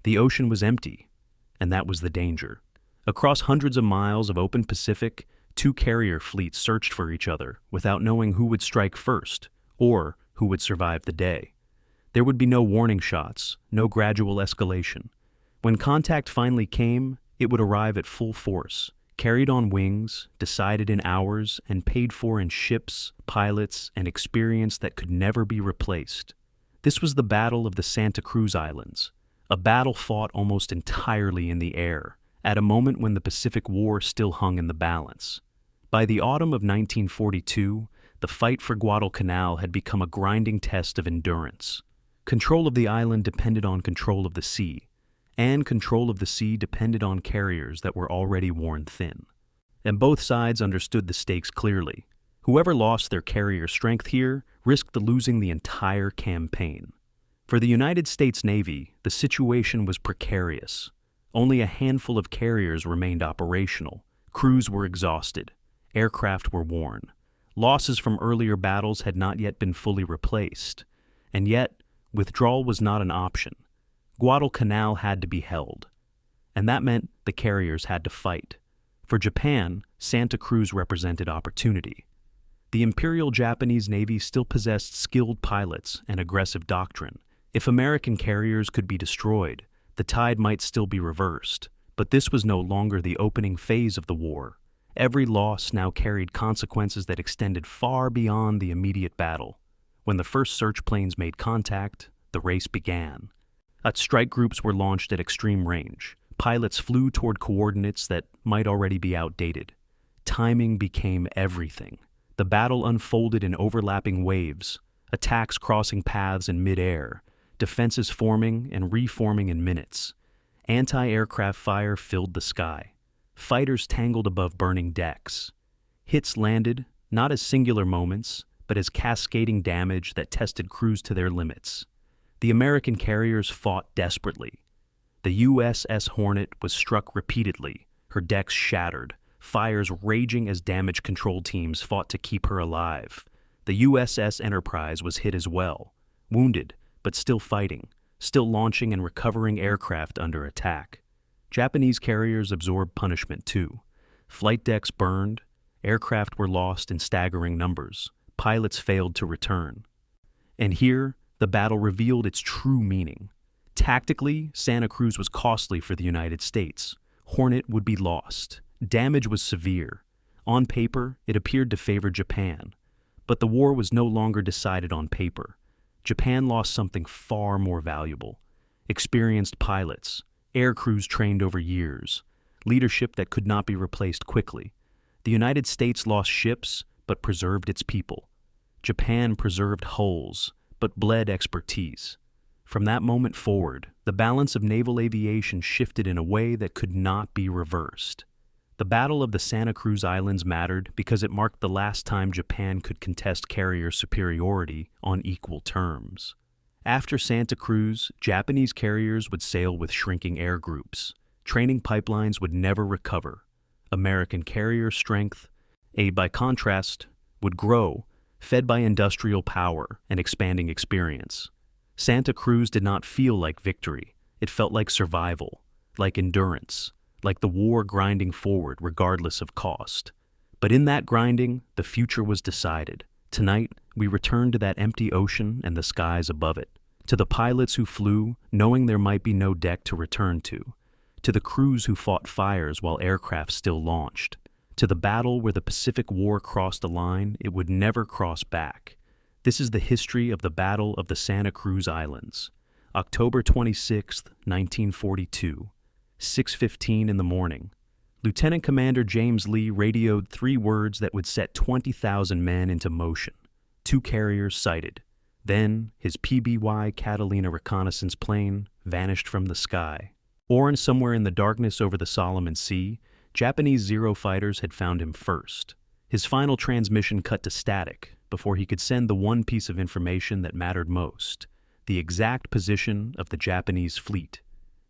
The ocean was empty, and that was the danger. Across hundreds of miles of open Pacific, two carrier fleets searched for each other without knowing who would strike first or who would survive the day. There would be no warning shots, no gradual escalation. When contact finally came, it would arrive at full force, carried on wings, decided in hours, and paid for in ships, pilots, and experience that could never be replaced. This was the Battle of the Santa Cruz Islands, a battle fought almost entirely in the air, at a moment when the Pacific War still hung in the balance. By the autumn of 1942, the fight for Guadalcanal had become a grinding test of endurance. Control of the island depended on control of the sea, and control of the sea depended on carriers that were already worn thin. And both sides understood the stakes clearly. Whoever lost their carrier strength here risked losing the entire campaign. For the United States Navy, the situation was precarious. Only a handful of carriers remained operational. Crews were exhausted. Aircraft were worn. Losses from earlier battles had not yet been fully replaced. And yet, withdrawal was not an option. Guadalcanal had to be held. And that meant the carriers had to fight. For Japan, Santa Cruz represented opportunity. The Imperial Japanese Navy still possessed skilled pilots and aggressive doctrine. If American carriers could be destroyed, the tide might still be reversed. But this was no longer the opening phase of the war. Every loss now carried consequences that extended far beyond the immediate battle. When the first search planes made contact, the race began. Strike groups were launched at extreme range. Pilots flew toward coordinates that might already be outdated. Timing became everything. The battle unfolded in overlapping waves, attacks crossing paths in mid-air, defenses forming and reforming in minutes. Anti-aircraft fire filled the sky. Fighters tangled above burning decks. Hits landed, not as singular moments, but as cascading damage that tested crews to their limits. The American carriers fought desperately. The USS Hornet was struck repeatedly, her decks shattered, fires raging as damage control teams fought to keep her alive. The USS Enterprise was hit as well, wounded, but still fighting, still launching and recovering aircraft under attack. Japanese carriers absorbed punishment too. Flight decks burned, aircraft were lost in staggering numbers, pilots failed to return. And here, the battle revealed its true meaning. Tactically, Santa Cruz was costly for the United States. Hornet would be lost. Damage was severe. On paper, it appeared to favor Japan. But the war was no longer decided on paper. Japan lost something far more valuable. Experienced pilots, air crews trained over years, leadership that could not be replaced quickly. The United States lost ships, but preserved its people. Japan preserved hulls, but bled expertise. From that moment forward, the balance of naval aviation shifted in a way that could not be reversed. The Battle of the Santa Cruz Islands mattered because it marked the last time Japan could contest carrier superiority on equal terms. After Santa Cruz, Japanese carriers would sail with shrinking air groups. Training pipelines would never recover. American carrier strength, by contrast, would grow, fed by industrial power and expanding experience. Santa Cruz did not feel like victory. It felt like survival, like endurance, like the war grinding forward regardless of cost. But in that grinding, the future was decided. Tonight, we return to that empty ocean and the skies above it. To the pilots who flew, knowing there might be no deck to return to. To the crews who fought fires while aircraft still launched. To the battle where the Pacific War crossed a line it would never cross back. This is the history of the Battle of the Santa Cruz Islands. October 26, 1942, 6:15 in the morning. Lieutenant Commander James Lee radioed 3 words that would set 20,000 men into motion. 2 carriers sighted. Then, his PBY Catalina reconnaissance plane vanished from the sky. Or somewhere in the darkness over the Solomon Sea, Japanese Zero fighters had found him first. His final transmission cut to static before he could send the one piece of information that mattered most, the exact position of the Japanese fleet.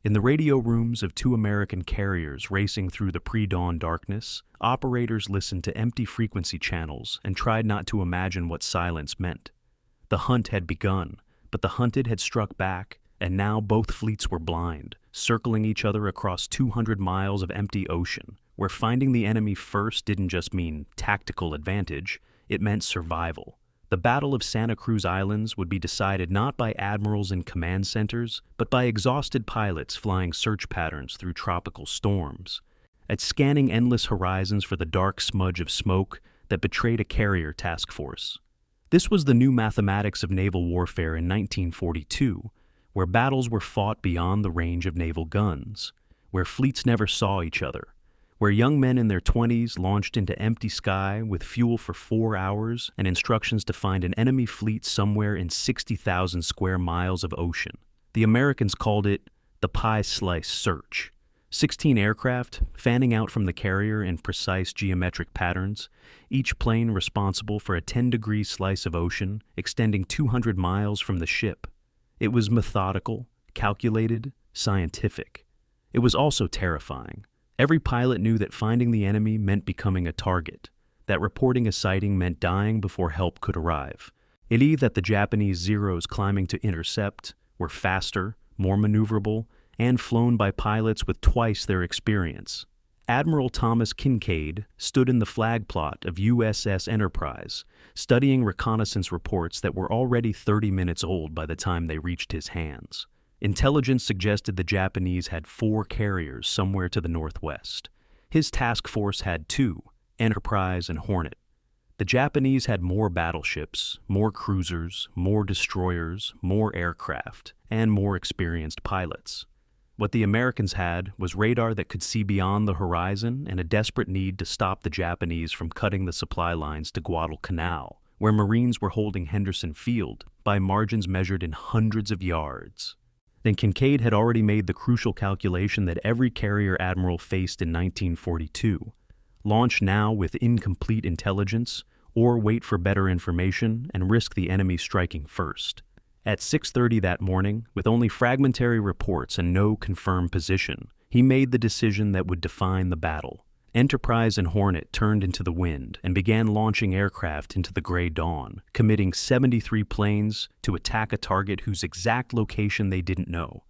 In the radio rooms of 2 American carriers racing through the pre-dawn darkness, operators listened to empty frequency channels and tried not to imagine what silence meant. The hunt had begun, but the hunted had struck back, and now both fleets were blind, circling each other across 200 miles of empty ocean, where finding the enemy first didn't just mean tactical advantage, it meant survival. The Battle of Santa Cruz Islands would be decided not by admirals in command centers, but by exhausted pilots flying search patterns through tropical storms, at scanning endless horizons for the dark smudge of smoke that betrayed a carrier task force. This was the new mathematics of naval warfare in 1942, where battles were fought beyond the range of naval guns, where fleets never saw each other, where young men in their 20s launched into empty sky with fuel for 4 hours and instructions to find an enemy fleet somewhere in 60,000 square miles of ocean. The Americans called it the pie slice search. 16 aircraft fanning out from the carrier in precise geometric patterns, each plane responsible for a 10-degree slice of ocean extending 200 miles from the ship. It was methodical, calculated, scientific. It was also terrifying. Every pilot knew that finding the enemy meant becoming a target, that reporting a sighting meant dying before help could arrive. It knew that the Japanese Zeros climbing to intercept were faster, more maneuverable, and flown by pilots with twice their experience. Admiral Thomas Kincaid stood in the flag plot of USS Enterprise, studying reconnaissance reports that were already 30 minutes old by the time they reached his hands. Intelligence suggested the Japanese had 4 carriers somewhere to the northwest. His task force had 2, Enterprise and Hornet. The Japanese had more battleships, more cruisers, more destroyers, more aircraft, and more experienced pilots. What the Americans had was radar that could see beyond the horizon and a desperate need to stop the Japanese from cutting the supply lines to Guadalcanal, where Marines were holding Henderson Field by margins measured in hundreds of yards. Then Kincaid had already made the crucial calculation that every carrier admiral faced in 1942: launch now with incomplete intelligence, or wait for better information and risk the enemy striking first. At 6:30 that morning, with only fragmentary reports and no confirmed position, he made the decision that would define the battle. Enterprise and Hornet turned into the wind and began launching aircraft into the gray dawn, committing 73 planes to attack a target whose exact location they didn't know,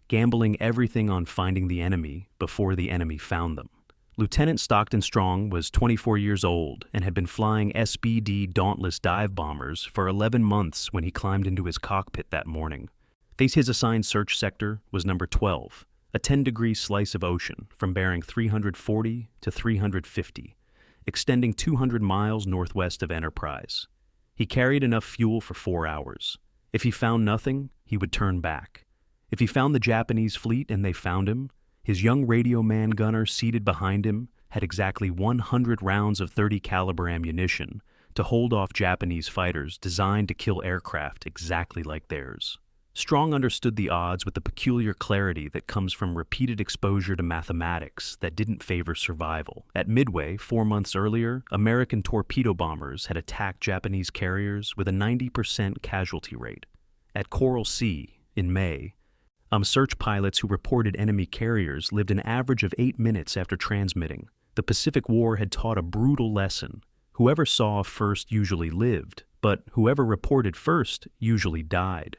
gambling everything on finding the enemy before the enemy found them. Lieutenant Stockton Strong was 24 years old and had been flying SBD Dauntless dive bombers for 11 months when he climbed into his cockpit that morning. His assigned search sector was number 12, a 10-degree slice of ocean from bearing 340 to 350, extending 200 miles northwest of Enterprise. He carried enough fuel for 4 hours. If he found nothing, he would turn back. If he found the Japanese fleet and they found him, his young radio man gunner seated behind him had exactly 100 rounds of .30 caliber ammunition to hold off Japanese fighters designed to kill aircraft exactly like theirs. Strong understood the odds with the peculiar clarity that comes from repeated exposure to mathematics that didn't favor survival. At Midway, 4 months earlier, American torpedo bombers had attacked Japanese carriers with a 90% casualty rate. At Coral Sea, in May, search pilots who reported enemy carriers lived an average of 8 minutes after transmitting. The Pacific War had taught a brutal lesson. Whoever saw first usually lived, but whoever reported first usually died.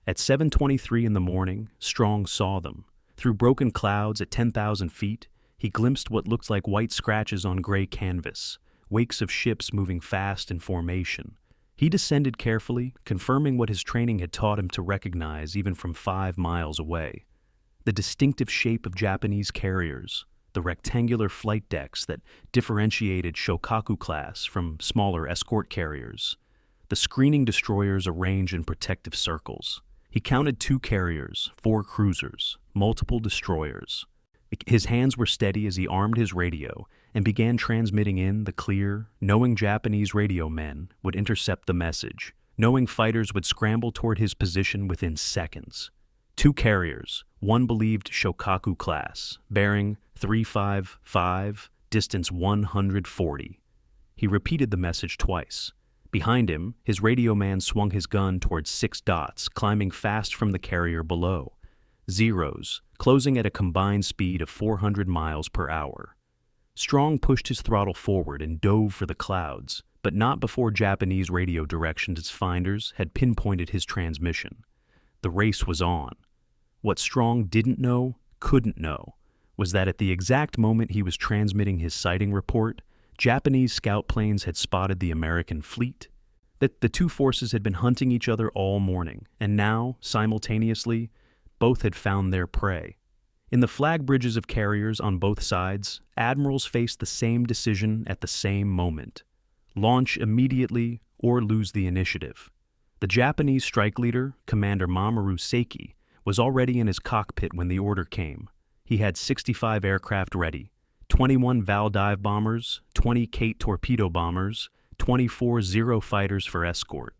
At 7:23 in the morning, Strong saw them. Through broken clouds at 10,000 feet, he glimpsed what looked like white scratches on gray canvas, wakes of ships moving fast in formation. He descended carefully, confirming what his training had taught him to recognize even from 5 miles away. The distinctive shape of Japanese carriers, the rectangular flight decks that differentiated Shokaku class from smaller escort carriers, the screening destroyers arranged in protective circles. He counted 2 carriers, 4 cruisers, multiple destroyers. His hands were steady as he armed his radio and began transmitting in the clear, knowing Japanese radio men would intercept the message, knowing fighters would scramble toward his position within seconds. 2 carriers, one believed Shokaku class, bearing 355, distance 140. He repeated the message twice. Behind him, his radio man swung his gun towards 6 dots, climbing fast from the carrier below. Zeros, closing at a combined speed of 400 miles per hour. Strong pushed his throttle forward and dove for the clouds, but not before Japanese radio directions finders had pinpointed his transmission. The race was on. What Strong didn't know, couldn't know, was that at the exact moment he was transmitting his sighting report, Japanese scout planes had spotted the American fleet, that the two forces had been hunting each other all morning, and now, simultaneously, both had found their prey. In the flag bridges of carriers on both sides, admirals faced the same decision at the same moment: launch immediately or lose the initiative. The Japanese strike leader, Commander Mamoru Seiki, was already in his cockpit when the order came. He had 65 aircraft ready, 21 Val dive bombers, 20 Kate torpedo bombers, 24 Zero fighters for escort.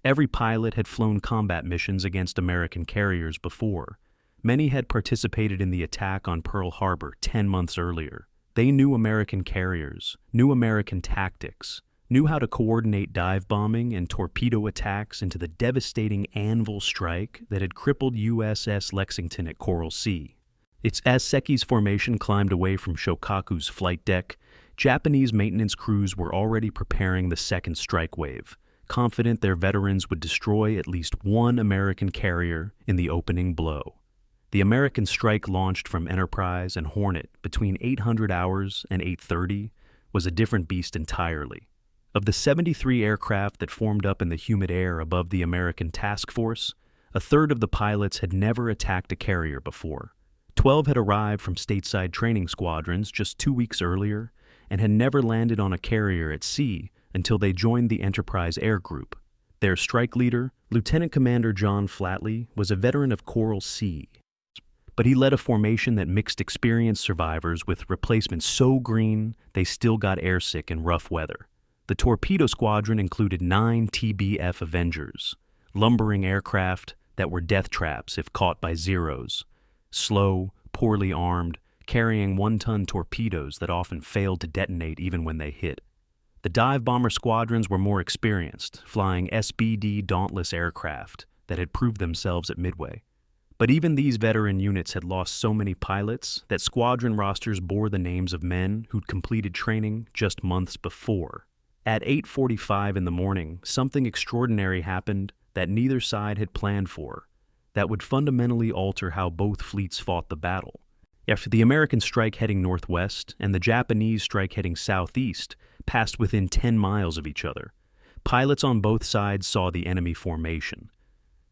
Every pilot had flown combat missions against American carriers before. Many had participated in the attack on Pearl Harbor 10 months earlier. They knew American carriers, knew American tactics, knew how to coordinate dive bombing and torpedo attacks into the devastating anvil strike that had crippled USS Lexington at Coral Sea. As Seki's formation climbed away from Shokaku's flight deck, Japanese maintenance crews were already preparing the second strike wave, confident their veterans would destroy at least one American carrier in the opening blow. The American strike launched from Enterprise and Hornet between 800 hours and 8:30 was a different beast entirely. Of the 73 aircraft that formed up in the humid air above the American task force, a third of the pilots had never attacked a carrier before. 12 had arrived from stateside training squadrons just 2 weeks earlier and had never landed on a carrier at sea until they joined the Enterprise Air Group. Their strike leader, Lieutenant Commander John Flatley, was a veteran of Coral Sea, but he led a formation that mixed experienced survivors with replacements so green they still got airsick in rough weather. The torpedo squadron included 9 TBF Avengers, lumbering aircraft that were death traps if caught by Zeros, slow, poorly armed, carrying 1-ton torpedoes that often failed to detonate even when they hit. The dive bomber squadrons were more experienced, flying SBD Dauntless aircraft that had proved themselves at Midway. But even these veteran units had lost so many pilots that squadron rosters bore the names of men who'd completed training just months before. At 8:45 in the morning, something extraordinary happened that neither side had planned for, that would fundamentally alter how both fleets fought the battle. After the American strike heading northwest and the Japanese strike heading southeast passed within 10 miles of each other, pilots on both sides saw the enemy formation.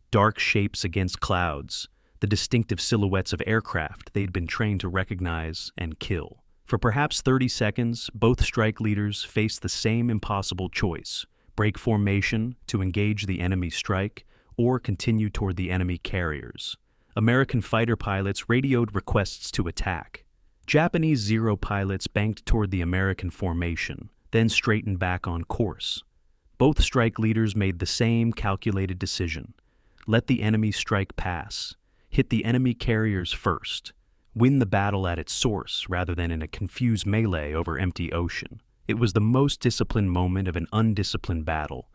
Dark shapes against clouds, the distinctive silhouettes of aircraft they'd been trained to recognize and kill. For perhaps 30 seconds, both strike leaders faced the same impossible choice: break formation to engage the enemy strike or continue toward the enemy carriers. American fighter pilots radioed requests to attack. Japanese Zero pilots banked toward the American formation, then straightened back on course. Both strike leaders made the same calculated decision: let the enemy strike pass, hit the enemy carriers first, win the battle at its source rather than in a confused melee over empty ocean. It was the most disciplined moment of an undisciplined battle,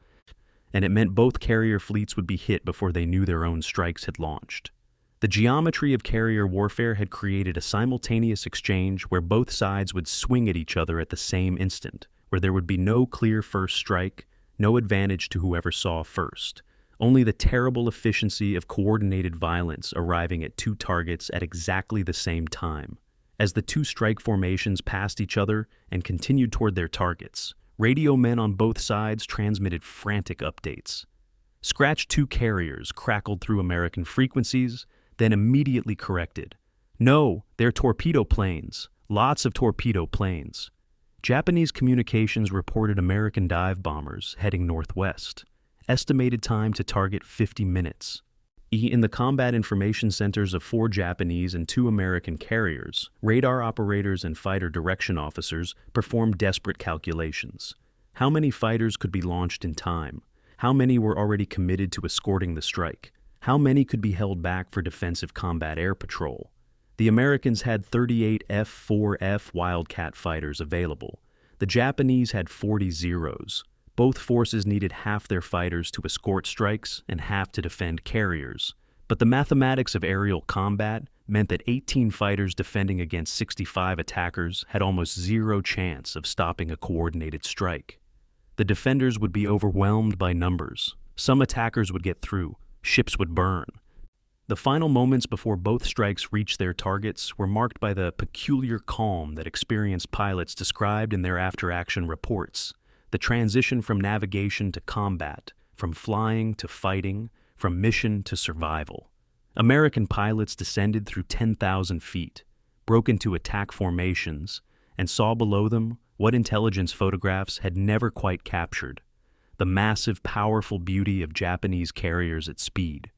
and it meant both carrier fleets would be hit before they knew their own strikes had launched. The geometry of carrier warfare had created a simultaneous exchange where both sides would swing at each other at the same instant, where there would be no clear first strike, no advantage to whoever saw first. Only the terrible efficiency of coordinated violence arriving at two targets at exactly the same time. As the two strike formations passed each other and continued toward their targets, radio men on both sides transmitted frantic updates. Scratch 2 carriers crackled through American frequencies, then immediately corrected. No, they're torpedo planes. Lots of torpedo planes. Japanese communications reported American dive bombers heading northwest. Estimated time to target 50 minutes. In the combat information centers of 4 Japanese and 2 American carriers, radar operators and fighter direction officers performed desperate calculations. How many fighters could be launched in time? How many were already committed to escorting the strike? How many could be held back for defensive combat air patrol? The Americans had 38 F-4F Wildcat fighters available. The Japanese had 40 Zeros. Both forces needed half their fighters to escort strikes and half to defend carriers. But the mathematics of aerial combat meant that 18 fighters defending against 65 attackers had almost zero chance of stopping a coordinated strike. The defenders would be overwhelmed by numbers. Some attackers would get through. Ships would burn. The final moments before both strikes reached their targets were marked by the peculiar calm that experienced pilots described in their after-action reports, the transition from navigation to combat, from flying to fighting, from mission to survival. American pilots descended through 10,000 feet, broke into attack formations, and saw below them what intelligence photographs had never quite captured: the massive, powerful beauty of Japanese carriers at speed,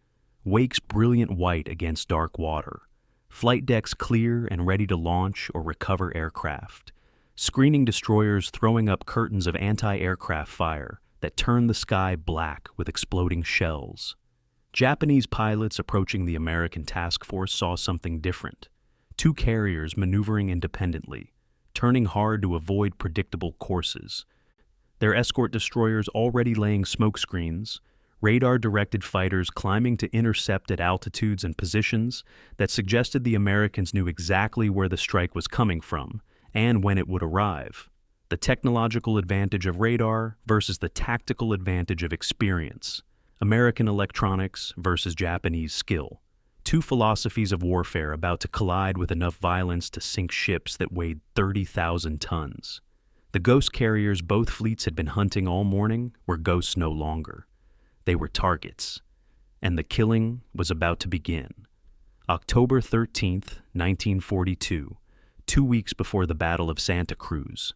wakes brilliant white against dark water, flight decks clear and ready to launch or recover aircraft, screening destroyers throwing up curtains of anti-aircraft fire that turned the sky black with exploding shells. Japanese pilots approaching the American task force saw something different: two carriers maneuvering independently, turning hard to avoid predictable courses, their escort destroyers already laying smoke screens, radar-directed fighters climbing to intercept at altitudes and positions that suggested the Americans knew exactly where the strike was coming from and when it would arrive. The technological advantage of radar versus the tactical advantage of experience. American electronics versus Japanese skill. Two philosophies of warfare about to collide with enough violence to sink ships that weighed 30,000 tons. The ghost carriers both fleets had been hunting all morning were ghosts no longer. They were targets, and the killing was about to begin. October 13th, 1942, 2 weeks before the Battle of Santa Cruz.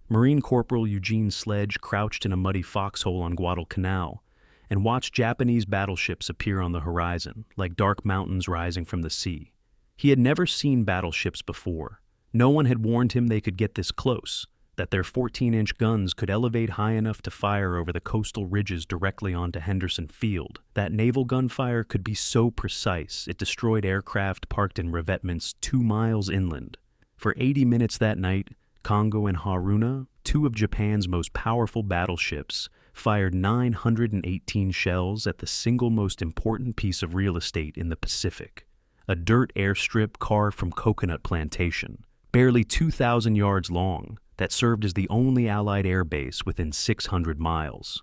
Marine Corporal Eugene Sledge crouched in a muddy foxhole on Guadalcanal and watched Japanese battleships appear on the horizon, like dark mountains rising from the sea. He had never seen battleships before. No one had warned him they could get this close, that their 14-inch guns could elevate high enough to fire over the coastal ridges directly onto Henderson Field, that naval gunfire could be so precise it destroyed aircraft parked in revetments 2 miles inland. For 80 minutes that night, Kongo and Haruna, two of Japan's most powerful battleships, fired 918 shells at the single most important piece of real estate in the Pacific, a dirt airstrip carved from coconut plantation, barely 2,000 yards long, that served as the only Allied air base within 600 miles.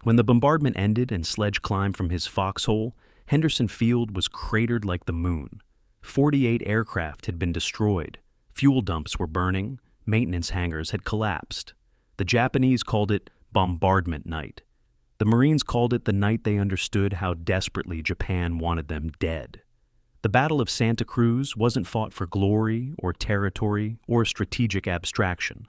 When the bombardment ended and Sledge climbed from his foxhole, Henderson Field was cratered like the moon. 48 aircraft had been destroyed, fuel dumps were burning, maintenance hangars had collapsed. The Japanese called it Bombardment Night. The Marines called it the night they understood how desperately Japan wanted them dead. The Battle of Santa Cruz wasn't fought for glory or territory or strategic abstraction.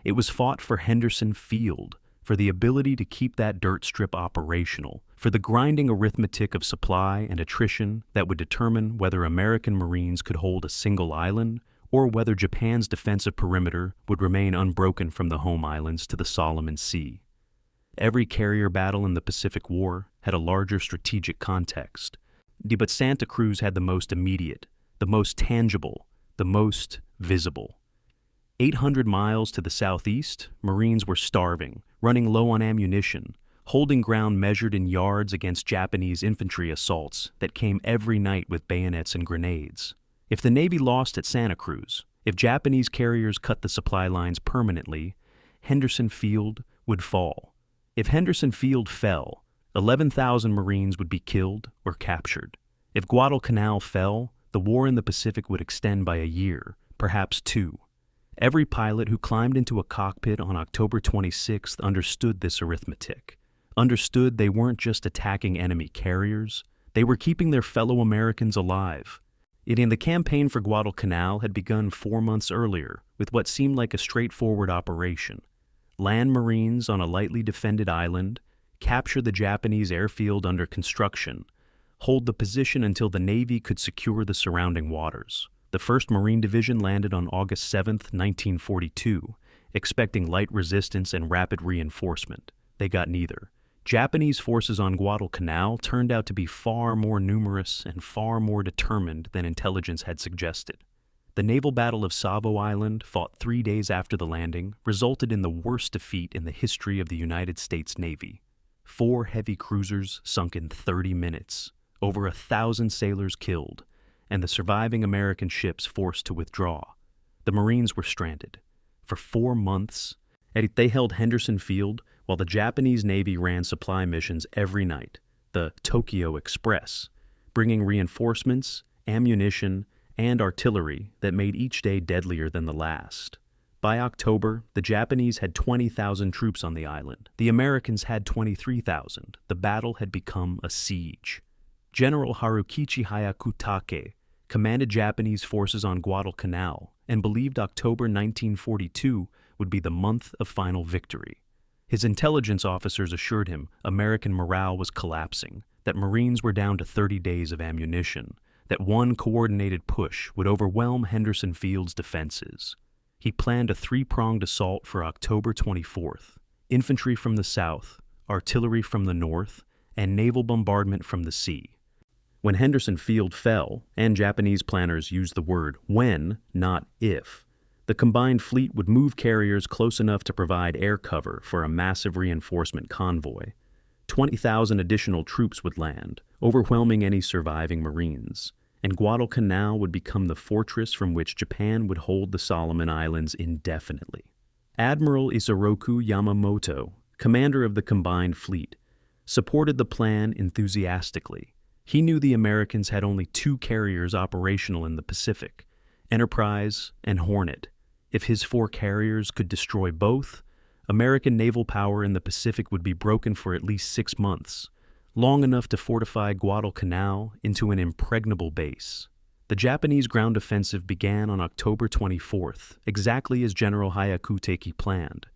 It was fought for Henderson Field, for the ability to keep that dirt strip operational, for the grinding arithmetic of supply and attrition that would determine whether American Marines could hold a single island or whether Japan's defensive perimeter would remain unbroken from the home islands to the Solomon Sea. Every carrier battle in the Pacific War had a larger strategic context, but Santa Cruz had the most immediate, the most tangible, the most visible. 800 miles to the southeast, Marines were starving, running low on ammunition, holding ground measured in yards against Japanese infantry assaults that came every night with bayonets and grenades. If the Navy lost at Santa Cruz, if Japanese carriers cut the supply lines permanently, Henderson Field would fall. If Henderson Field fell, 11,000 Marines would be killed or captured. If Guadalcanal fell, the war in the Pacific would extend by a year, perhaps 2. Every pilot who climbed into a cockpit on October 26th understood this arithmetic, understood they weren't just attacking enemy carriers, they were keeping their fellow Americans alive. The campaign for Guadalcanal had begun 4 months earlier with what seemed like a straightforward operation. Land Marines on a lightly defended island, capture the Japanese airfield under construction, hold the position until the Navy could secure the surrounding waters. The 1st Marine Division landed on August 7, 1942, expecting light resistance and rapid reinforcement. They got neither. Japanese forces on Guadalcanal turned out to be far more numerous and far more determined than intelligence had suggested. The naval battle of Savo Island, fought 3 days after the landing, resulted in the worst defeat in the history of the United States Navy. 4 heavy cruisers sunk in 30 minutes, over 1,000 sailors killed, and the surviving American ships forced to withdraw. The Marines were stranded. For 4 months, they held Henderson Field while the Japanese Navy ran supply missions every night, the Tokyo Express, bringing reinforcements, ammunition, and artillery that made each day deadlier than the last. By October, the Japanese had 20,000 troops on the island. The Americans had 23,000. The battle had become a siege. General Harukichi Hyakutake commanded Japanese forces on Guadalcanal and believed October 1942 would be the month of final victory. His intelligence officers assured him American morale was collapsing, that Marines were down to 30 days of ammunition, that one coordinated push would overwhelm Henderson Field's defenses. He planned a three-pronged assault for October 24th, infantry from the south, artillery from the north, and naval bombardment from the sea. When Henderson Field fell, and Japanese planners used the word when, not if, the combined fleet would move carriers close enough to provide air cover for a massive reinforcement convoy. 20,000 additional troops would land, overwhelming any surviving Marines, and Guadalcanal would become the fortress from which Japan would hold the Solomon Islands indefinitely. Admiral Isoroku Yamamoto, commander of the combined fleet, supported the plan enthusiastically. He knew the Americans had only two carriers operational in the Pacific, Enterprise and Hornet. If his four carriers could destroy both, American naval power in the Pacific would be broken for at least 6 months, long enough to fortify Guadalcanal into an impregnable base. The Japanese ground offensive began on October 24th, exactly as General Hyakutake planned.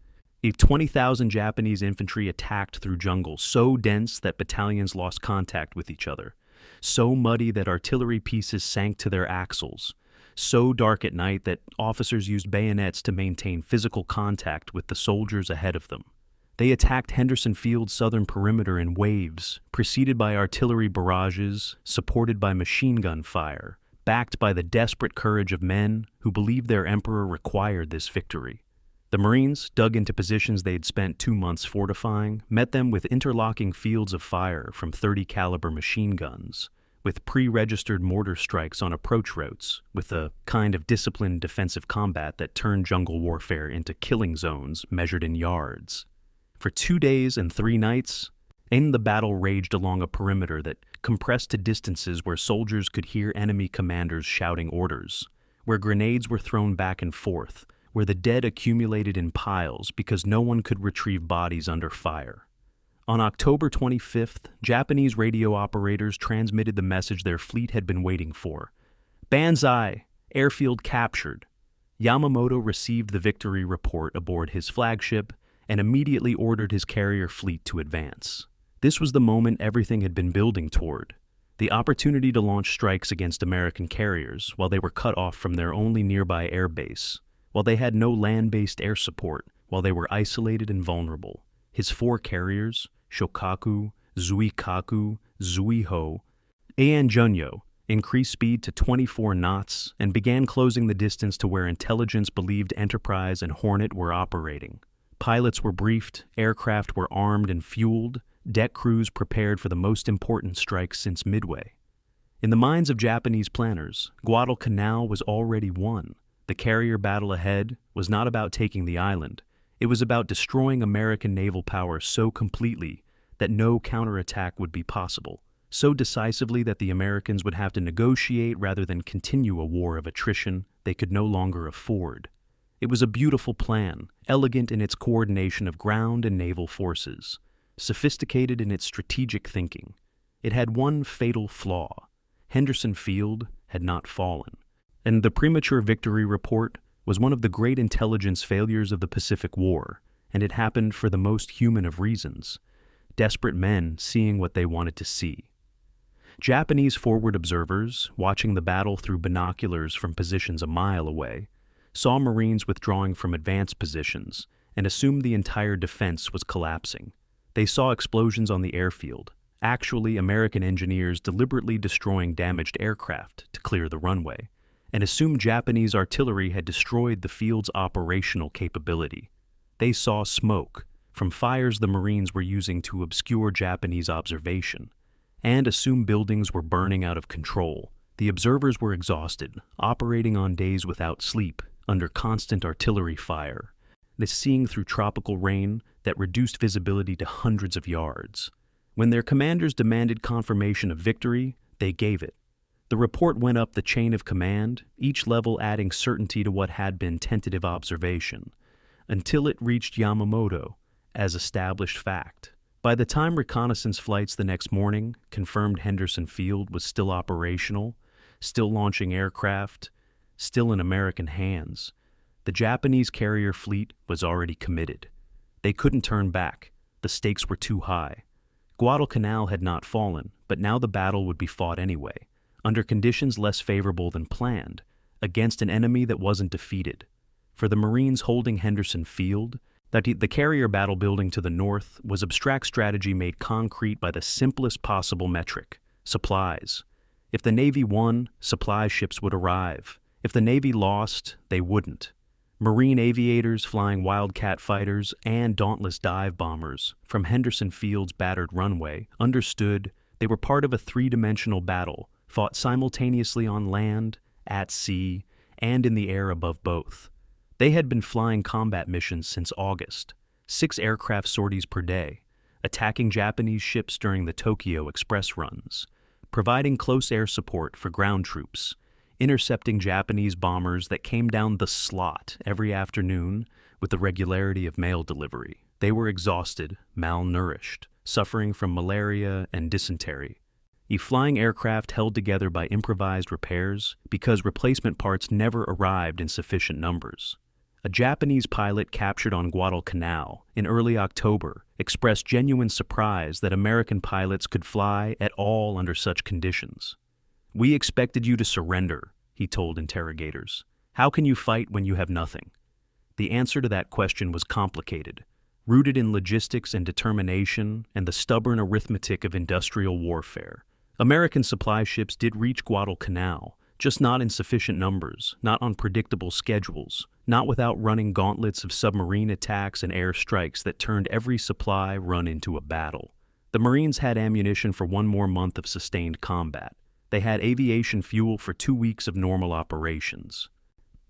20,000 Japanese infantry attacked through jungle so dense that battalions lost contact with each other, so muddy that artillery pieces sank to their axles, so dark at night that officers used bayonets to maintain physical contact with the soldiers ahead of them. They attacked Henderson Field's southern perimeter in waves, preceded by artillery barrages, supported by machine gun fire, backed by the desperate courage of men who believed their emperor required this victory. The Marines, dug into positions they'd spent 2 months fortifying, met them with interlocking fields of fire from .30 caliber machine guns, with pre-registered mortar strikes on approach routes, with a kind of disciplined defensive combat that turned jungle warfare into killing zones measured in yards. For 2 days and 3 nights, the battle raged along a perimeter that compressed to distances where soldiers could hear enemy commanders shouting orders, where grenades were thrown back and forth, where the dead accumulated in piles because no one could retrieve bodies under fire. On October 25th, Japanese radio operators transmitted the message their fleet had been waiting for. Banzai! Airfield captured. Yamamoto received the victory report aboard his flagship and immediately ordered his carrier fleet to advance. This was the moment everything had been building toward. The opportunity to launch strikes against American carriers while they were cut off from their only nearby air base, while they had no land-based air support, while they were isolated and vulnerable. His 4 carriers, Shokaku, Zuikaku, Zuiho, and Junyo, increased speed to 24 knots and began closing the distance to where intelligence believed Enterprise and Hornet were operating. Pilots were briefed, aircraft were armed and fueled, deck crews prepared for the most important strike since Midway. In the minds of Japanese planners, Guadalcanal was already won. The carrier battle ahead was not about taking the island. It was about destroying American naval power so completely that no counterattack would be possible, so decisively that the Americans would have to negotiate rather than continue a war of attrition they could no longer afford. It was a beautiful plan, elegant in its coordination of ground and naval forces, sophisticated in its strategic thinking. It had one fatal flaw. Henderson Field had not fallen, and the premature victory report was one of the great intelligence failures of the Pacific War, and it happened for the most human of reasons, desperate men seeing what they wanted to see. Japanese forward observers, watching the battle through binoculars from positions a mile away, saw Marines withdrawing from advanced positions and assumed the entire defense was collapsing. They saw explosions on the airfield, actually American engineers deliberately destroying damaged aircraft to clear the runway, and assumed Japanese artillery had destroyed the field's operational capability. They saw smoke from fires the Marines were using to obscure Japanese observation, and assumed buildings were burning out of control. The observers were exhausted, operating on days without sleep, under constant artillery fire, seeing through tropical rain that reduced visibility to hundreds of yards. When their commanders demanded confirmation of victory, They gave it. The report went up the chain of command, each level adding certainty to what had been tentative observation, until it reached Yamamoto as established fact. By the time reconnaissance flights the next morning confirmed Henderson Field was still operational, still launching aircraft, still in American hands, the Japanese carrier fleet was already committed. They couldn't turn back. The stakes were too high. Guadalcanal had not fallen, but now the battle would be fought anyway, under conditions less favorable than planned, against an enemy that wasn't defeated. For the Marines holding Henderson Field, the carrier battle building to the north was abstract strategy made concrete by the simplest possible metric: supplies. If the Navy won, supply ships would arrive. If the Navy lost, they wouldn't. Marine aviators flying Wildcat fighters and Dauntless dive bombers from Henderson Field's battered runway understood they were part of a three-dimensional battle fought simultaneously on land, at sea, and in the air above both. They had been flying combat missions since August, 6 aircraft sorties per day, attacking Japanese ships during the Tokyo Express runs, providing close air support for ground troops, intercepting Japanese bombers that came down the slot every afternoon with the regularity of mail delivery. They were exhausted, malnourished, suffering from malaria and dysentery. Flying aircraft held together by improvised repairs because replacement parts never arrived in sufficient numbers. A Japanese pilot captured on Guadalcanal in early October expressed genuine surprise that American pilots could fly at all under such conditions. "We expected you to surrender," he told interrogators. "How can you fight when you have nothing?" The answer to that question was complicated, rooted in logistics and determination and the stubborn arithmetic of industrial warfare. American supply ships did reach Guadalcanal, just not in sufficient numbers, not on predictable schedules, not without running gauntlets of submarine attacks and air strikes that turned every supply run into a battle. The Marines had ammunition for 1 more month of sustained combat. They had aviation fuel for 2 weeks of normal operations.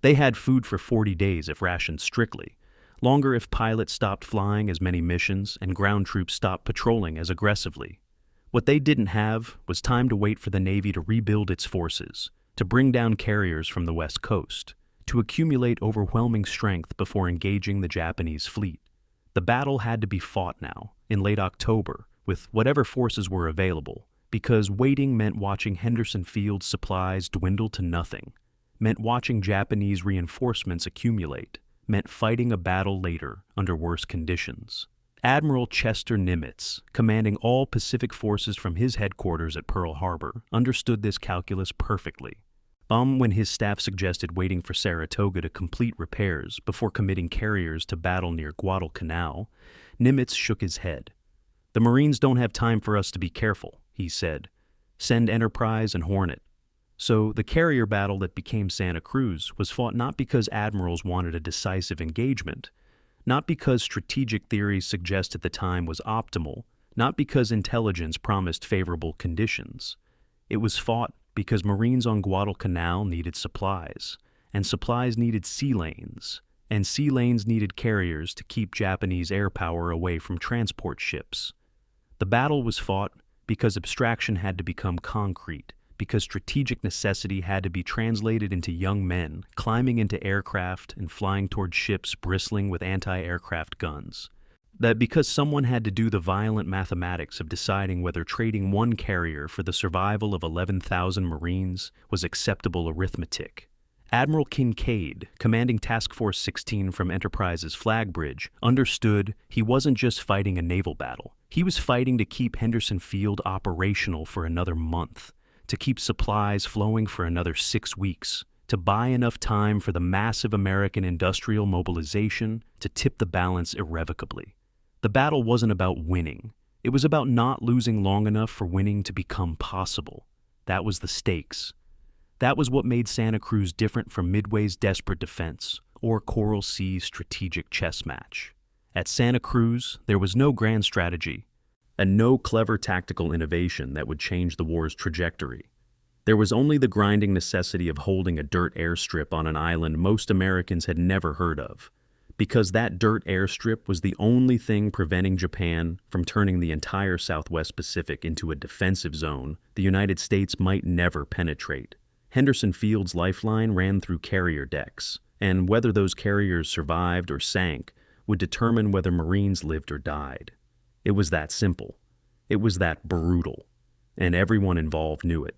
They had food for 40 days if rationed strictly, longer if pilots stopped flying as many missions and ground troops stopped patrolling as aggressively. What they didn't have was time to wait for the Navy to rebuild its forces, to bring down carriers from the West Coast, to accumulate overwhelming strength before engaging the Japanese fleet. The battle had to be fought now, in late October, with whatever forces were available, because waiting meant watching Henderson Field's supplies dwindle to nothing, meant watching Japanese reinforcements accumulate, meant fighting a battle later under worse conditions. Admiral Chester Nimitz, commanding all Pacific forces from his headquarters at Pearl Harbor, understood this calculus perfectly. When his staff suggested waiting for Saratoga to complete repairs before committing carriers to battle near Guadalcanal, Nimitz shook his head. "The Marines don't have time for us to be careful," he said. "Send Enterprise and Hornet." So the carrier battle that became Santa Cruz was fought not because admirals wanted a decisive engagement, not because strategic theory suggest at the time was optimal, not because intelligence promised favorable conditions. It was fought because Marines on Guadalcanal needed supplies, and supplies needed sea lanes, and sea lanes needed carriers to keep Japanese air power away from transport ships. The battle was fought because abstraction had to become concrete, because strategic necessity had to be translated into young men climbing into aircraft and flying toward ships bristling with anti-aircraft guns. That because someone had to do the violent mathematics of deciding whether trading one carrier for the survival of 11,000 Marines was acceptable arithmetic. Admiral Kincaid, commanding Task Force 16 from Enterprise's flag bridge, understood he wasn't just fighting a naval battle. He was fighting to keep Henderson Field operational for another month, to keep supplies flowing for another 6 weeks, to buy enough time for the massive American industrial mobilization to tip the balance irrevocably. The battle wasn't about winning. It was about not losing long enough for winning to become possible. That was the stakes. That was what made Santa Cruz different from Midway's desperate defense or Coral Sea's strategic chess match. At Santa Cruz, there was no grand strategy, and no clever tactical innovation that would change the war's trajectory. There was only the grinding necessity of holding a dirt airstrip on an island most Americans had never heard of, Because that dirt airstrip was the only thing preventing Japan from turning the entire Southwest Pacific into a defensive zone the United States might never penetrate. Henderson Field's lifeline ran through carrier decks, and whether those carriers survived or sank would determine whether Marines lived or died. It was that simple. It was that brutal. And everyone involved knew it.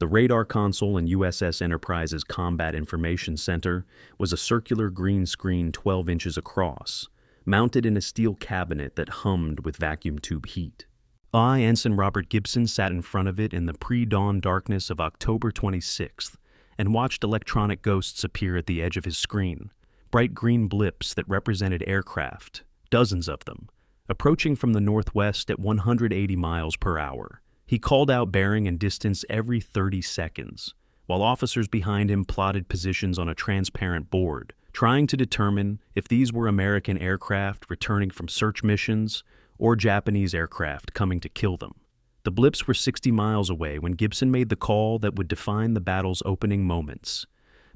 The radar console in USS Enterprise's Combat Information Center was a circular green screen 12 inches across, mounted in a steel cabinet that hummed with vacuum tube heat. I, Ensign Robert Gibson, sat in front of it in the pre-dawn darkness of October 26th and watched electronic ghosts appear at the edge of his screen, bright green blips that represented aircraft, dozens of them, approaching from the northwest at 180 miles per hour. He called out bearing and distance every 30 seconds, while officers behind him plotted positions on a transparent board, trying to determine if these were American aircraft returning from search missions or Japanese aircraft coming to kill them. The blips were 60 miles away when Gibson made the call that would define the battle's opening moments.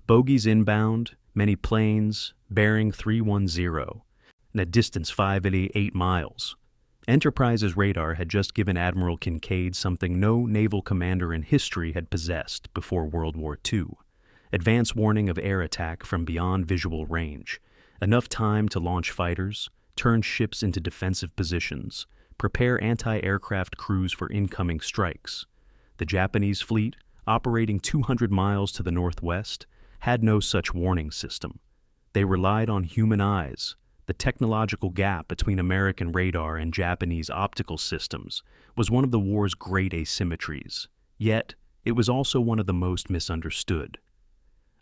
Bogies inbound, many planes, bearing 310, and a distance 588 miles. Enterprise's radar had just given Admiral Kincaid something no naval commander in history had possessed before World War II. Advance warning of air attack from beyond visual range. Enough time to launch fighters, turn ships into defensive positions, prepare anti-aircraft crews for incoming strikes. The Japanese fleet, operating 200 miles to the northwest, had no such warning system. They relied on human eyes. The technological gap between American radar and Japanese optical systems was one of the war's great asymmetries, yet it was also one of the most misunderstood.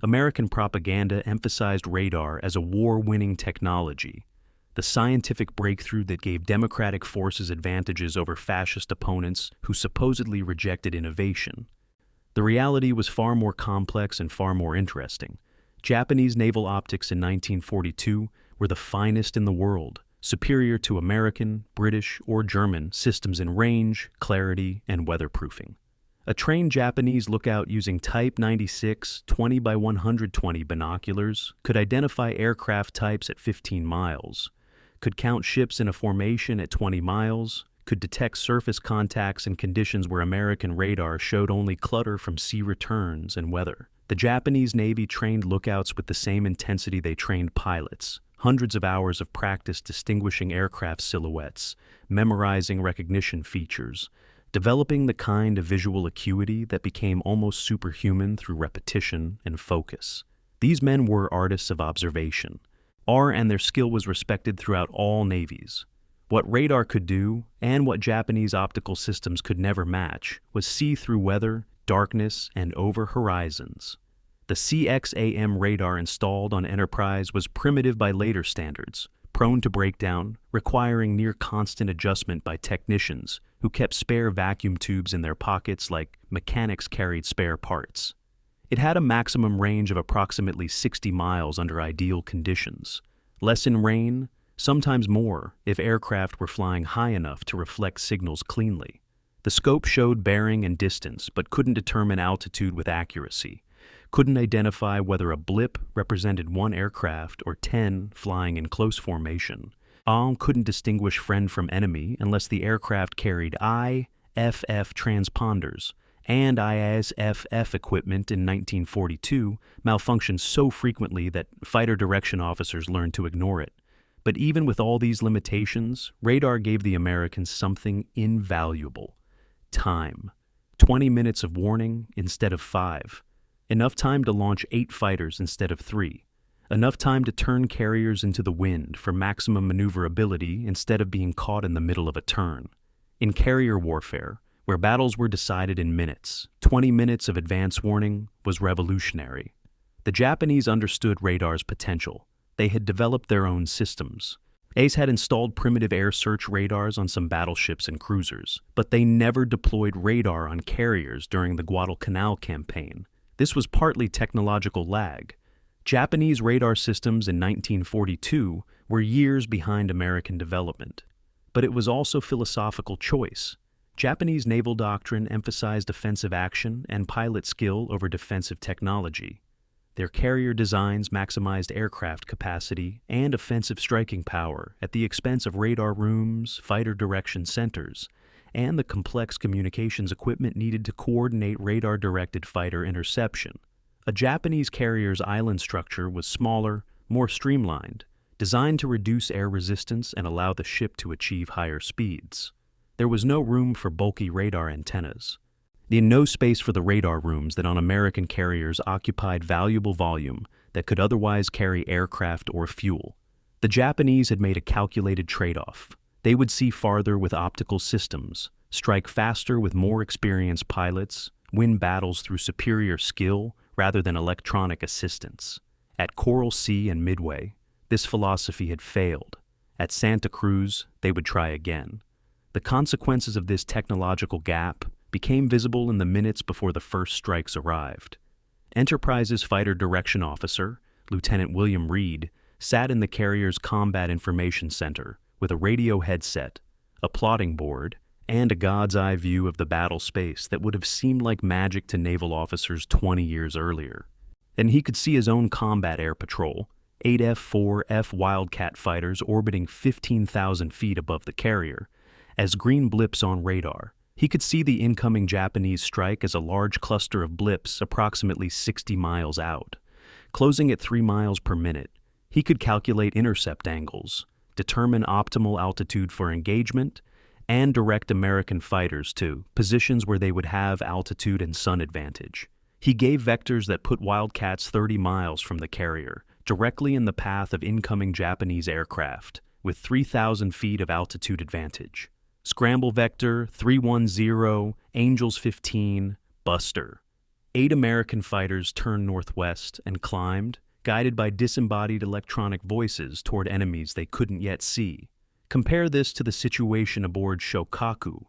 American propaganda emphasized radar as a war-winning technology, the scientific breakthrough that gave democratic forces advantages over fascist opponents who supposedly rejected innovation. The reality was far more complex and far more interesting. Japanese naval optics in 1942 were the finest in the world, superior to American, British, or German systems in range, clarity, and weatherproofing. A trained Japanese lookout using Type 96 20 by 120 binoculars could identify aircraft types at 15 miles, could count ships in a formation at 20 miles, could detect surface contacts in conditions where American radar showed only clutter from sea returns and weather. The Japanese Navy trained lookouts with the same intensity they trained pilots. Hundreds of hours of practice distinguishing aircraft silhouettes, memorizing recognition features, developing the kind of visual acuity that became almost superhuman through repetition and focus. These men were artists of observation, and their skill was respected throughout all navies. What radar could do, and what Japanese optical systems could never match, was see through weather, darkness, and over horizons. The CXAM radar installed on Enterprise was primitive by later standards, prone to breakdown, requiring near-constant adjustment by technicians who kept spare vacuum tubes in their pockets like mechanics carried spare parts. It had a maximum range of approximately 60 miles under ideal conditions, less in rain, sometimes more if aircraft were flying high enough to reflect signals cleanly. The scope showed bearing and distance but couldn't determine altitude with accuracy. Couldn't identify whether a blip represented one aircraft or 10 flying in close formation. Couldn't distinguish friend from enemy unless the aircraft carried IFF transponders, and ISFF equipment in 1942 malfunctioned so frequently that fighter direction officers learned to ignore it. But even with all these limitations, radar gave the Americans something invaluable: time. 20 minutes of warning instead of 5. Enough time to launch 8 fighters instead of 3. Enough time to turn carriers into the wind for maximum maneuverability instead of being caught in the middle of a turn. In carrier warfare, where battles were decided in minutes, 20 minutes of advance warning was revolutionary. The Japanese understood radar's potential. They had developed their own systems. ACE had installed primitive air search radars on some battleships and cruisers, but they never deployed radar on carriers during the Guadalcanal campaign. This was partly technological lag. Japanese radar systems in 1942 were years behind American development. But it was also philosophical choice. Japanese naval doctrine emphasized offensive action and pilot skill over defensive technology. Their carrier designs maximized aircraft capacity and offensive striking power at the expense of radar rooms, fighter direction centers, and the complex communications equipment needed to coordinate radar-directed fighter interception. A Japanese carrier's island structure was smaller, more streamlined, designed to reduce air resistance and allow the ship to achieve higher speeds. There was no room for bulky radar antennas, and no space for the radar rooms that on American carriers occupied valuable volume that could otherwise carry aircraft or fuel. The Japanese had made a calculated trade-off. They would see farther with optical systems, strike faster with more experienced pilots, win battles through superior skill rather than electronic assistance. At Coral Sea and Midway, this philosophy had failed. At Santa Cruz, they would try again. The consequences of this technological gap became visible in the minutes before the first strikes arrived. Enterprise's fighter direction officer, Lieutenant William Reed, sat in the carrier's Combat Information Center with a radio headset, a plotting board, and a god's eye view of the battle space that would have seemed like magic to naval officers 20 years earlier. And he could see his own combat air patrol, 8 F-4F Wildcat fighters orbiting 15,000 feet above the carrier, as green blips on radar. He could see the incoming Japanese strike as a large cluster of blips approximately 60 miles out, closing at 3 miles per minute. He could calculate intercept angles, determine optimal altitude for engagement, and direct American fighters to positions where they would have altitude and sun advantage. He gave vectors that put Wildcats 30 miles from the carrier, directly in the path of incoming Japanese aircraft, with 3,000 feet of altitude advantage. Scramble Vector, 310, Angels 15, Buster. 8 American fighters turned northwest and climbed, guided by disembodied electronic voices toward enemies they couldn't yet see. Compare this to the situation aboard Shokaku,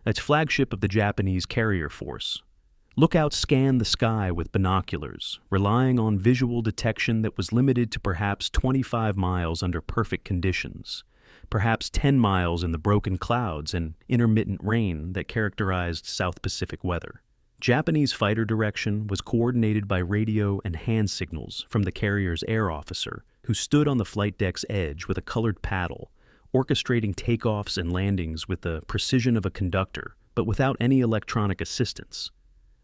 its flagship of the Japanese carrier force. Lookouts scanned the sky with binoculars, relying on visual detection that was limited to perhaps 25 miles under perfect conditions, perhaps 10 miles in the broken clouds and intermittent rain that characterized South Pacific weather. Japanese fighter direction was coordinated by radio and hand signals from the carrier's air officer, who stood on the flight deck's edge with a colored paddle, orchestrating takeoffs and landings with the precision of a conductor, but without any electronic assistance.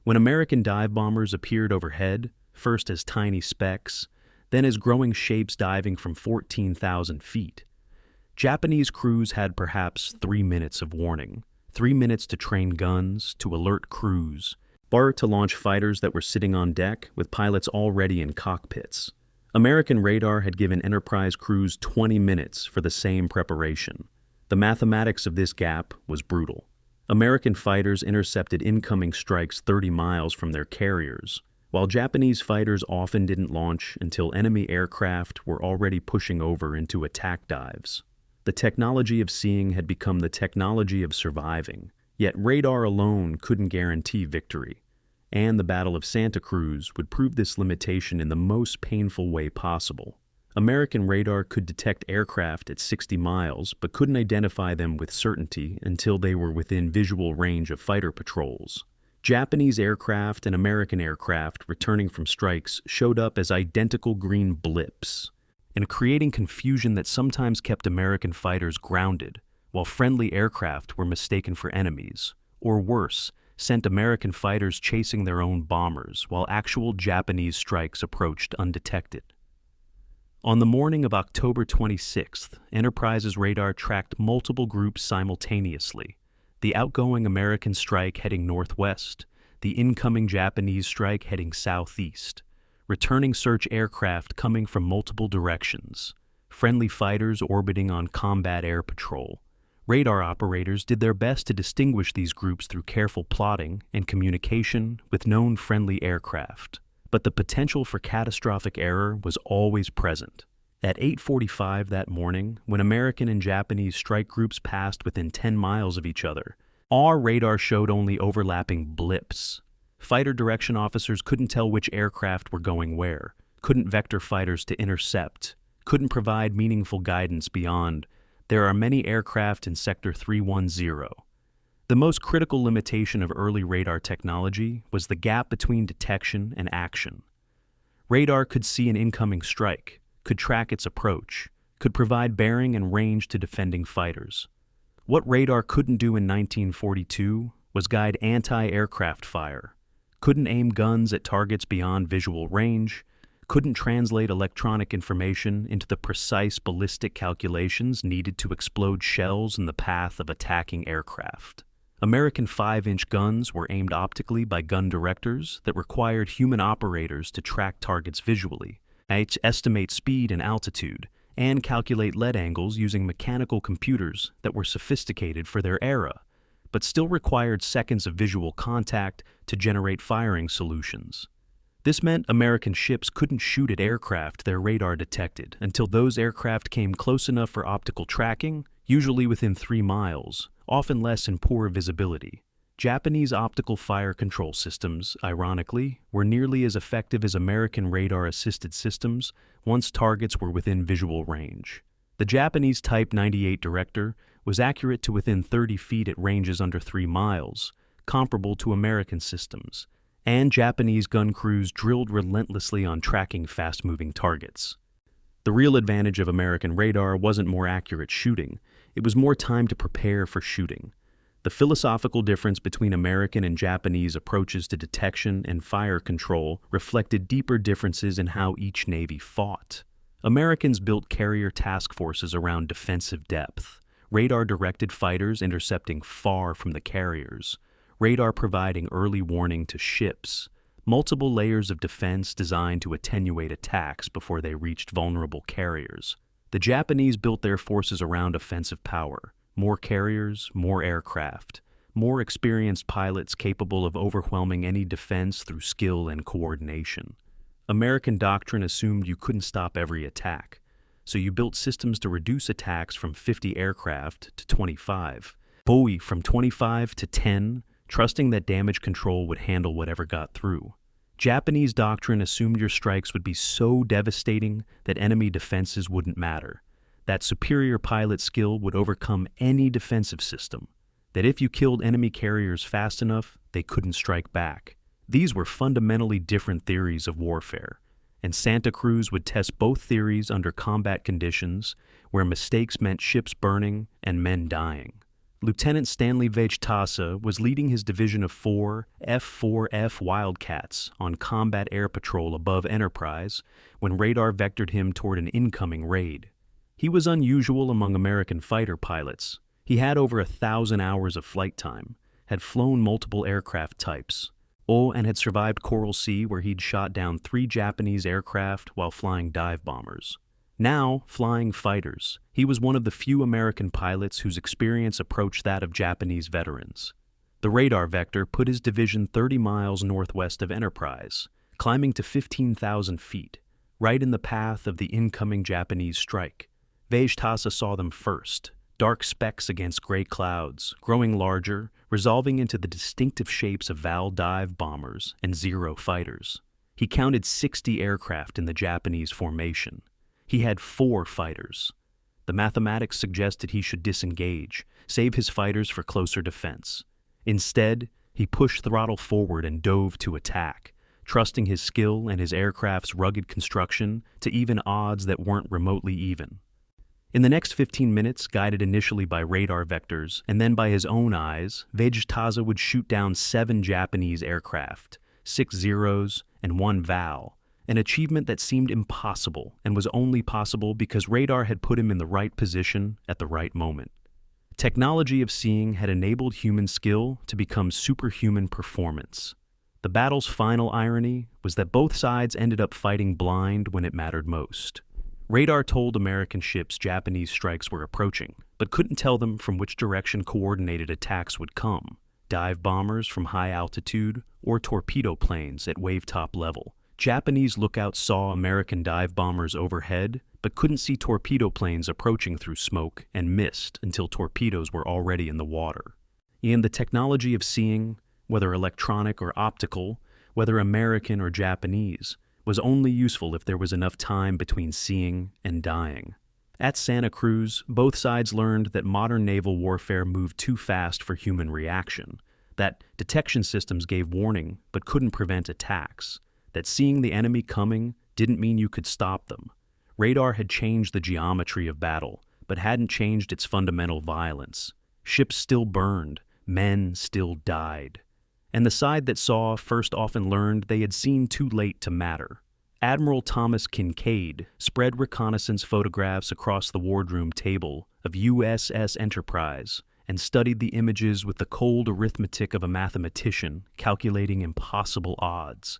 When American dive bombers appeared overhead, first as tiny specks, then as growing shapes diving from 14,000 feet, Japanese crews had perhaps 3 minutes of warning, 3 minutes to train guns, to alert crews, or to launch fighters that were sitting on deck with pilots already in cockpits. American radar had given Enterprise crews 20 minutes for the same preparation. The mathematics of this gap was brutal. American fighters intercepted incoming strikes 30 miles from their carriers, while Japanese fighters often didn't launch until enemy aircraft were already pushing over into attack dives. The technology of seeing had become the technology of surviving, yet radar alone couldn't guarantee victory. And the Battle of Santa Cruz would prove this limitation in the most painful way possible. American radar could detect aircraft at 60 miles, but couldn't identify them with certainty until they were within visual range of fighter patrols. Japanese aircraft and American aircraft returning from strikes showed up as identical green blips, and creating confusion that sometimes kept American fighters grounded, while friendly aircraft were mistaken for enemies, or worse, sent American fighters chasing their own bombers while actual Japanese strikes approached undetected. On the morning of October 26th, Enterprise's radar tracked multiple groups simultaneously: the outgoing American strike heading northwest, the incoming Japanese strike heading southeast, returning search aircraft coming from multiple directions, friendly fighters orbiting on combat air patrol. Radar operators did their best to distinguish these groups through careful plotting and communication with known friendly aircraft. But the potential for catastrophic error was always present. At 8:45 that morning, when American and Japanese strike groups passed within 10 miles of each other, our radar showed only overlapping blips. Fighter direction officers couldn't tell which aircraft were going where, couldn't vector fighters to intercept, couldn't provide meaningful guidance beyond, "There are many aircraft in Sector 310. The most critical limitation of early radar technology was the gap between detection and action. Radar could see an incoming strike, could track its approach, could provide bearing and range to defending fighters. What radar couldn't do in 1942 was guide anti-aircraft fire, couldn't aim guns at targets beyond visual range, couldn't translate electronic information into the precise ballistic calculations needed to explode shells in the path of attacking aircraft. American 5-inch guns were aimed optically by gun directors that required human operators to track targets visually, estimate speed and altitude, and calculate lead angles using mechanical computers that were sophisticated for their era, but still required seconds of visual contact to generate firing solutions. This meant American ships couldn't shoot at aircraft their radar detected until those aircraft came close enough for optical tracking, usually within 3 miles, often less in poor visibility. Japanese optical fire control systems, ironically, were nearly as effective as American radar-assisted systems once targets were within visual range. The Japanese Type 98 Director was accurate to within 30 feet at ranges under 3 miles, comparable to American systems, and Japanese gun crews drilled relentlessly on tracking fast-moving targets. The real advantage of American radar wasn't more accurate shooting, it was more time to prepare for shooting. The philosophical difference between American and Japanese approaches to detection and fire control reflected deeper differences in how each navy fought. Americans built carrier task forces around defensive depth, radar-directed fighters intercepting far from the carriers, radar providing early warning to ships, multiple layers of defense designed to attenuate attacks before they reached vulnerable carriers. The Japanese built their forces around offensive power, more carriers, more aircraft, more experienced pilots capable of overwhelming any defense through skill and coordination. American doctrine assumed you couldn't stop every attack, so you built systems to reduce attacks from 50 aircraft to 25, Bowie from 25 to 10, trusting that damage control would handle whatever got through. Japanese doctrine assumed your strikes would be so devastating that enemy defenses wouldn't matter, that superior pilot skill would overcome any defensive system, that if you killed enemy carriers fast enough, they couldn't strike back. These were fundamentally different theories of warfare, and Santa Cruz would test both theories under combat conditions where mistakes meant ships burning and men dying. Lieutenant Stanley Vejtasa was leading his division of 4 F-4F Wildcats on combat air patrol above Enterprise when radar vectored him toward an incoming raid. He was unusual among American fighter pilots. He had over 1,000 hours of flight time, had flown multiple aircraft types, and had survived Coral Sea where he'd shot down 3 Japanese aircraft while flying dive bombers. Now flying fighters, he was one of the few American pilots whose experience approached that of Japanese veterans. The radar vector put his division 30 miles northwest of Enterprise, climbing to 15,000 feet, right in the path of the incoming Japanese strike. Vejtasa saw them first, dark specks against gray clouds, growing larger, resolving into the distinctive shapes of Val dive bombers and Zero fighters. He counted 60 aircraft in the Japanese formation. He had 4 fighters. The mathematics suggested he should disengage, save his fighters for closer defense. Instead, he pushed throttle forward and dove to attack, trusting his skill and his aircraft's rugged construction to even odds that weren't remotely even. In the next 15 minutes, guided initially by radar vectors and then by his own eyes, Vejtasa would shoot down 7 Japanese aircraft, 6 Zeros and 1 Val, an achievement that seemed impossible and was only possible because radar had put him in the right position at the right moment. Technology of seeing had enabled human skill to become superhuman performance. The battle's final irony was that both sides ended up fighting blind when it mattered most. Radar told American ships Japanese strikes were approaching, but couldn't tell them from which direction coordinated attacks would come, dive bombers from high altitude or torpedo planes at wave-top level. Japanese lookouts saw American dive bombers overhead, but couldn't see torpedo planes approaching through smoke and mist until torpedoes were already in the water. And the technology of seeing, whether electronic or optical, whether American or Japanese, was only useful if there was enough time between seeing and dying. At Santa Cruz, both sides learned that modern naval warfare moved too fast for human reaction, that detection systems gave warning but couldn't prevent attacks, that seeing the enemy coming didn't mean you could stop them. Radar had changed the geometry of battle, but hadn't changed its fundamental violence. Ships still burned, men still died. And the side that saw first often learned they had seen too late to matter. Admiral Thomas Kincaid spread reconnaissance photographs across the wardroom table of USS Enterprise and studied the images with the cold arithmetic of a mathematician calculating impossible odds.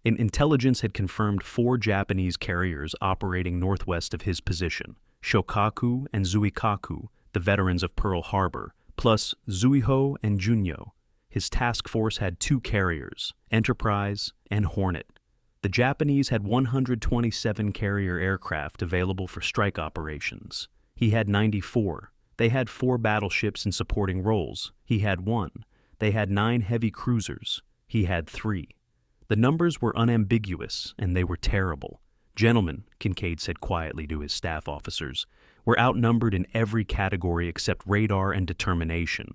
Intelligence had confirmed 4 Japanese carriers operating northwest of his position, Shokaku and Zuikaku, the veterans of Pearl Harbor, plus Zuiho and Junyo. His task force had 2 carriers, Enterprise and Hornet. The Japanese had 127 carrier aircraft available for strike operations. He had 94. They had 4 battleships in supporting roles. He had 1. They had 9 heavy cruisers. He had 3. The numbers were unambiguous, and they were terrible. "Gentlemen," Kincaid said quietly to his staff officers, "we're outnumbered in every category except radar and determination.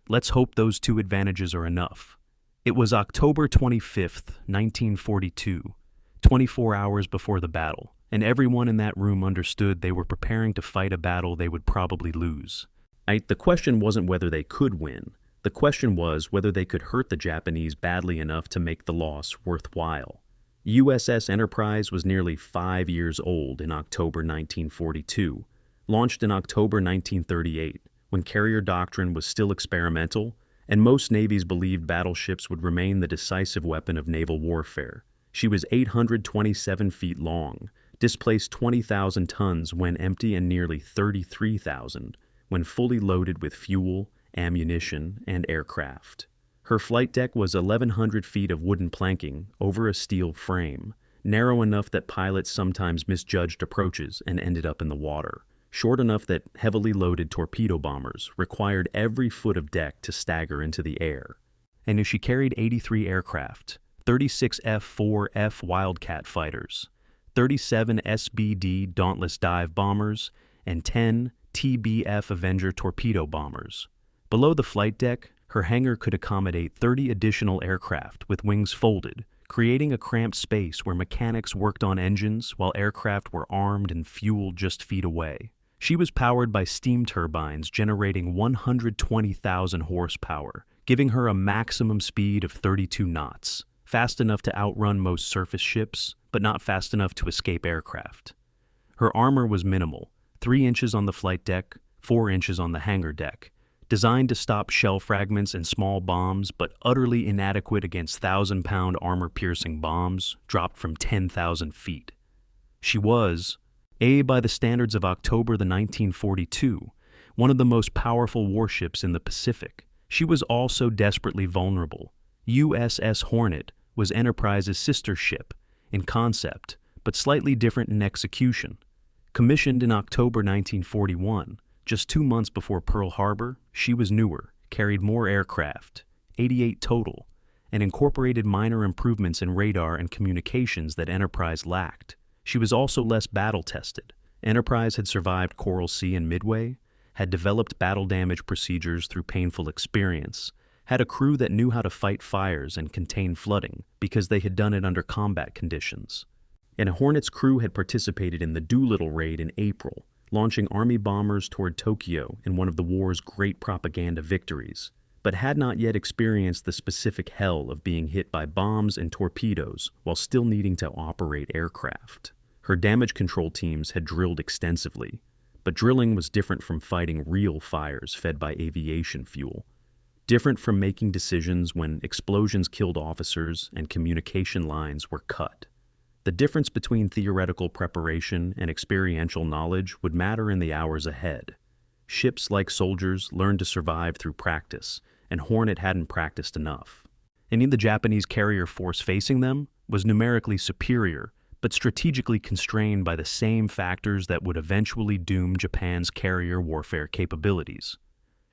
Let's hope those 2 advantages are enough." It was October 25th, 1942, 24 hours before the battle, and everyone in that room understood they were preparing to fight a battle they would probably lose. The question wasn't whether they could win. The question was whether they could hurt the Japanese badly enough to make the loss worthwhile. USS Enterprise was nearly 5 years old in October 1942, launched in October 1938, when carrier doctrine was still experimental, and most navies believed battleships would remain the decisive weapon of naval warfare. She was 827 feet long, displaced 20,000 tons when empty and nearly 33,000 when fully loaded with fuel, ammunition, and aircraft. Her flight deck was 1,100 feet of wooden planking over a steel frame, narrow enough that pilots sometimes misjudged approaches and ended up in the water, short enough that heavily loaded torpedo bombers required every foot of deck to stagger into the air. And she carried 83 aircraft, 36 F-4F Wildcat fighters, 37 SBD Dauntless dive bombers, and 10 TBF Avenger torpedo bombers. Below the flight deck, her hangar could accommodate 30 additional aircraft with wings folded, creating a cramped space where mechanics worked on engines while aircraft were armed and fueled just feet away. She was powered by steam turbines generating 120,000 horsepower, giving her a maximum speed of 32 knots, fast enough to outrun most surface ships, but not fast enough to escape aircraft. Her armor was minimal, 3 inches on the flight deck, 4 inches on the hangar deck, designed to stop shell fragments and small bombs, but utterly inadequate against 1,000-pound armor-piercing bombs dropped from 10,000 feet. She was, by the standards of October 1942, one of the most powerful warships in the Pacific. She was also desperately vulnerable. USS Hornet was Enterprise's sister ship in concept, but slightly different in execution. Commissioned in October 1941, just 2 months before Pearl Harbor, she was newer, carried more aircraft, 88 total, and incorporated minor improvements in radar and communications that Enterprise lacked. She was also less battle-tested. Enterprise had survived Coral Sea and Midway, had developed battle damage procedures through painful experience, had a crew that knew how to fight fires and contain flooding because they had done it under combat conditions. And Hornet's crew had participated in the Doolittle raid in April, launching Army bombers toward Tokyo in one of the war's great propaganda victories, but had not yet experienced the specific hell of being hit by bombs and torpedoes while still needing to operate aircraft. Her damage control teams had drilled extensively, but drilling was different from fighting real fires fed by aviation fuel, different from making decisions when explosions killed officers and communication lines were cut. The difference between theoretical preparation and experiential knowledge would matter in the hours ahead. Ships, like soldiers, learned to survive through practice, and Hornet hadn't practiced enough. And the Japanese carrier force facing them was numerically superior, but strategically constrained by the same factors that would eventually doom Japan's carrier warfare capabilities.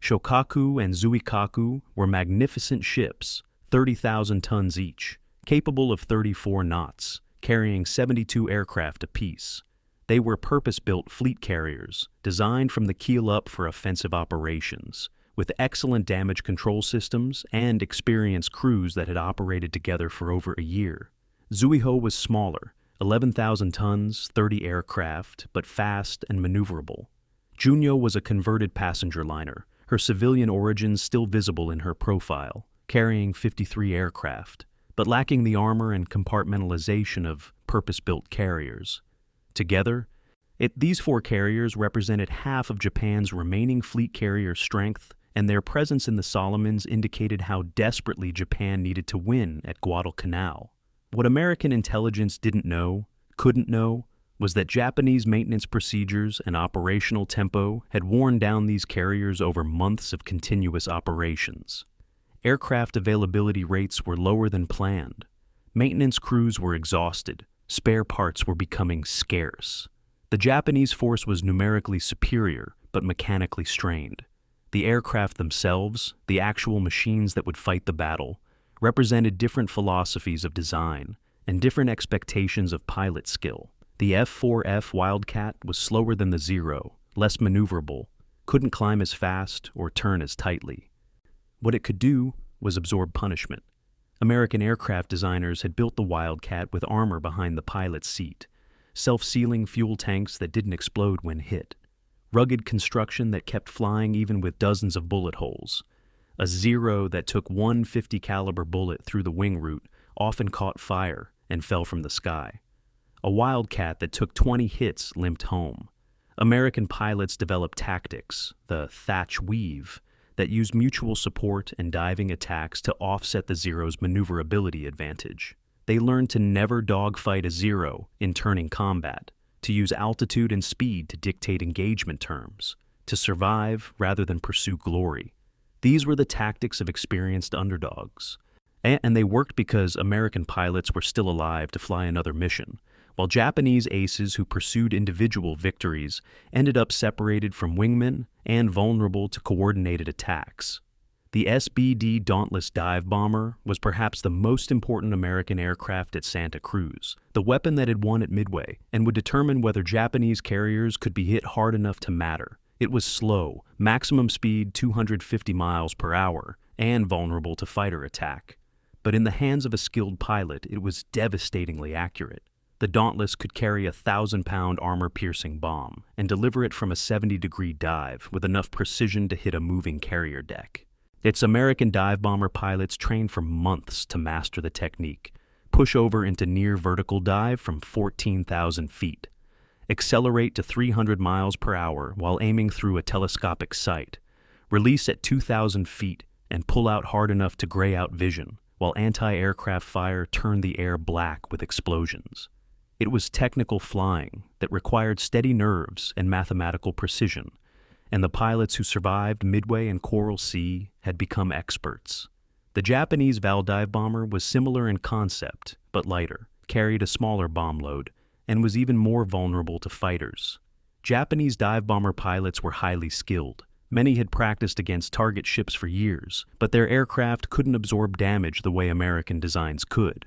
Shokaku and Zuikaku were magnificent ships, 30,000 tons each, capable of 34 knots, carrying 72 aircraft apiece. They were purpose-built fleet carriers, designed from the keel up for offensive operations, with excellent damage control systems and experienced crews that had operated together for over a year. Zuiho was smaller, 11,000 tons, 30 aircraft, but fast and maneuverable. Juno was a converted passenger liner, her civilian origins still visible in her profile, carrying 53 aircraft, but lacking the armor and compartmentalization of purpose-built carriers. Together, these 4 carriers represented half of Japan's remaining fleet carrier strength, and their presence in the Solomons indicated how desperately Japan needed to win at Guadalcanal. What American intelligence didn't know, couldn't know, was that Japanese maintenance procedures and operational tempo had worn down these carriers over months of continuous operations. Aircraft availability rates were lower than planned. Maintenance crews were exhausted. Spare parts were becoming scarce. The Japanese force was numerically superior, but mechanically strained. The aircraft themselves, the actual machines that would fight the battle, represented different philosophies of design and different expectations of pilot skill. The F-4F Wildcat was slower than the Zero, less maneuverable, couldn't climb as fast or turn as tightly. What it could do was absorb punishment. American aircraft designers had built the Wildcat with armor behind the pilot's seat, self-sealing fuel tanks that didn't explode when hit, rugged construction that kept flying even with dozens of bullet holes, a Zero that took one .50 caliber bullet through the wing root often caught fire and fell from the sky. A Wildcat that took 20 hits limped home. American pilots developed tactics, the Thatch Weave, that used mutual support and diving attacks to offset the Zero's maneuverability advantage. They learned to never dogfight a Zero in turning combat, to use altitude and speed to dictate engagement terms, to survive rather than pursue glory. These were the tactics of experienced underdogs. And they worked because American pilots were still alive to fly another mission, while Japanese aces who pursued individual victories ended up separated from wingmen and vulnerable to coordinated attacks. The SBD Dauntless dive bomber was perhaps the most important American aircraft at Santa Cruz, the weapon that had won at Midway and would determine whether Japanese carriers could be hit hard enough to matter. It was slow, maximum speed 250 miles per hour, and vulnerable to fighter attack. But in the hands of a skilled pilot, it was devastatingly accurate. The Dauntless could carry a 1,000-pound armor-piercing bomb and deliver it from a 70-degree dive with enough precision to hit a moving carrier deck. Its American dive bomber pilots trained for months to master the technique, push over into near vertical dive from 14,000 feet, accelerate to 300 miles per hour while aiming through a telescopic sight, release at 2,000 feet and pull out hard enough to gray out vision, while anti-aircraft fire turned the air black with explosions. It was technical flying that required steady nerves and mathematical precision, and the pilots who survived Midway and Coral Sea had become experts. The Japanese Valdive bomber was similar in concept, but lighter, carried a smaller bomb load, and was even more vulnerable to fighters. Japanese dive bomber pilots were highly skilled. Many had practiced against target ships for years, but their aircraft couldn't absorb damage the way American designs could.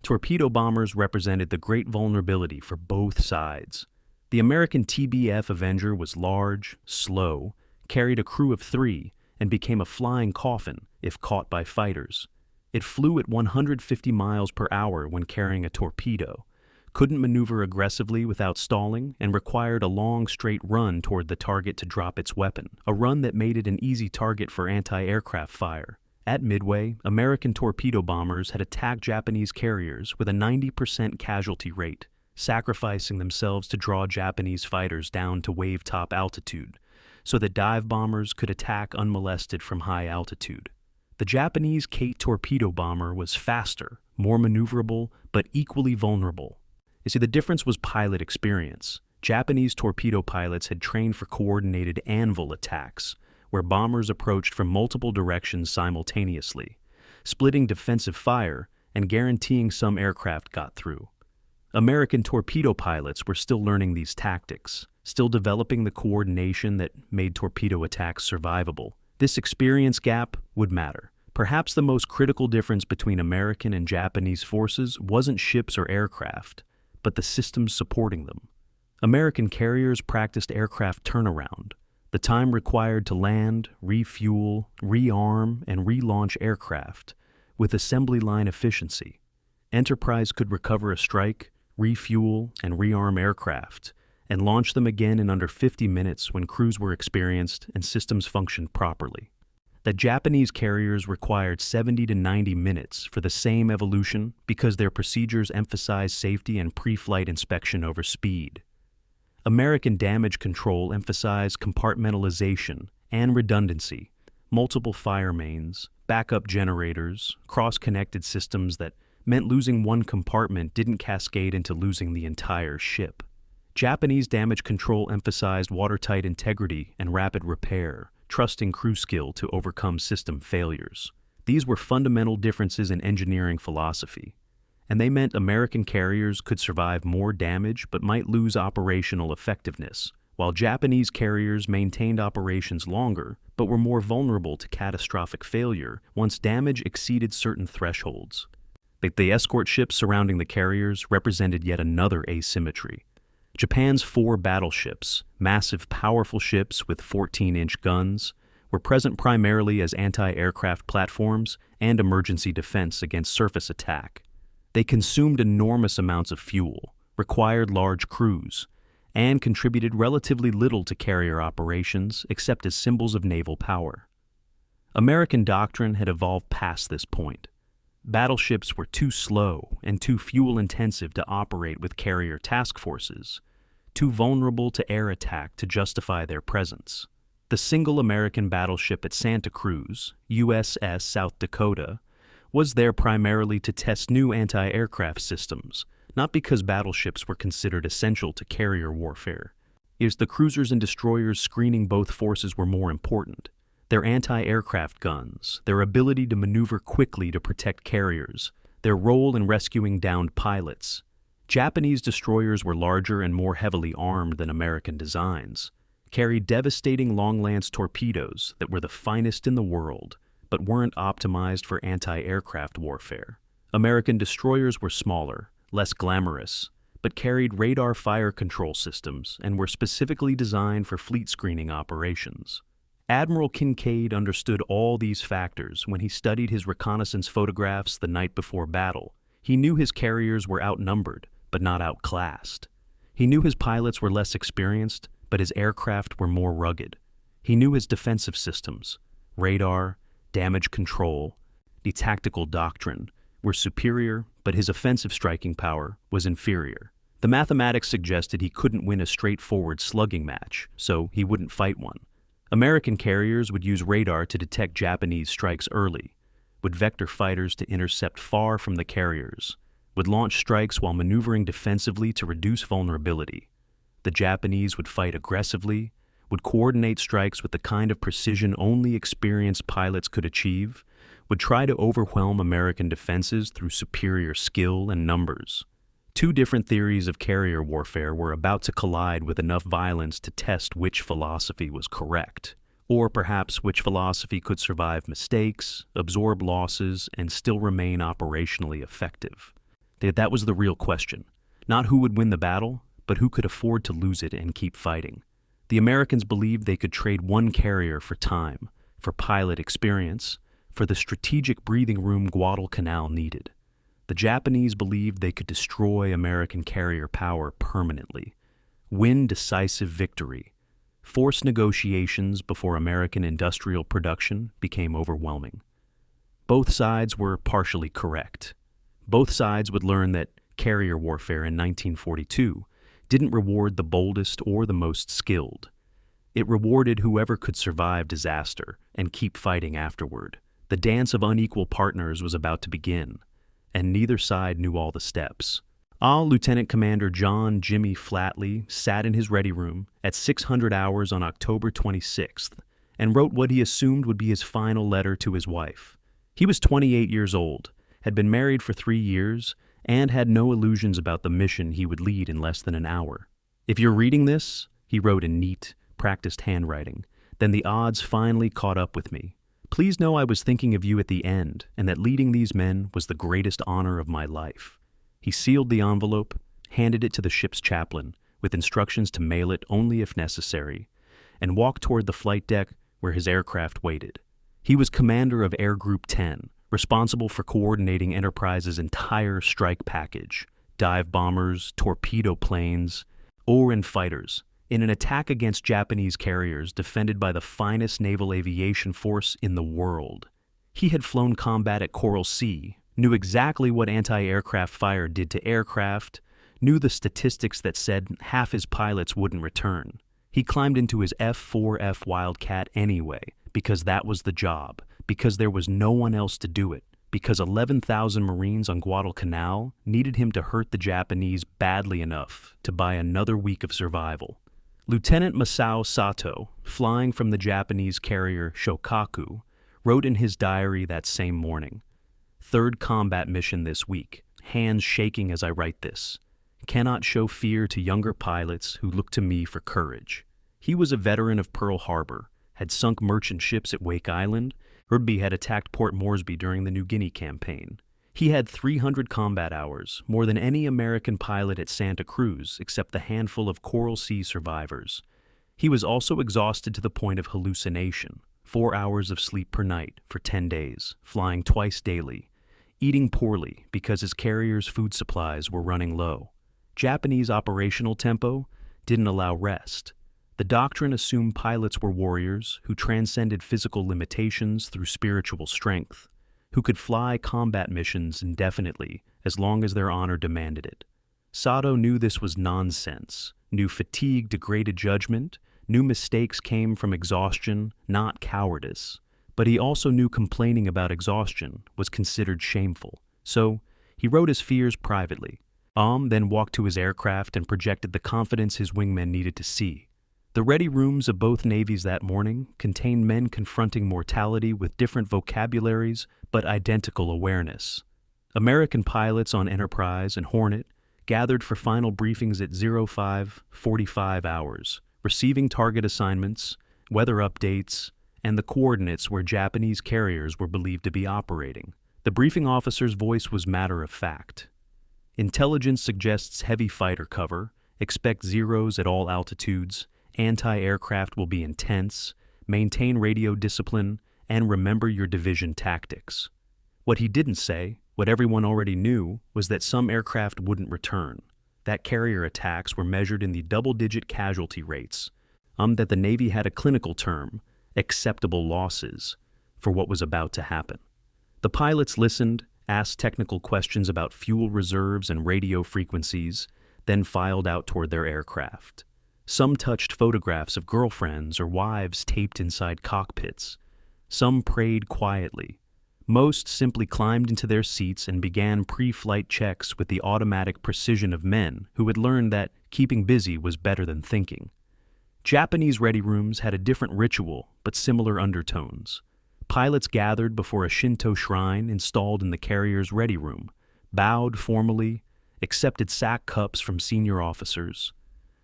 Torpedo bombers represented the great vulnerability for both sides. The American TBF Avenger was large, slow, carried a crew of 3, and became a flying coffin if caught by fighters. It flew at 150 miles per hour when carrying a torpedo, couldn't maneuver aggressively without stalling, and required a long straight run toward the target to drop its weapon, a run that made it an easy target for anti-aircraft fire. At Midway, American torpedo bombers had attacked Japanese carriers with a 90% casualty rate, sacrificing themselves to draw Japanese fighters down to wave-top altitude, so that dive bombers could attack unmolested from high altitude. The Japanese Kate torpedo bomber was faster, more maneuverable, but equally vulnerable. You see, the difference was pilot experience. Japanese torpedo pilots had trained for coordinated anvil attacks, where bombers approached from multiple directions simultaneously, splitting defensive fire and guaranteeing some aircraft got through. American torpedo pilots were still learning these tactics, still developing the coordination that made torpedo attacks survivable. This experience gap would matter. Perhaps the most critical difference between American and Japanese forces wasn't ships or aircraft, but the systems supporting them. American carriers practiced aircraft turnaround, the time required to land, refuel, rearm, and relaunch aircraft with assembly line efficiency. Enterprise could recover a strike, refuel, and rearm aircraft, and launch them again in under 50 minutes when crews were experienced and systems functioned properly. The Japanese carriers required 70 to 90 minutes for the same evolution because their procedures emphasized safety and pre-flight inspection over speed. American damage control emphasized compartmentalization and redundancy, multiple fire mains, backup generators, cross-connected systems that meant losing one compartment didn't cascade into losing the entire ship. Japanese damage control emphasized watertight integrity and rapid repair, trusting crew skill to overcome system failures. These were fundamental differences in engineering philosophy, and they meant American carriers could survive more damage but might lose operational effectiveness, while Japanese carriers maintained operations longer but were more vulnerable to catastrophic failure once damage exceeded certain thresholds. The escort ships surrounding the carriers represented yet another asymmetry. Japan's 4 battleships, massive, powerful ships with 14-inch guns, were present primarily as anti-aircraft platforms and emergency defense against surface attack. They consumed enormous amounts of fuel, required large crews, and contributed relatively little to carrier operations except as symbols of naval power. American doctrine had evolved past this point. Battleships were too slow and too fuel-intensive to operate with carrier task forces, too vulnerable to air attack to justify their presence. The single American battleship at Santa Cruz, USS South Dakota, was there primarily to test new anti-aircraft systems, not because battleships were considered essential to carrier warfare. It was the cruisers and destroyers screening both forces were more important. Their anti-aircraft guns, their ability to maneuver quickly to protect carriers, their role in rescuing downed pilots. Japanese destroyers were larger and more heavily armed than American designs, carried devastating long-lance torpedoes that were the finest in the world, but weren't optimized for anti-aircraft warfare. American destroyers were smaller, less glamorous, but carried radar fire control systems and were specifically designed for fleet screening operations. Admiral Kinkaid understood all these factors when he studied his reconnaissance photographs the night before battle. He knew his carriers were outnumbered, but not outclassed. He knew his pilots were less experienced, but his aircraft were more rugged. He knew his defensive systems, radar, damage control, the tactical doctrine, were superior, but his offensive striking power was inferior. The mathematics suggested he couldn't win a straightforward slugging match, so he wouldn't fight one. American carriers would use radar to detect Japanese strikes early, would vector fighters to intercept far from the carriers, would launch strikes while maneuvering defensively to reduce vulnerability. The Japanese would fight aggressively, would coordinate strikes with the kind of precision only experienced pilots could achieve, would try to overwhelm American defenses through superior skill and numbers. 2 different theories of carrier warfare were about to collide with enough violence to test which philosophy was correct, or perhaps which philosophy could survive mistakes, absorb losses, and still remain operationally effective. That was the real question. Not who would win the battle, but who could afford to lose it and keep fighting. The Americans believed they could trade one carrier for time, for pilot experience, for the strategic breathing room Guadalcanal needed. The Japanese believed they could destroy American carrier power permanently, win decisive victory, force negotiations before American industrial production became overwhelming. Both sides were partially correct. Both sides would learn that carrier warfare in 1942 didn't reward the boldest or the most skilled. It rewarded whoever could survive disaster and keep fighting afterward. The dance of unequal partners was about to begin, and neither side knew all the steps. Lieutenant Commander John Jimmy Flatley sat in his ready room at 600 hours on October 26th and wrote what he assumed would be his final letter to his wife. He was 28 years old, had been married for 3 years, and had no illusions about the mission he would lead in less than an hour. "If you're reading this," he wrote in neat, practiced handwriting, "then the odds finally caught up with me. Please know I was thinking of you at the end, and that leading these men was the greatest honor of my life." He sealed the envelope, handed it to the ship's chaplain, with instructions to mail it only if necessary, and walked toward the flight deck where his aircraft waited. He was commander of Air Group 10, responsible for coordinating Enterprise's entire strike package, dive bombers, torpedo planes, or in fighters, in an attack against Japanese carriers defended by the finest naval aviation force in the world. He had flown combat at Coral Sea, knew exactly what anti-aircraft fire did to aircraft, knew the statistics that said half his pilots wouldn't return. He climbed into his F-4F Wildcat anyway, because that was the job, because there was no one else to do it, because 11,000 Marines on Guadalcanal needed him to hurt the Japanese badly enough to buy another week of survival. Lieutenant Masao Sato, flying from the Japanese carrier Shokaku, wrote in his diary that same morning, "Third combat mission this week, hands shaking as I write this. Cannot show fear to younger pilots who look to me for courage." He was a veteran of Pearl Harbor, had sunk merchant ships at Wake Island. Rugby had attacked Port Moresby during the New Guinea campaign. He had 300 combat hours, more than any American pilot at Santa Cruz except the handful of Coral Sea survivors. He was also exhausted to the point of hallucination, 4 hours of sleep per night for 10 days, flying twice daily, eating poorly because his carrier's food supplies were running low. Japanese operational tempo didn't allow rest. The doctrine assumed pilots were warriors who transcended physical limitations through spiritual strength, who could fly combat missions indefinitely as long as their honor demanded it. Sato knew this was nonsense, knew fatigue degraded judgment, knew mistakes came from exhaustion, not cowardice. But he also knew complaining about exhaustion was considered shameful. So he wrote his fears privately. Then walked to his aircraft and projected the confidence his wingmen needed to see. The ready rooms of both navies that morning contained men confronting mortality with different vocabularies but identical awareness. American pilots on Enterprise and Hornet gathered for final briefings at 05:45 hours, receiving target assignments, weather updates, and the coordinates where Japanese carriers were believed to be operating. The briefing officer's voice was matter of fact. Intelligence suggests heavy fighter cover, expect zeros at all altitudes, anti-aircraft will be intense, maintain radio discipline, and remember your division tactics. What he didn't say, what everyone already knew, was that some aircraft wouldn't return. That carrier attacks were measured in the double-digit casualty rates. That the Navy had a clinical term, acceptable losses, for what was about to happen. The pilots listened, asked technical questions about fuel reserves and radio frequencies, then filed out toward their aircraft. Some touched photographs of girlfriends or wives taped inside cockpits. Some prayed quietly. Most simply climbed into their seats and began pre-flight checks with the automatic precision of men who had learned that keeping busy was better than thinking. Japanese ready rooms had a different ritual, but similar undertones. Pilots gathered before a Shinto shrine installed in the carrier's ready room, bowed formally, accepted sack cups from senior officers.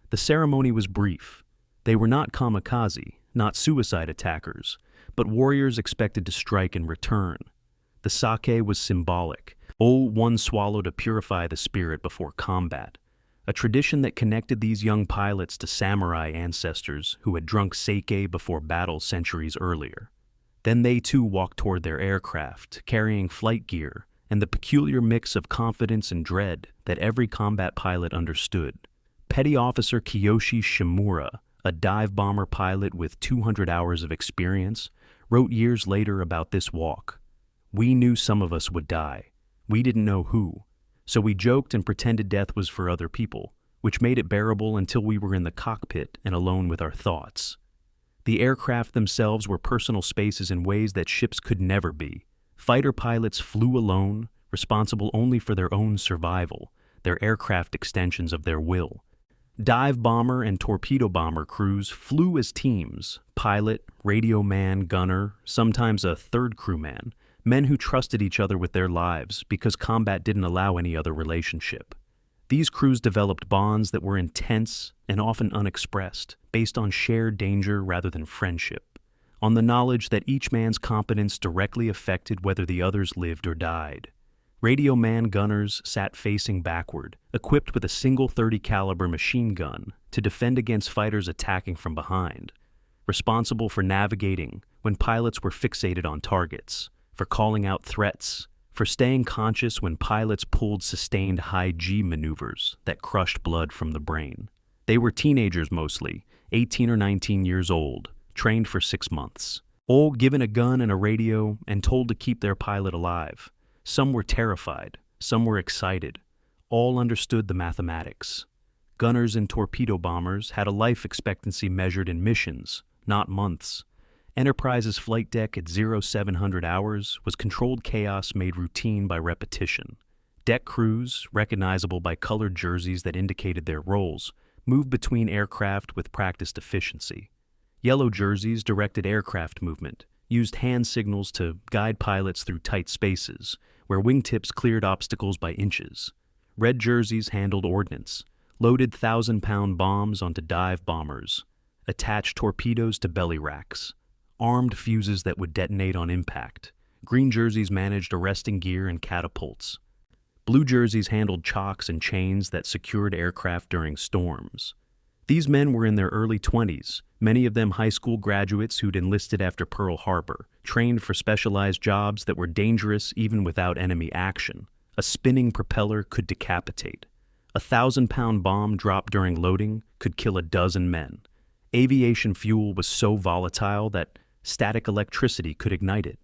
The ceremony was brief. They were not kamikaze, not suicide attackers, but warriors expected to strike in return. The sake was symbolic, one swallow to purify the spirit before combat, a tradition that connected these young pilots to samurai ancestors who had drunk sake before battle centuries earlier. Then they too walked toward their aircraft, carrying flight gear and the peculiar mix of confidence and dread that every combat pilot understood. Petty Officer Kiyoshi Shimura, a dive bomber pilot with 200 hours of experience, wrote years later about this walk. "We knew some of us would die. We didn't know who. So we joked and pretended death was for other people, which made it bearable until we were in the cockpit and alone with our thoughts." The aircraft themselves were personal spaces in ways that ships could never be. Fighter pilots flew alone, responsible only for their own survival, their aircraft extensions of their will. Dive bomber and torpedo bomber crews flew as teams, pilot, radio man, gunner, sometimes a third crewman, men who trusted each other with their lives because combat didn't allow any other relationship. These crews developed bonds that were intense and often unexpressed, based on shared danger rather than friendship, on the knowledge that each man's competence directly affected whether the others lived or died. Radio man gunners sat facing backward, equipped with a single .30 caliber machine gun to defend against fighters attacking from behind, responsible for navigating when pilots were fixated on targets, for calling out threats, for staying conscious when pilots pulled sustained high-G maneuvers that crushed blood from the brain. They were teenagers mostly, 18 or 19 years old, trained for 6 months. All given a gun and a radio and told to keep their pilot alive. Some were terrified, some were excited. All understood the mathematics. Gunners and torpedo bombers had a life expectancy measured in missions, not months. Enterprise's flight deck at 0700 hours was controlled chaos made routine by repetition. Deck crews, recognizable by colored jerseys that indicated their roles, moved between aircraft with practiced efficiency. Yellow jerseys directed aircraft movement, used hand signals to guide pilots through tight spaces, where wingtips cleared obstacles by inches. Red jerseys handled ordnance, loaded 1,000-pound bombs onto dive bombers, attached torpedoes to belly racks, armed fuses that would detonate on impact. Green jerseys managed arresting gear and catapults. Blue jerseys handled chocks and chains that secured aircraft during storms. These men were in their early 20s, many of them high school graduates who'd enlisted after Pearl Harbor, trained for specialized jobs that were dangerous even without enemy action. A spinning propeller could decapitate. A 1,000-pound bomb dropped during loading could kill a dozen men. Aviation fuel was so volatile that static electricity could ignite it.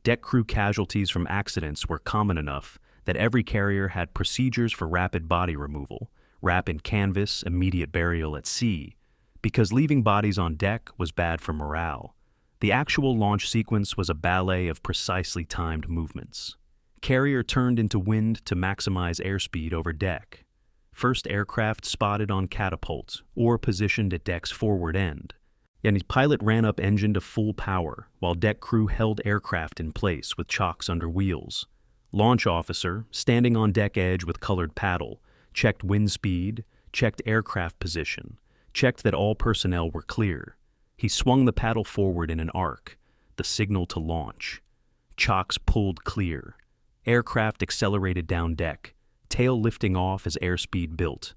Deck crew casualties from accidents were common enough that every carrier had procedures for rapid body removal, wrap in canvas, immediate burial at sea, because leaving bodies on deck was bad for morale. The actual launch sequence was a ballet of precisely timed movements. Carrier turned into wind to maximize airspeed over deck. First aircraft spotted on catapults or positioned at deck's forward end. And pilot ran up engine to full power while deck crew held aircraft in place with chocks under wheels. Launch officer, standing on deck edge with colored paddle, checked wind speed, checked aircraft position, checked that all personnel were clear. He swung the paddle forward in an arc, the signal to launch. Chocks pulled clear. Aircraft accelerated down deck, tail lifting off as airspeed built.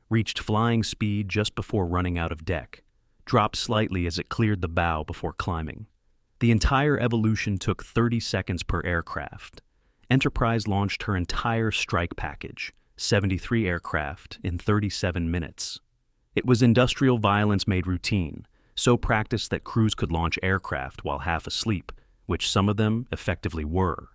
Reached flying speed just before running out of deck. Dropped slightly as it cleared the bow before climbing. The entire evolution took 30 seconds per aircraft. Enterprise launched her entire strike package, 73 aircraft, in 37 minutes. It was industrial violence made routine, so practiced that crews could launch aircraft while half asleep, which some of them effectively were.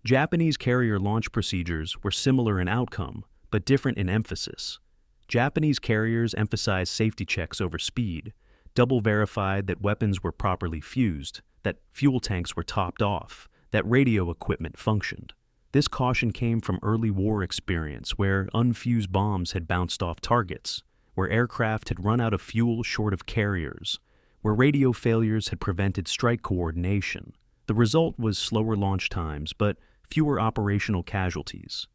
Japanese carrier launch procedures were similar in outcome, but different in emphasis. Japanese carriers emphasized safety checks over speed, double verified that weapons were properly fused, that fuel tanks were topped off, that radio equipment functioned. This caution came from early war experience where unfused bombs had bounced off targets, where aircraft had run out of fuel short of carriers, where radio failures had prevented strike coordination. The result was slower launch times, but fewer operational casualties.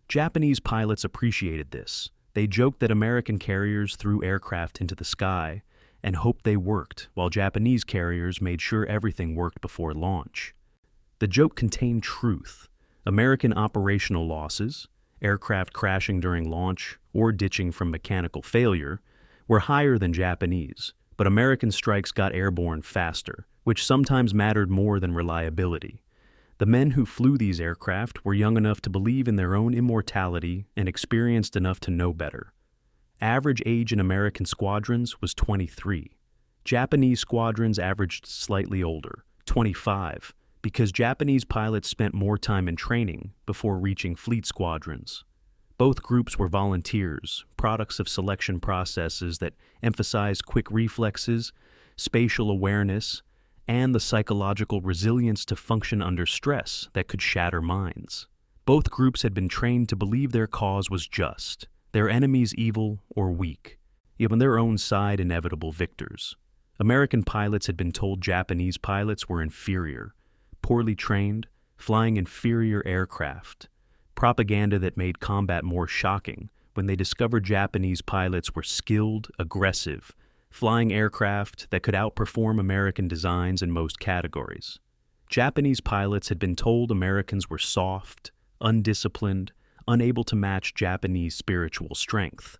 Japanese pilots appreciated this. They joked that American carriers threw aircraft into the sky and hoped they worked, while Japanese carriers made sure everything worked before launch. The joke contained truth. American operational losses, aircraft crashing during launch or ditching from mechanical failure, were higher than Japanese, but American strikes got airborne faster, which sometimes mattered more than reliability. The men who flew these aircraft were young enough to believe in their own immortality and experienced enough to know better. Average age in American squadrons was 23. Japanese squadrons averaged slightly older, 25, because Japanese pilots spent more time in training before reaching fleet squadrons. Both groups were volunteers, products of selection processes that emphasized quick reflexes, spatial awareness, and the psychological resilience to function under stress that could shatter minds. Both groups had been trained to believe their cause was just, their enemies evil or weak, even their own side inevitable victors. American pilots had been told Japanese pilots were inferior, poorly trained, flying inferior aircraft, propaganda that made combat more shocking when they discovered Japanese pilots were skilled, aggressive, flying aircraft that could outperform American designs in most categories. Japanese pilots had been told Americans were soft, undisciplined, unable to match Japanese spiritual strength.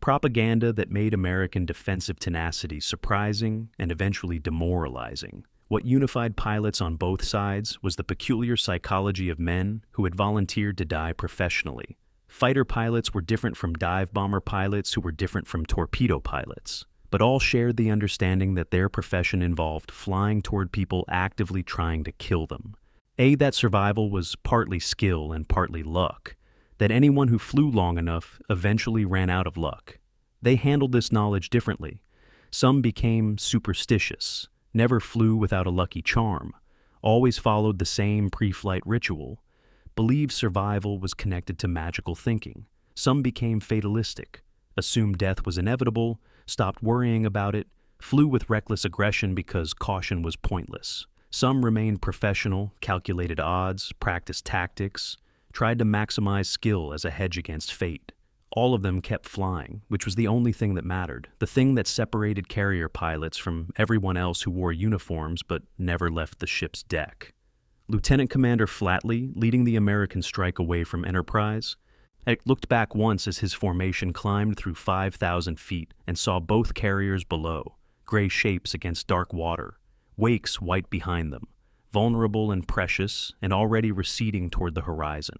Propaganda that made American defensive tenacity surprising and eventually demoralizing, What unified pilots on both sides was the peculiar psychology of men who had volunteered to die professionally. Fighter pilots were different from dive bomber pilots who were different from torpedo pilots, but all shared the understanding that their profession involved flying toward people actively trying to kill them. That survival was partly skill and partly luck, that anyone who flew long enough eventually ran out of luck. They handled this knowledge differently. Some became superstitious, never flew without a lucky charm, always followed the same pre-flight ritual, believed survival was connected to magical thinking. Some became fatalistic, assumed death was inevitable, stopped worrying about it, flew with reckless aggression because caution was pointless. Some remained professional, calculated odds, practiced tactics, tried to maximize skill as a hedge against fate. All of them kept flying, which was the only thing that mattered, the thing that separated carrier pilots from everyone else who wore uniforms but never left the ship's deck. Lieutenant Commander Flatley, leading the American strike away from Enterprise, had looked back once as his formation climbed through 5,000 feet and saw both carriers below, gray shapes against dark water, wakes white behind them, vulnerable and precious and already receding toward the horizon.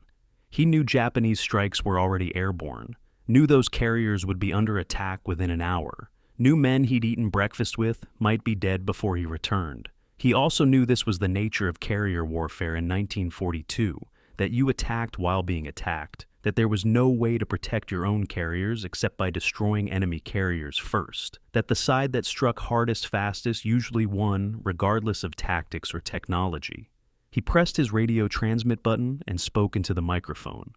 He knew Japanese strikes were already airborne, knew those carriers would be under attack within an hour, knew men he'd eaten breakfast with might be dead before he returned. He also knew this was the nature of carrier warfare in 1942, that you attacked while being attacked, that there was no way to protect your own carriers except by destroying enemy carriers first, that the side that struck hardest fastest usually won regardless of tactics or technology. He pressed his radio transmit button and spoke into the microphone.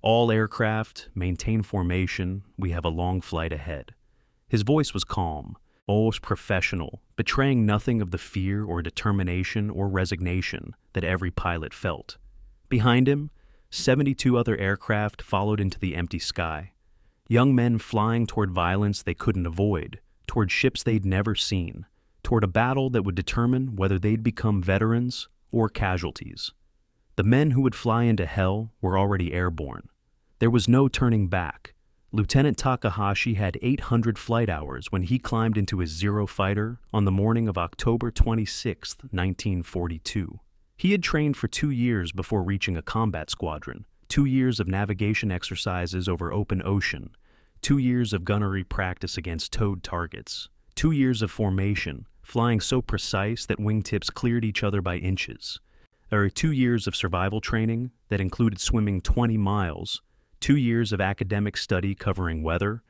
"All aircraft, maintain formation, we have a long flight ahead." His voice was calm, almost professional, betraying nothing of the fear or determination or resignation that every pilot felt. Behind him, 72 other aircraft followed into the empty sky. Young men flying toward violence they couldn't avoid, toward ships they'd never seen, toward a battle that would determine whether they'd become veterans or casualties. The men who would fly into hell were already airborne. There was no turning back. Lieutenant Takahashi had 800 flight hours when he climbed into his Zero fighter on the morning of October 26, 1942. He had trained for 2 years before reaching a combat squadron, 2 years of navigation exercises over open ocean, 2 years of gunnery practice against towed targets, 2 years of formation, flying so precise that wingtips cleared each other by inches. There were 2 years of survival training that included swimming 20 miles, 2 years of academic study covering weather,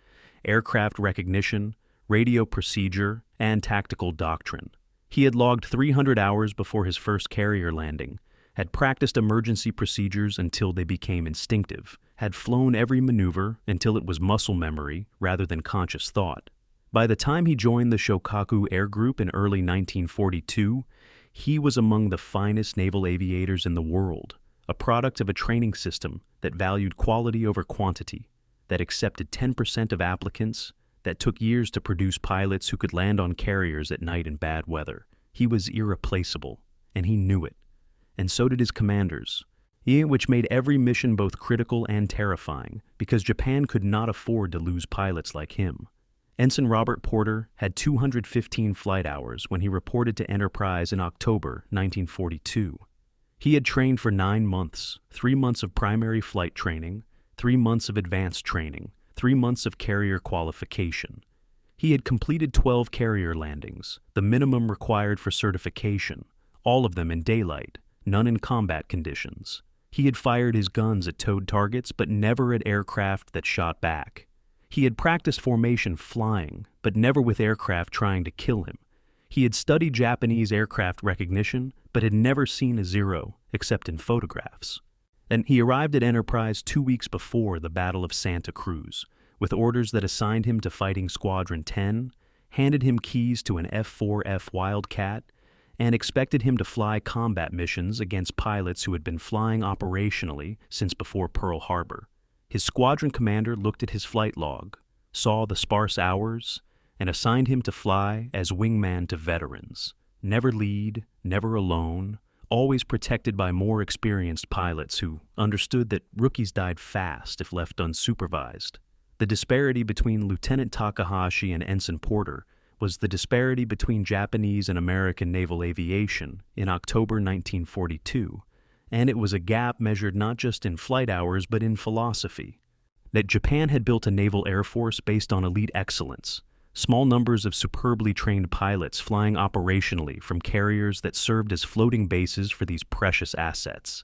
aircraft recognition, radio procedure, and tactical doctrine. He had logged 300 hours before his first carrier landing, had practiced emergency procedures until they became instinctive, had flown every maneuver until it was muscle memory rather than conscious thought. By the time he joined the Shokaku Air Group in early 1942, he was among the finest naval aviators in the world, a product of a training system that valued quality over quantity, that accepted 10% of applicants, that took years to produce pilots who could land on carriers at night in bad weather. He was irreplaceable, and he knew it. And so did his commanders, which made every mission both critical and terrifying, because Japan could not afford to lose pilots like him. Ensign Robert Porter had 215 flight hours when he reported to Enterprise in October 1942. He had trained for 9 months, 3 months of primary flight training, 3 months of advanced training, 3 months of carrier qualification. He had completed 12 carrier landings, the minimum required for certification, all of them in daylight, none in combat conditions. He had fired his guns at towed targets, but never at aircraft that shot back. He had practiced formation flying, but never with aircraft trying to kill him. He had studied Japanese aircraft recognition, but had never seen a Zero, except in photographs. And he arrived at Enterprise 2 weeks before the Battle of Santa Cruz, with orders that assigned him to Fighting Squadron 10, handed him keys to an F-4F Wildcat, and expected him to fly combat missions against pilots who had been flying operationally since before Pearl Harbor. His squadron commander looked at his flight log, saw the sparse hours, and assigned him to fly as wingman to veterans. Never lead, never alone, always protected by more experienced pilots who understood that rookies died fast if left unsupervised. The disparity between Lieutenant Takahashi and Ensign Porter was the disparity between Japanese and American naval aviation in October 1942, and it was a gap measured not just in flight hours but in philosophy. That Japan had built a naval air force based on elite excellence, small numbers of superbly trained pilots flying operationally from carriers that served as floating bases for these precious assets.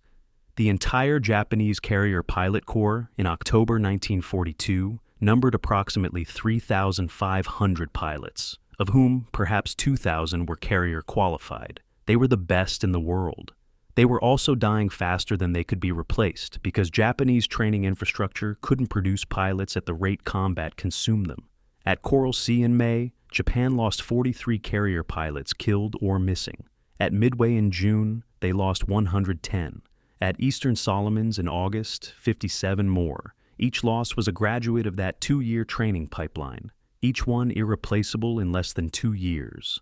The entire Japanese carrier pilot corps in October 1942 numbered approximately 3,500 pilots, of whom perhaps 2,000 were carrier qualified. They were the best in the world. They were also dying faster than they could be replaced because Japanese training infrastructure couldn't produce pilots at the rate combat consumed them. At Coral Sea in May, Japan lost 43 carrier pilots killed or missing. At Midway in June, they lost 110. At Eastern Solomons in August, 57 more. Each loss was a graduate of that 2-year training pipeline, each one irreplaceable in less than 2 years.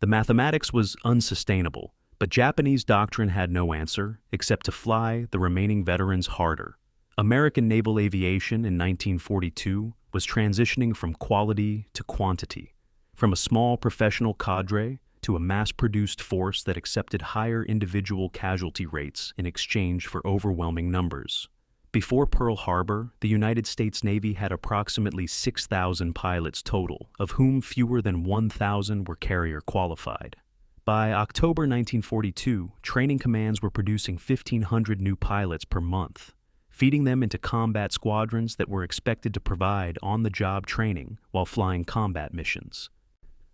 The mathematics was unsustainable, but Japanese doctrine had no answer except to fly the remaining veterans harder. American naval aviation in 1942 was transitioning from quality to quantity, from a small professional cadre to a mass-produced force that accepted higher individual casualty rates in exchange for overwhelming numbers. Before Pearl Harbor, the United States Navy had approximately 6,000 pilots total, of whom fewer than 1,000 were carrier qualified. By October 1942, training commands were producing 1,500 new pilots per month, feeding them into combat squadrons that were expected to provide on-the-job training while flying combat missions.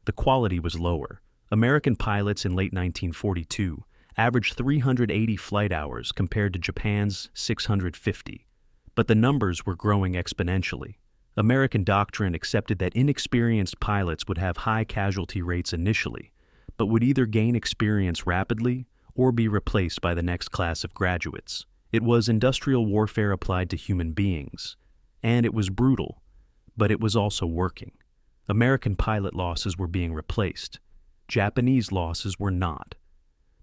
The quality was lower. American pilots in late 1942 averaged 380 flight hours compared to Japan's 650. But the numbers were growing exponentially. American doctrine accepted that inexperienced pilots would have high casualty rates initially, but would either gain experience rapidly or be replaced by the next class of graduates. It was industrial warfare applied to human beings, and it was brutal, but it was also working. American pilot losses were being replaced. Japanese losses were not.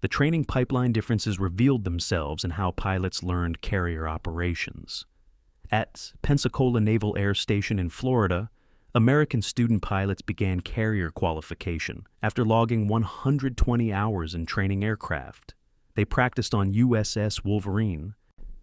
The training pipeline differences revealed themselves in how pilots learned carrier operations. At Pensacola Naval Air Station in Florida, American student pilots began carrier qualification after logging 120 hours in training aircraft. They practiced on USS Wolverine,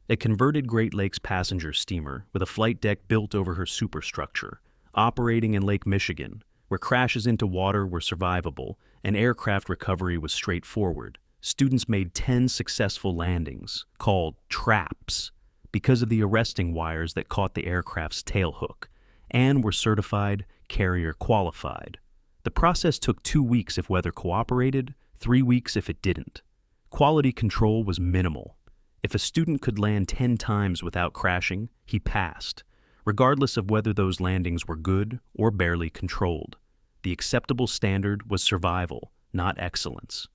a converted Great Lakes passenger steamer with a flight deck built over her superstructure, operating in Lake Michigan, where crashes into water were survivable and aircraft recovery was straightforward. Students made 10 successful landings, called traps, because of the arresting wires that caught the aircraft's tailhook, and were certified carrier qualified. The process took 2 weeks if weather cooperated, 3 weeks if it didn't. Quality control was minimal. If a student could land 10 times without crashing, he passed, regardless of whether those landings were good or barely controlled. The acceptable standard was survival, not excellence.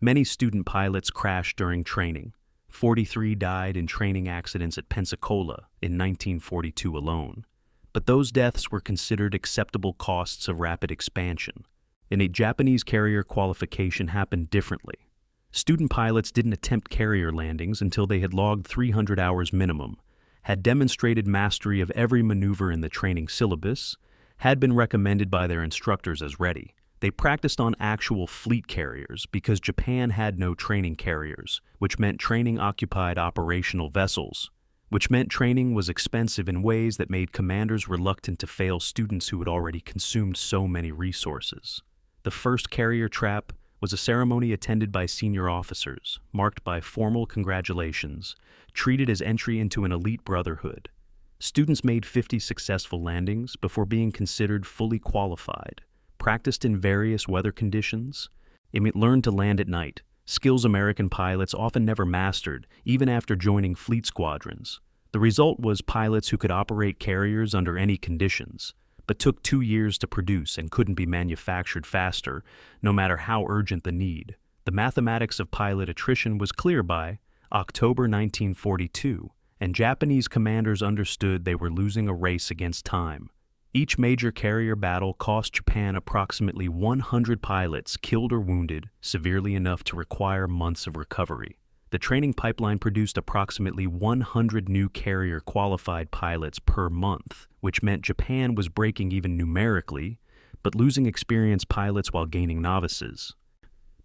Many student pilots crashed during training. 43 died in training accidents at Pensacola in 1942 alone. But those deaths were considered acceptable costs of rapid expansion. And a Japanese carrier qualification happened differently. Student pilots didn't attempt carrier landings until they had logged 300 hours minimum, had demonstrated mastery of every maneuver in the training syllabus, had been recommended by their instructors as ready. They practiced on actual fleet carriers because Japan had no training carriers, which meant training occupied operational vessels, which meant training was expensive in ways that made commanders reluctant to fail students who had already consumed so many resources. The first carrier trap was a ceremony attended by senior officers, marked by formal congratulations, treated as entry into an elite brotherhood. Students made 50 successful landings before being considered fully qualified, practiced in various weather conditions, and learned to land at night, skills American pilots often never mastered, even after joining fleet squadrons. The result was pilots who could operate carriers under any conditions, but took 2 years to produce and couldn't be manufactured faster, no matter how urgent the need. The mathematics of pilot attrition was clear by October 1942, and Japanese commanders understood they were losing a race against time. Each major carrier battle cost Japan approximately 100 pilots killed or wounded, severely enough to require months of recovery. The training pipeline produced approximately 100 new carrier-qualified pilots per month, which meant Japan was breaking even numerically, but losing experienced pilots while gaining novices.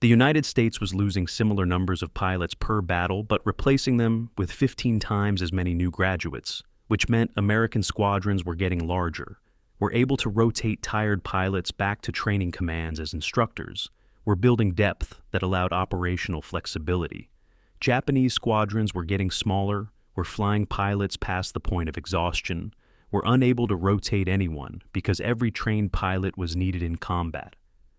The United States was losing similar numbers of pilots per battle, but replacing them with 15 times as many new graduates, which meant American squadrons were getting larger, were able to rotate tired pilots back to training commands as instructors, were building depth that allowed operational flexibility. Japanese squadrons were getting smaller, were flying pilots past the point of exhaustion, were unable to rotate anyone because every trained pilot was needed in combat.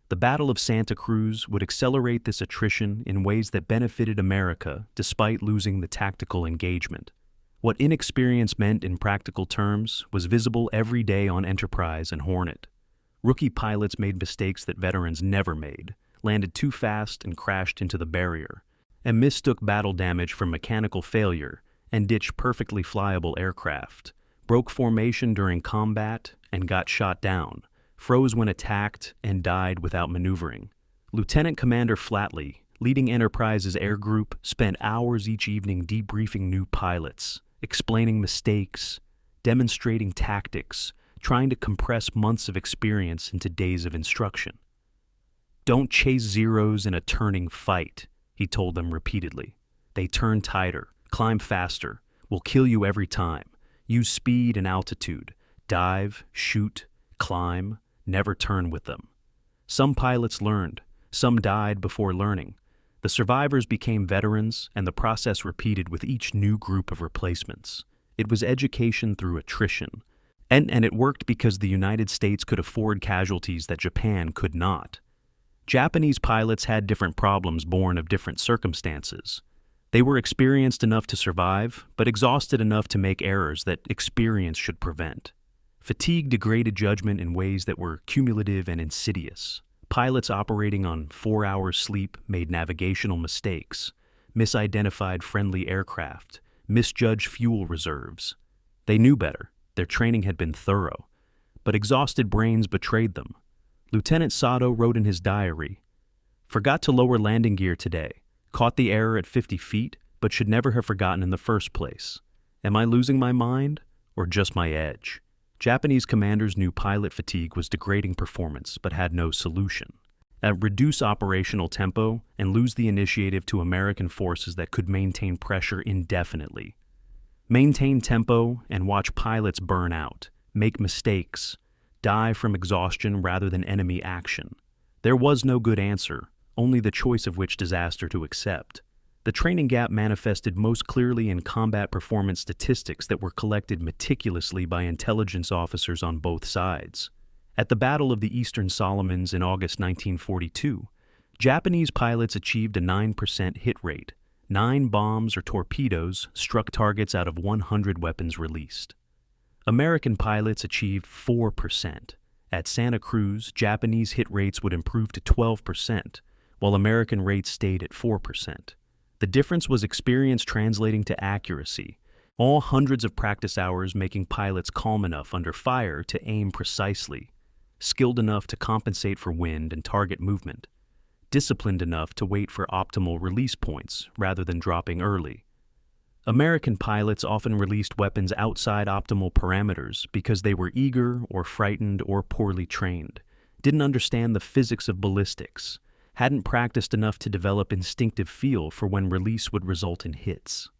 The Battle of Santa Cruz would accelerate this attrition in ways that benefited America despite losing the tactical engagement. What inexperience meant in practical terms was visible every day on Enterprise and Hornet. Rookie pilots made mistakes that veterans never made, landed too fast and crashed into the barrier, and mistook battle damage for mechanical failure and ditched perfectly flyable aircraft, broke formation during combat and got shot down, froze when attacked, and died without maneuvering. Lieutenant Commander Flatley, leading Enterprise's air group, spent hours each evening debriefing new pilots, explaining mistakes, demonstrating tactics, trying to compress months of experience into days of instruction. "Don't chase zeros in a turning fight," he told them repeatedly. "They turn tighter, climb faster, will kill you every time. Use speed and altitude, dive, shoot, climb, never turn with them." Some pilots learned, some died before learning. The survivors became veterans, and the process repeated with each new group of replacements. It was education through attrition. And it worked because the United States could afford casualties that Japan could not. Japanese pilots had different problems born of different circumstances. They were experienced enough to survive, but exhausted enough to make errors that experience should prevent. Fatigue degraded judgment in ways that were cumulative and insidious. Pilots operating on 4 hours sleep made navigational mistakes, misidentified friendly aircraft, misjudged fuel reserves. They knew better. Their training had been thorough. But exhausted brains betrayed them. Lieutenant Sato wrote in his diary, "Forgot to lower landing gear today. Caught the error at 50 feet, but should never have forgotten in the first place. Am I losing my mind, or just my edge?" Japanese commanders knew pilot fatigue was degrading performance, but had no solution. Reduce operational tempo and lose the initiative to American forces that could maintain pressure indefinitely. Maintain tempo and watch pilots burn out, make mistakes, die from exhaustion rather than enemy action. There was no good answer, only the choice of which disaster to accept. The training gap manifested most clearly in combat performance statistics that were collected meticulously by intelligence officers on both sides. At the Battle of the Eastern Solomons in August 1942, Japanese pilots achieved a 9% hit rate. 9 bombs or torpedoes struck targets out of 100 weapons released. American pilots achieved 4%. At Santa Cruz, Japanese hit rates would improve to 12%, while American rates stayed at 4%. The difference was experience translating to accuracy, all hundreds of practice hours making pilots calm enough under fire to aim precisely, skilled enough to compensate for wind and target movement, disciplined enough to wait for optimal release points rather than dropping early. American pilots often released weapons outside optimal parameters because they were eager or frightened or poorly trained, didn't understand the physics of ballistics, hadn't practiced enough to develop instinctive feel for when release would result in hits.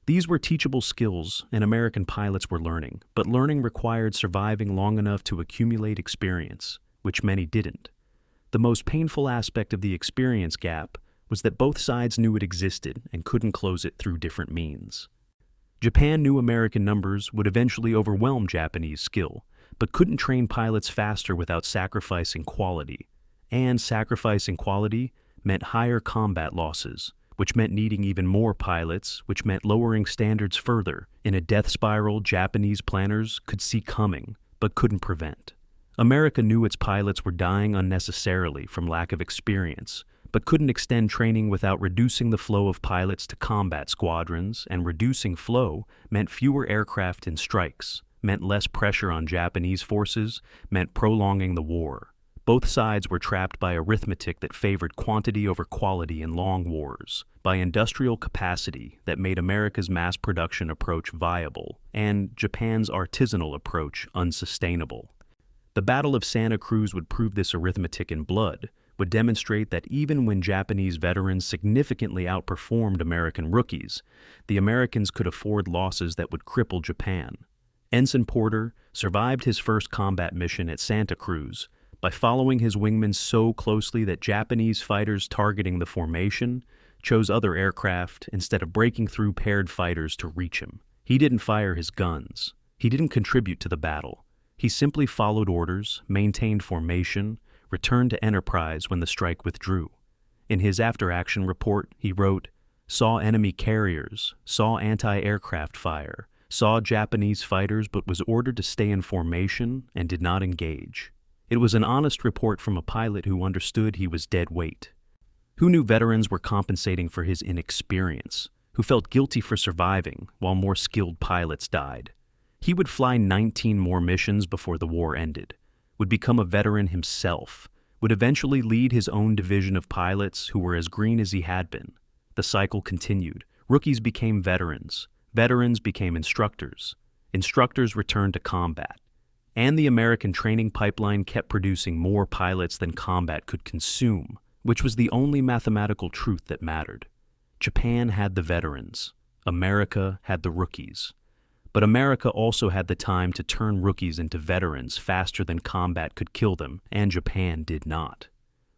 These were teachable skills, and American pilots were learning, but learning required surviving long enough to accumulate experience, which many didn't. The most painful aspect of the experience gap was that both sides knew it existed and couldn't close it through different means. Japan knew American numbers would eventually overwhelm Japanese skill, but couldn't train pilots faster without sacrificing quality. And sacrificing quality meant higher combat losses, which meant needing even more pilots, which meant lowering standards further in a death spiral Japanese planners could see coming, but couldn't prevent. America knew its pilots were dying unnecessarily from lack of experience, but couldn't extend training without reducing the flow of pilots to combat squadrons, and reducing flow meant fewer aircraft in strikes, meant less pressure on Japanese forces, meant prolonging the war. Both sides were trapped by arithmetic that favored quantity over quality in long wars, by industrial capacity that made America's mass production approach viable, and Japan's artisanal approach unsustainable. The Battle of Santa Cruz would prove this arithmetic in blood, would demonstrate that even when Japanese veterans significantly outperformed American rookies, the Americans could afford losses that would cripple Japan. Ensign Porter survived his first combat mission at Santa Cruz by following his wingman so closely that Japanese fighters targeting the formation chose other aircraft instead of breaking through paired fighters to reach him. He didn't fire his guns. He didn't contribute to the battle. He simply followed orders, maintained formation, returned to Enterprise when the strike withdrew. In his after-action report, he wrote, "Saw enemy carriers, saw anti-aircraft fire, saw Japanese fighters but was ordered to stay in formation and did not engage." It was an honest report from a pilot who understood he was dead weight, who knew veterans were compensating for his inexperience, who felt guilty for surviving while more skilled pilots died. He would fly 19 more missions before the war ended, would become a veteran himself, would eventually lead his own division of pilots who were as green as he had been. The cycle continued. Rookies became veterans. Veterans became instructors. Instructors returned to combat. And the American training pipeline kept producing more pilots than combat could consume, which was the only mathematical truth that mattered. Japan had the veterans. America had the rookies. But America also had the time to turn rookies into veterans faster than combat could kill them, and Japan did not.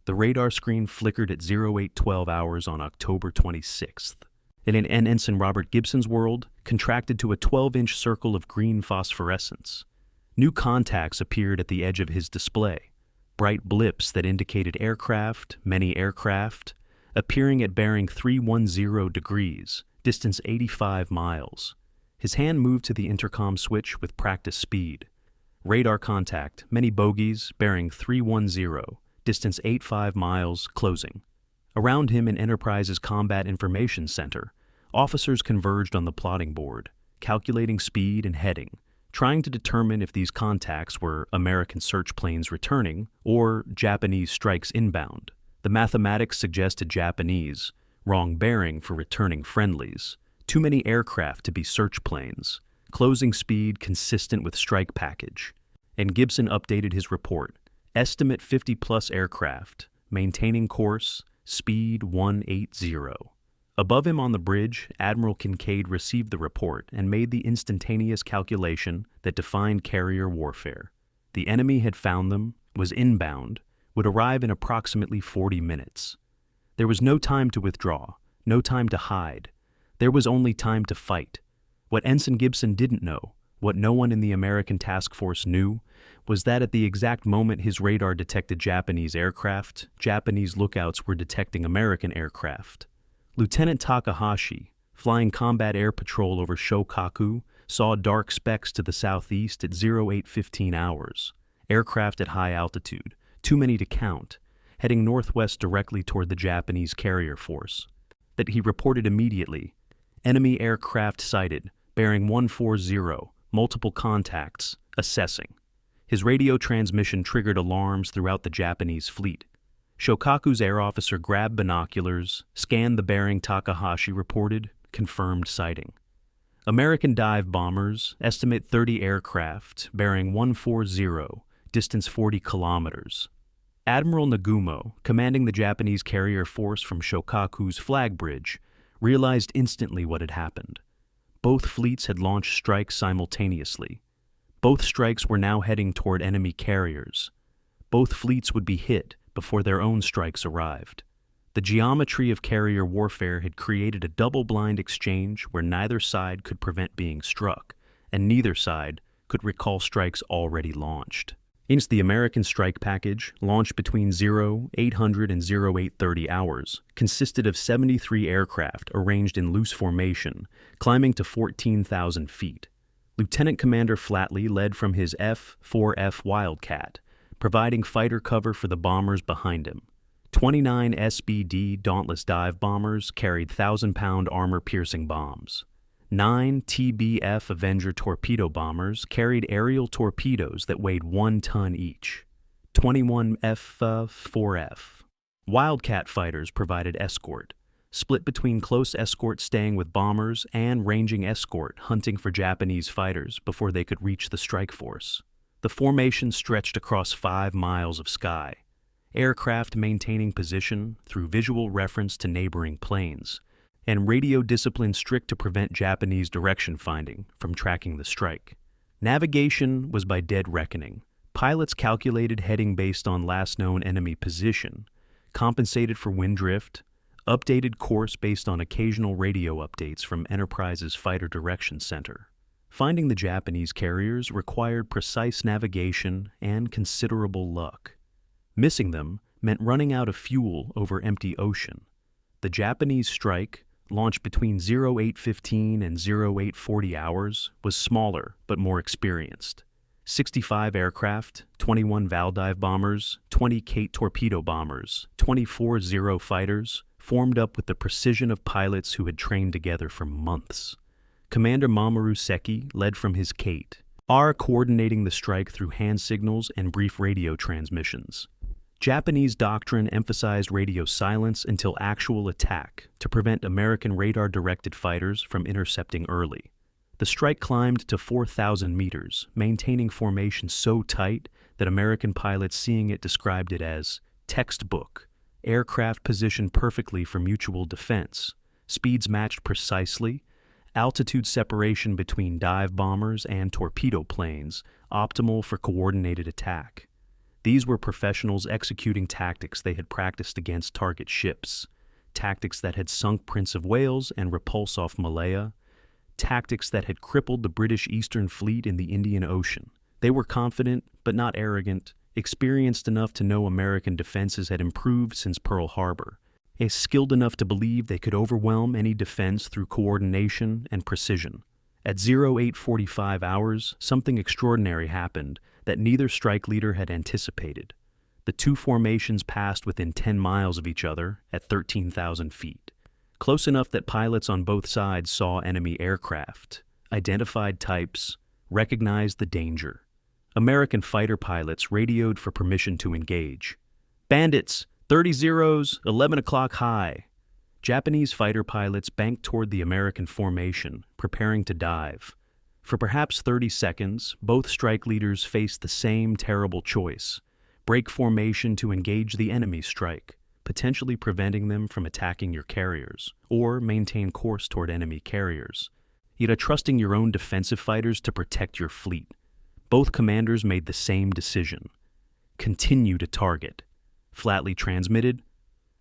The radar screen flickered at 0812 hours on October 26th. And Ensign Robert Gibson's world contracted to a 12-inch circle of green phosphorescence. New contacts appeared at the edge of his display, bright blips that indicated aircraft, many aircraft, appearing at bearing 310 degrees, distance 85 miles. His hand moved to the intercom switch with practice speed. Radar contact, many bogies, bearing 310, distance 85 miles, closing. Around him in Enterprise's Combat Information Center, officers converged on the plotting board, calculating speed and heading, trying to determine if these contacts were American search planes returning or Japanese strikes inbound. The mathematics suggested Japanese, wrong bearing for returning friendlies, too many aircraft to be search planes, closing speed consistent with strike package. And Gibson updated his report. Estimate 50-plus aircraft, maintaining course, speed 180. Above him on the bridge, Admiral Kincaid received the report and made the instantaneous calculation that defined carrier warfare. The enemy had found them, was inbound, would arrive in approximately 40 minutes. There was no time to withdraw, no time to hide. There was only time to fight. What Ensign Gibson didn't know, what no one in the American task force knew, was that at the exact moment his radar detected Japanese aircraft, Japanese lookouts were detecting American aircraft. Lieutenant Takahashi, flying combat air patrol over Shokaku, saw dark specks to the southeast at 0815 hours. Aircraft at high altitude, too many to count, heading northwest directly toward the Japanese carrier force. That he reported immediately. Enemy aircraft sighted, bearing 140, multiple contacts, assessing. His radio transmission triggered alarms throughout the Japanese fleet. Shokaku's air officer grabbed binoculars, scanned the bearing Takahashi reported, confirmed sighting. American dive bombers estimate 30 aircraft, bearing 140, distance 40 kilometers. Admiral Nagumo, commanding the Japanese carrier force from Shokaku's flag bridge, realized instantly what had happened. Both fleets had launched strikes simultaneously. Both strikes were now heading toward enemy carriers. Both fleets would be hit before their own strikes arrived. The geometry of carrier warfare had created a double-blind exchange where neither side could prevent being struck, and neither side could recall strikes already launched. Hence, the American strike package, launched between 0800 and 0830 hours, consisted of 73 aircraft arranged in loose formation, climbing to 14,000 feet. Lieutenant Commander Flatley led from his F-4F Wildcat, providing fighter cover for the bombers behind him. 29 SBD Dauntless dive bombers carried 1,000-pound armor-piercing bombs. 9 TBF Avenger torpedo bombers carried aerial torpedoes that weighed 1 ton each. 21 F-4F. Wildcat fighters provided escort, split between close escort staying with bombers and ranging escort hunting for Japanese fighters before they could reach the strike force. The formation stretched across 5 miles of sky, aircraft maintaining position through visual reference to neighboring planes, and radio discipline strict to prevent Japanese direction finding from tracking the strike. Navigation was by dead reckoning. Pilots calculated heading based on last known enemy position, compensated for wind drift, updated course based on occasional radio updates from Enterprise's Fighter Direction Center. Finding the Japanese carriers required precise navigation and considerable luck. Missing them meant running out of fuel over empty ocean. The Japanese strike, launched between 0815 and 0840 hours, was smaller but more experienced. 65 aircraft, 21 Valdive bombers, 20 Kate torpedo bombers, 24 Zero fighters, formed up with the precision of pilots who had trained together for months. Commander Mamoru Seki led from his Kate, coordinating the strike through hand signals and brief radio transmissions. Japanese doctrine emphasized radio silence until actual attack to prevent American radar-directed fighters from intercepting early. The strike climbed to 4,000 meters, maintaining formation so tight that American pilots seeing it described it as textbook, aircraft positioned perfectly for mutual defense, speeds matched precisely, altitude separation between dive bombers and torpedo planes, optimal for coordinated attack. These were professionals executing tactics they had practiced against target ships, tactics that had sunk Prince of Wales and repulse off Malaya, tactics that had crippled the British Eastern Fleet in the Indian Ocean. They were confident, but not arrogant, experienced enough to know American defenses had improved since Pearl Harbor, skilled enough to believe they could overwhelm any defense through coordination and precision. At 0845 hours, something extraordinary happened that neither strike leader had anticipated. The two formations passed within 10 miles of each other at 13,000 feet. Close enough that pilots on both sides saw enemy aircraft, identified types, recognized the danger. American fighter pilots radioed for permission to engage. "Bandits, 30 Zeros, 11 o'clock high." Japanese fighter pilots banked toward the American formation, preparing to dive. For perhaps 30 seconds, both strike leaders faced the same terrible choice: break formation to engage the enemy strike, potentially preventing them from attacking your carriers, or maintain course toward enemy carriers, yet trusting your own defensive fighters to protect your fleet. Both commanders made the same decision: continue to target. Flatly transmitted: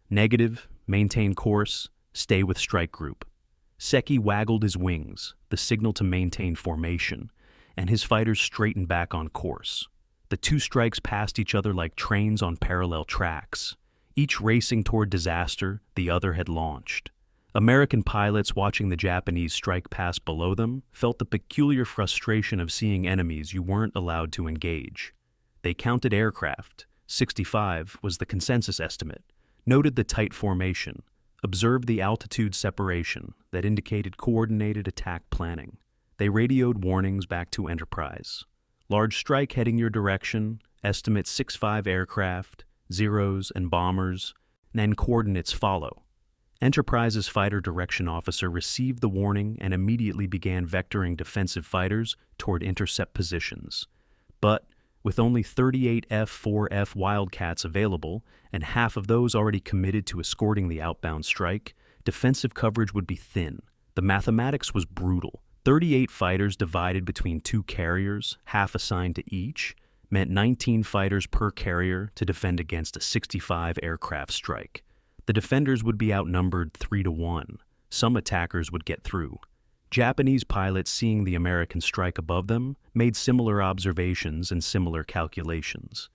negative, maintain course, stay with strike group. Seki waggled his wings, the signal to maintain formation, and his fighters straightened back on course. The two strikes passed each other like trains on parallel tracks, each racing toward disaster the other had launched. American pilots watching the Japanese strike pass below them felt the peculiar frustration of seeing enemies you weren't allowed to engage. They counted aircraft, 65 was the consensus estimate, noted the tight formation, observed the altitude separation that indicated coordinated attack planning. They radioed warnings back to Enterprise. "Large strike heading your direction, estimate 65 aircraft, Zeros and bombers, and coordinates follow." Enterprise's fighter direction officer received the warning and immediately began vectoring defensive fighters toward intercept positions. But with only 38 F-4F Wildcats available, and half of those already committed to escorting the outbound strike, defensive coverage would be thin. The mathematics was brutal. 38 fighters divided between two carriers, half assigned to each, meant 19 fighters per carrier to defend against a 65 aircraft strike. The defenders would be outnumbered 3-1. Some attackers would get through. Japanese pilots, seeing the American strike above them, made similar observations and similar calculations.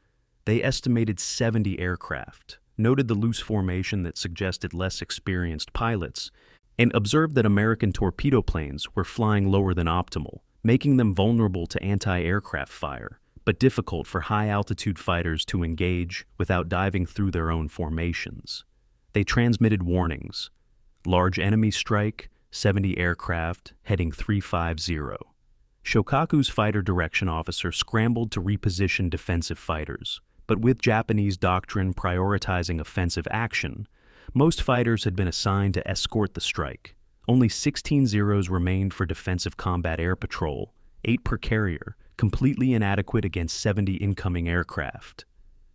They estimated 70 aircraft, noted the loose formation that suggested less experienced pilots, and observed that American torpedo planes were flying lower than optimal, making them vulnerable to anti-aircraft fire, but difficult for high-altitude fighters to engage without diving through their own formations. They transmitted warnings: large enemy strike, 70 aircraft, heading 350. Shokaku's fighter direction officer scrambled to reposition defensive fighters, but with Japanese doctrine prioritizing offensive action, most fighters had been assigned to escort the strike. Only 16 Zeros remained for defensive combat air patrol, 8 per carrier, completely inadequate against 70 incoming aircraft.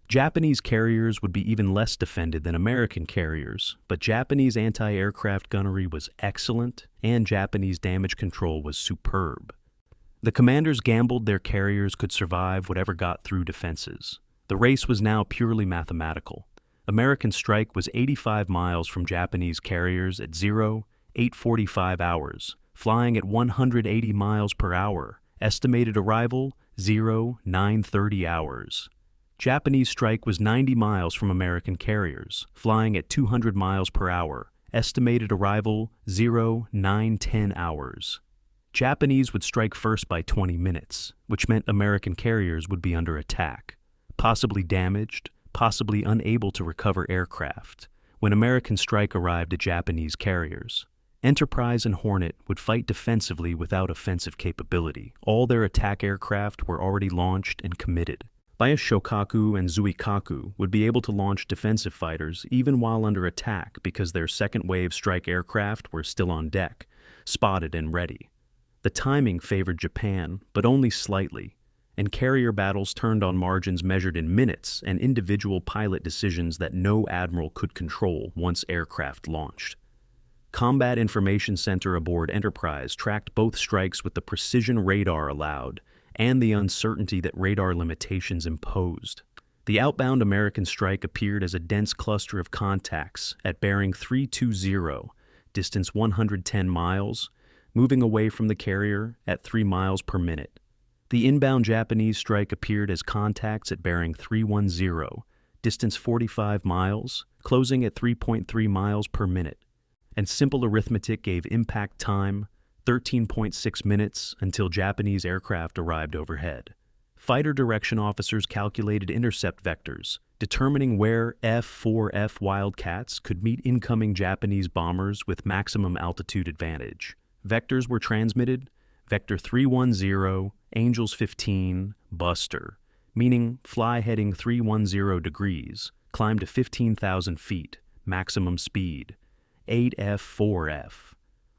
Japanese carriers would be even less defended than American carriers, but Japanese anti-aircraft gunnery was excellent, and Japanese damage control was superb. The commanders gambled their carriers could survive whatever got through defenses. The race was now purely mathematical. American strike was 85 miles from Japanese carriers at 8:45 hours, flying at 180 miles per hour. Estimated arrival, 9:30 hours. Japanese strike was 90 miles from American carriers, flying at 200 miles per hour. Estimated arrival, 9:10 hours. Japanese would strike first by 20 minutes, which meant American carriers would be under attack, possibly damaged, possibly unable to recover aircraft, when American strike arrived at Japanese carriers. Enterprise and Hornet would fight defensively without offensive capability. All their attack aircraft were already launched and committed. Bias Shokaku and Zuikaku would be able to launch defensive fighters even while under attack because their second-wave strike aircraft were still on deck, spotted and ready. The timing favored Japan, but only slightly, and carrier battles turned on margins measured in minutes and individual pilot decisions that no admiral could control once aircraft launched. Combat Information Center aboard Enterprise tracked both strikes with the precision radar allowed and the uncertainty that radar limitations imposed. The outbound American strike appeared as a dense cluster of contacts at bearing 320, distance 110 miles, moving away from the carrier at 3 miles per minute. The inbound Japanese strike appeared as contacts at bearing 310, distance 45 miles, closing at 3.3 miles per minute. And simple arithmetic gave impact time 13.6 minutes until Japanese aircraft arrived overhead. Fighter direction officers calculated intercept vectors, determining where F-4F Wildcats could meet incoming Japanese bombers with maximum altitude advantage. Vectors were transmitted: Vector 310, Angels 15, Buster, meaning fly heading 310 degrees, climb to 15,000 feet, maximum speed, 8F-4F.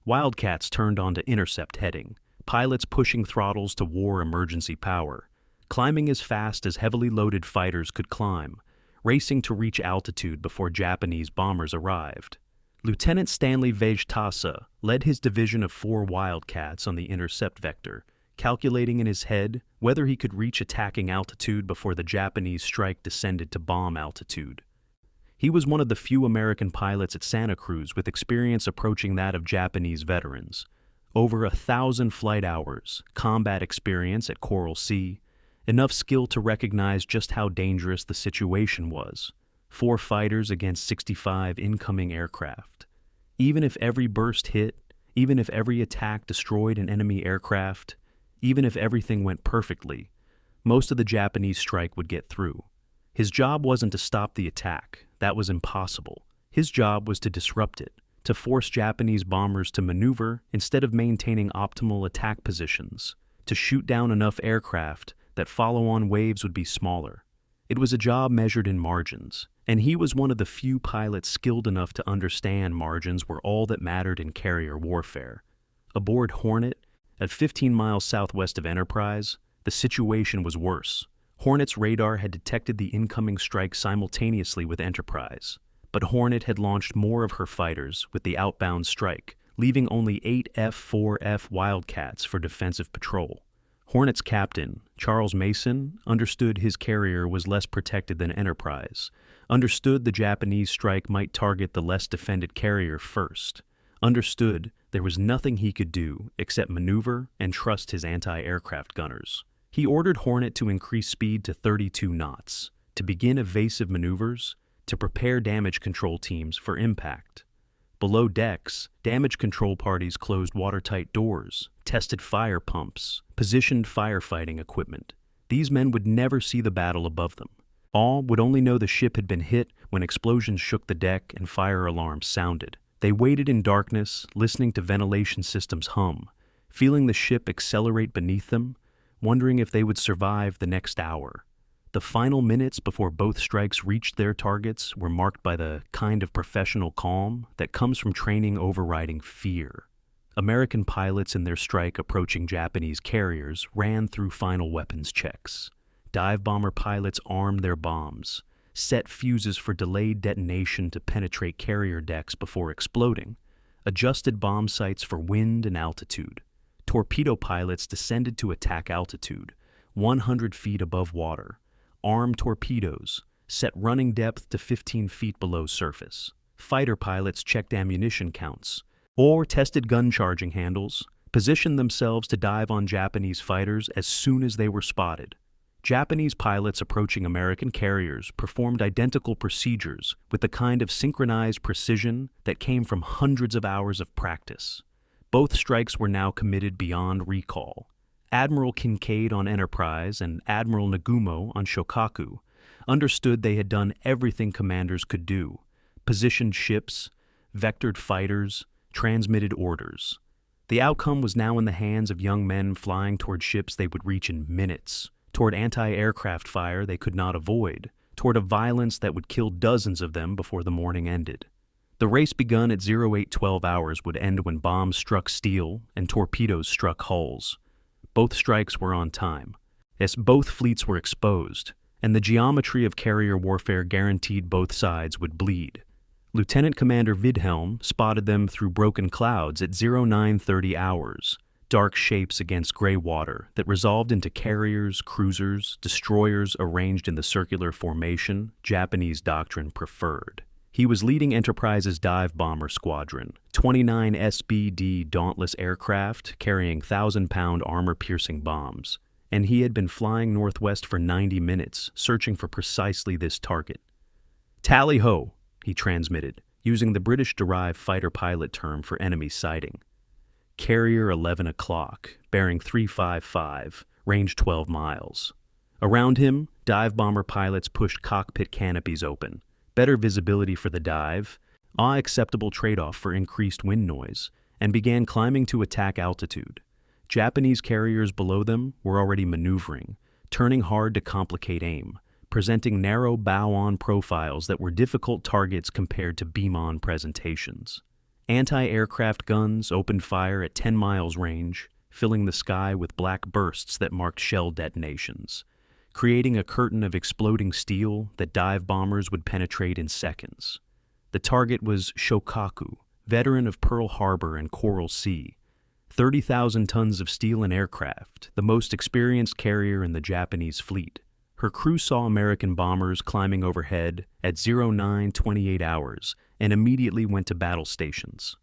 Wildcats turned onto intercept heading, pilots pushing throttles to war emergency power, climbing as fast as heavily loaded fighters could climb, racing to reach altitude before Japanese bombers arrived. Lieutenant Stanley Vejtasa led his division of 4 Wildcats on the intercept vector, calculating in his head whether he could reach attacking altitude before the Japanese strike descended to bomb altitude. He was one of the few American pilots at Santa Cruz with experience approaching that of Japanese veterans. Over 1,000 flight hours, combat experience at Coral Sea, enough skill to recognize just how dangerous the situation was. 4 fighters against 65 incoming aircraft. Even if every burst hit, even if every attack destroyed an enemy aircraft, even if everything went perfectly, most of the Japanese strike would get through. His job wasn't to stop the attack. That was impossible. His job was to disrupt it, to force Japanese bombers to maneuver instead of maintaining optimal attack positions, to shoot down enough aircraft that follow-on waves would be smaller. It was a job measured in margins, and he was one of the few pilots skilled enough to understand margins were all that mattered in carrier warfare. Aboard Hornet, at 15 miles southwest of Enterprise, the situation was worse. Hornet's radar had detected the incoming strike simultaneously with Enterprise, but Hornet had launched more of her fighters with the outbound strike, leaving only 8 F-4F Wildcats for defensive patrol. Hornet's captain, Charles Mason, understood his carrier was less protected than Enterprise, understood the Japanese strike might target the less defended carrier first, understood there was nothing he could do except maneuver and trust his anti-aircraft gunners. He ordered Hornet to increase speed to 32 knots, to begin evasive maneuvers, to prepare damage control teams for impact. Below decks, damage control parties closed watertight doors, tested fire pumps, positioned firefighting equipment. These men would never see the battle above them. All would only know the ship had been hit when explosions shook the deck and fire alarms sounded. They waited in darkness, listening to ventilation systems hum, feeling the ship accelerate beneath them, wondering if they would survive the next hour. The final minutes before both strikes reached their targets were marked by the kind of professional calm that comes from training overriding fear. American pilots in their strike approaching Japanese carriers ran through final weapons checks. Dive bomber pilots armed their bombs, set fuses for delayed detonation to penetrate carrier decks before exploding, adjusted bomb sights for wind and altitude. Torpedo pilots descended to attack altitude, 100 feet above water, armed torpedoes, set running depth to 15 feet below surface. Fighter pilots checked ammunition counts, or tested gun charging handles, positioned themselves to dive on Japanese fighters as soon as they were spotted. Japanese pilots approaching American carriers performed identical procedures with the kind of synchronized precision that came from hundreds of hours of practice. Both strikes were now committed beyond recall. Admiral Kincaid on Enterprise and Admiral Nagumo on Shokaku understood they had done everything commanders could do: positioned ships, vectored fighters, transmitted orders. The outcome was now in the hands of young men flying toward ships they would reach in minutes, toward anti-aircraft fire they could not avoid, toward a violence that would kill dozens of them before the morning ended. The race begun at 0812 hours would end when bombs struck steel and torpedoes struck hulls. Both strikes were on time, as both fleets were exposed, and the geometry of carrier warfare guaranteed both sides would bleed. Lieutenant Commander Wilhelm spotted them through broken clouds at 0930 hours, dark shapes against gray water that resolved into carriers, cruisers, destroyers arranged in the circular formation Japanese doctrine preferred. He was leading Enterprise's dive bomber squadron, 29 SBD Dauntless aircraft carrying 1,000-pound armor-piercing bombs, and he had been flying northwest for 90 minutes, searching for precisely this target. "Tally-ho," he transmitted, using the British-derived fighter pilot term for enemy sighting. Carrier 11 o'clock, bearing 355, range 12 miles. Around him, dive bomber pilots pushed cockpit canopies open. Better visibility for the dive, acceptable trade-off for increased wind noise, and began climbing to attack altitude. Japanese carriers below them were already maneuvering, turning hard to complicate aim, presenting narrow bow-on profiles that were difficult targets compared to beam-on presentations. Anti-aircraft guns opened fire at 10 miles range, filling the sky with black bursts that marked shell detonations, creating a curtain of exploding steel that dive bombers would penetrate in seconds. The target was Shokaku, veteran of Pearl Harbor and Coral Sea. 30,000 tons of steel and aircraft, the most experienced carrier in the Japanese fleet. Her crew saw American bombers climbing overhead at 0928 hours and immediately went to battle stations.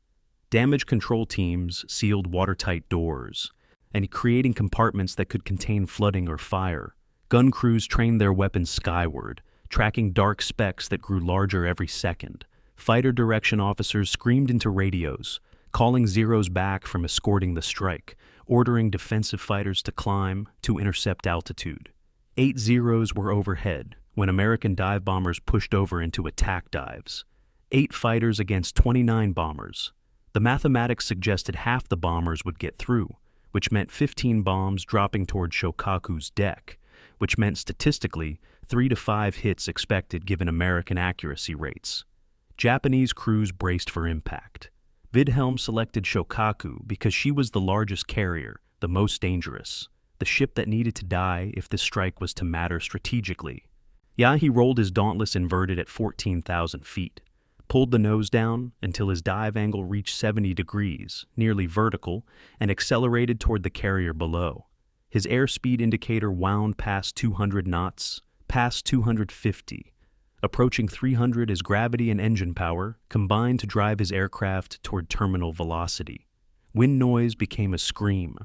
Damage control teams sealed watertight doors, and creating compartments that could contain flooding or fire. Gun crews trained their weapons skyward, tracking dark specks that grew larger every second. Fighter direction officers screamed into radios, calling Zeros back from escorting the strike, ordering defensive fighters to climb to intercept altitude. 8 Zeros were overhead when American dive bombers pushed over into attack dives. 8 fighters against 29 bombers. The mathematics suggested half the bombers would get through, which meant 15 bombs dropping toward Shokaku's deck, which meant statistically 3 to 5 hits expected given American accuracy rates. Japanese crews braced for impact. Wilhelm selected Shokaku because she was the largest carrier, the most dangerous, the ship that needed to die if this strike was to matter strategically. He rolled his Dauntless inverted at 14,000 feet, pulled the nose down until his dive angle reached 70 degrees, nearly vertical, and accelerated toward the carrier below. His airspeed indicator wound past 200 knots, past 250. Approaching 300 as gravity and engine power combined to drive his aircraft toward terminal velocity. Wind noise became a scream.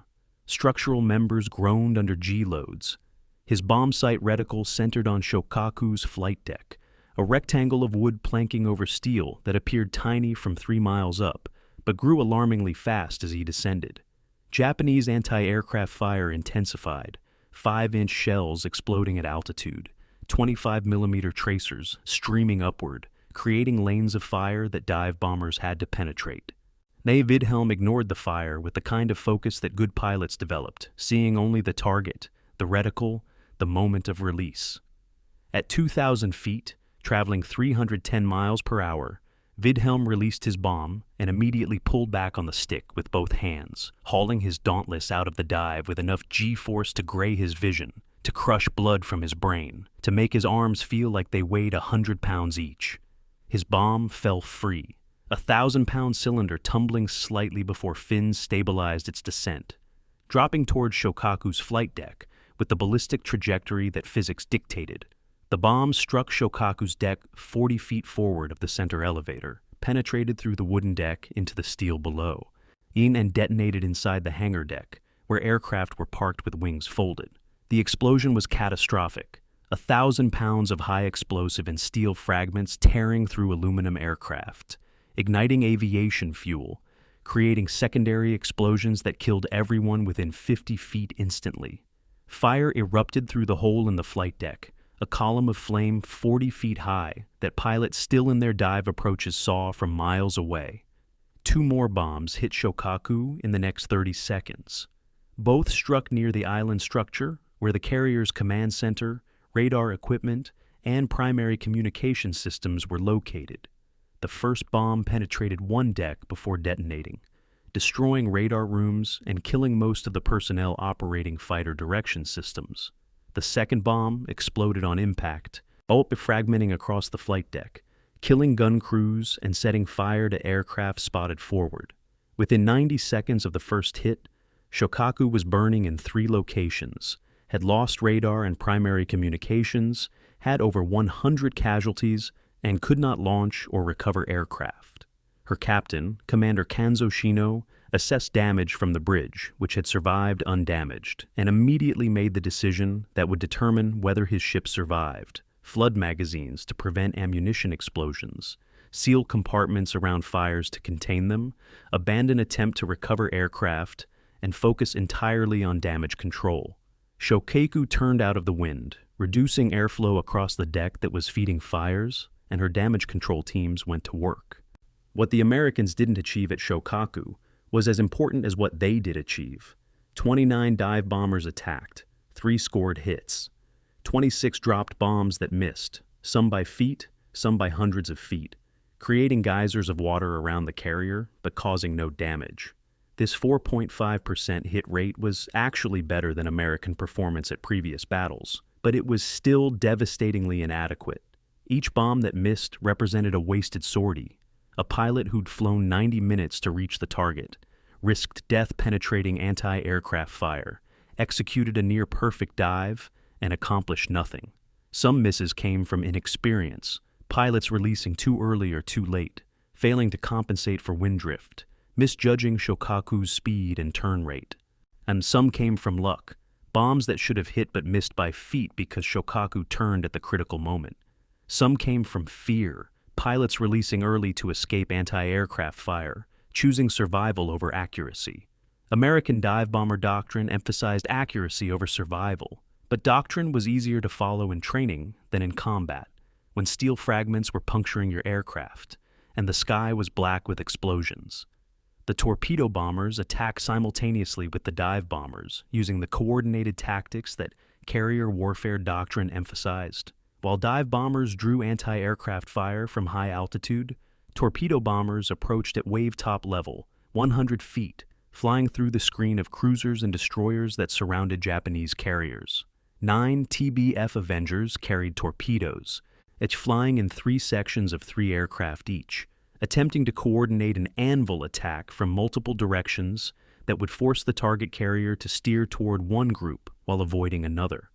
Structural members groaned under G-loads. His bomb sight reticle centered on Shokaku's flight deck, a rectangle of wood planking over steel that appeared tiny from 3 miles up, but grew alarmingly fast as he descended. Japanese anti-aircraft fire intensified, 5-inch shells exploding at altitude, 25mm tracers streaming upward, creating lanes of fire that dive bombers had to penetrate. Wilhelm ignored the fire with the kind of focus that good pilots developed, seeing only the target, the reticle, the moment of release. At 2,000 feet, traveling 310 miles per hour, Wilhelm released his bomb and immediately pulled back on the stick with both hands, hauling his Dauntless out of the dive with enough G-force to gray his vision, to crush blood from his brain, to make his arms feel like they weighed 100 pounds each. His bomb fell free, a 1,000-pound cylinder tumbling slightly before fins stabilized its descent, dropping towards Shokaku's flight deck with the ballistic trajectory that physics dictated. The bomb struck Shokaku's deck 40 feet forward of the center elevator, penetrated through the wooden deck into the steel below, and detonated inside the hangar deck, where aircraft were parked with wings folded. The explosion was catastrophic, 1,000 pounds of high explosive and steel fragments tearing through aluminum aircraft, igniting aviation fuel, creating secondary explosions that killed everyone within 50 feet instantly. Fire erupted through the hole in the flight deck, a column of flame 40 feet high that pilots still in their dive approaches saw from miles away. 2 more bombs hit Shokaku in the next 30 seconds. Both struck near the island structure, where the carrier's command center, radar equipment, and primary communication systems were located. The first bomb penetrated one deck before detonating, destroying radar rooms and killing most of the personnel operating fighter direction systems. The second bomb exploded on impact, fragmenting across the flight deck, killing gun crews and setting fire to aircraft spotted forward. Within 90 seconds of the first hit, Shokaku was burning in 3 locations, had lost radar and primary communications, had over 100 casualties, and could not launch or recover aircraft. Her captain, Commander Kanzo Shino, assessed damage from the bridge, which had survived undamaged, and immediately made the decision that would determine whether his ship survived: flood magazines to prevent ammunition explosions, seal compartments around fires to contain them, abandon attempt to recover aircraft, and focus entirely on damage control. Shokaku turned out of the wind, reducing airflow across the deck that was feeding fires, and her damage control teams went to work. What the Americans didn't achieve at Shokaku was as important as what they did achieve. 29 dive bombers attacked, 3 scored hits. 26 dropped bombs that missed, some by feet, some by hundreds of feet, creating geysers of water around the carrier, but causing no damage. This 4.5% hit rate was actually better than American performance at previous battles, but it was still devastatingly inadequate. Each bomb that missed represented a wasted sortie. A pilot who'd flown 90 minutes to reach the target, risked death-penetrating anti-aircraft fire, executed a near-perfect dive, and accomplished nothing. Some misses came from inexperience, pilots releasing too early or too late, failing to compensate for wind drift, misjudging Shokaku's speed and turn rate. And some came from luck, bombs that should have hit but missed by feet because Shokaku turned at the critical moment. Some came from fear, pilots releasing early to escape anti-aircraft fire, choosing survival over accuracy. American dive bomber doctrine emphasized accuracy over survival, but doctrine was easier to follow in training than in combat, when steel fragments were puncturing your aircraft, and the sky was black with explosions. The torpedo bombers attacked simultaneously with the dive bombers, using the coordinated tactics that carrier warfare doctrine emphasized. While dive bombers drew anti-aircraft fire from high altitude, torpedo bombers approached at wave-top level, 100 feet, flying through the screen of cruisers and destroyers that surrounded Japanese carriers. 9 TBF Avengers carried torpedoes, each flying in 3 sections of 3 aircraft each, attempting to coordinate an anvil attack from multiple directions that would force the target carrier to steer toward one group while avoiding another.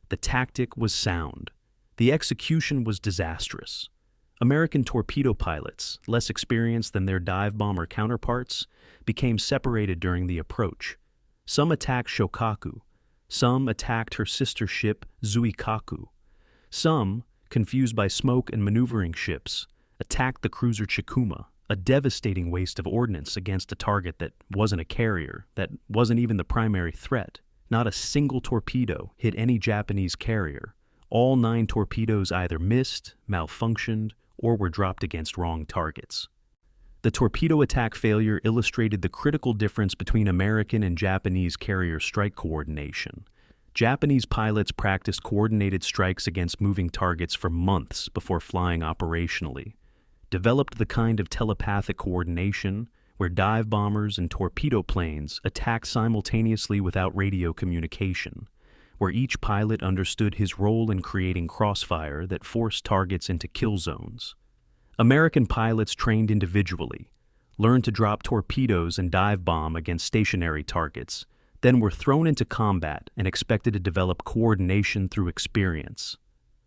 The tactic was sound. The execution was disastrous. American torpedo pilots, less experienced than their dive bomber counterparts, became separated during the approach. Some attacked Shokaku. Some attacked her sister ship Zuikaku. Some, confused by smoke and maneuvering ships, attacked the cruiser Chikuma, a devastating waste of ordnance against a target that wasn't a carrier, that wasn't even the primary threat. Not a single torpedo hit any Japanese carrier. All 9 torpedoes either missed, malfunctioned, or were dropped against wrong targets. The torpedo attack failure illustrated the critical difference between American and Japanese carrier strike coordination. Japanese pilots practiced coordinated strikes against moving targets for months before flying operationally. developed the kind of telepathic coordination where dive bombers and torpedo planes attacked simultaneously without radio communication, where each pilot understood his role in creating crossfire that forced targets into kill zones. American pilots trained individually, learned to drop torpedoes and dive bomb against stationary targets, then were thrown into combat and expected to develop coordination through experience.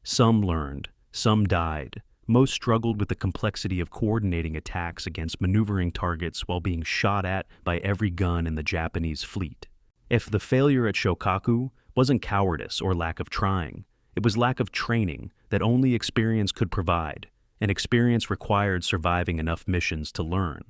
Some learned, some died. Most struggled with the complexity of coordinating attacks against maneuvering targets while being shot at by every gun in the Japanese fleet. If the failure at Shokaku wasn't cowardice or lack of trying, it was lack of training that only experience could provide, and experience required surviving enough missions to learn.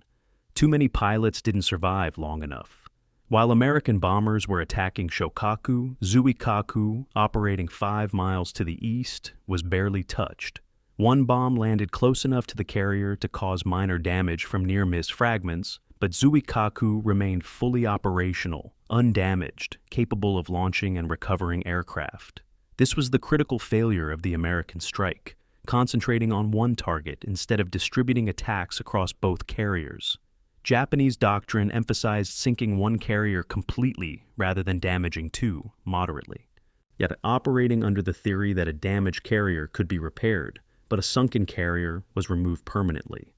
Too many pilots didn't survive long enough. While American bombers were attacking Shokaku, Zuikaku, operating 5 miles to the east, was barely touched. One bomb landed close enough to the carrier to cause minor damage from near-miss fragments, but Zuikaku remained fully operational, undamaged, capable of launching and recovering aircraft. This was the critical failure of the American strike, concentrating on one target instead of distributing attacks across both carriers. Japanese doctrine emphasized sinking one carrier completely rather than damaging two moderately. Yet operating under the theory that a damaged carrier could be repaired, but a sunken carrier was removed permanently.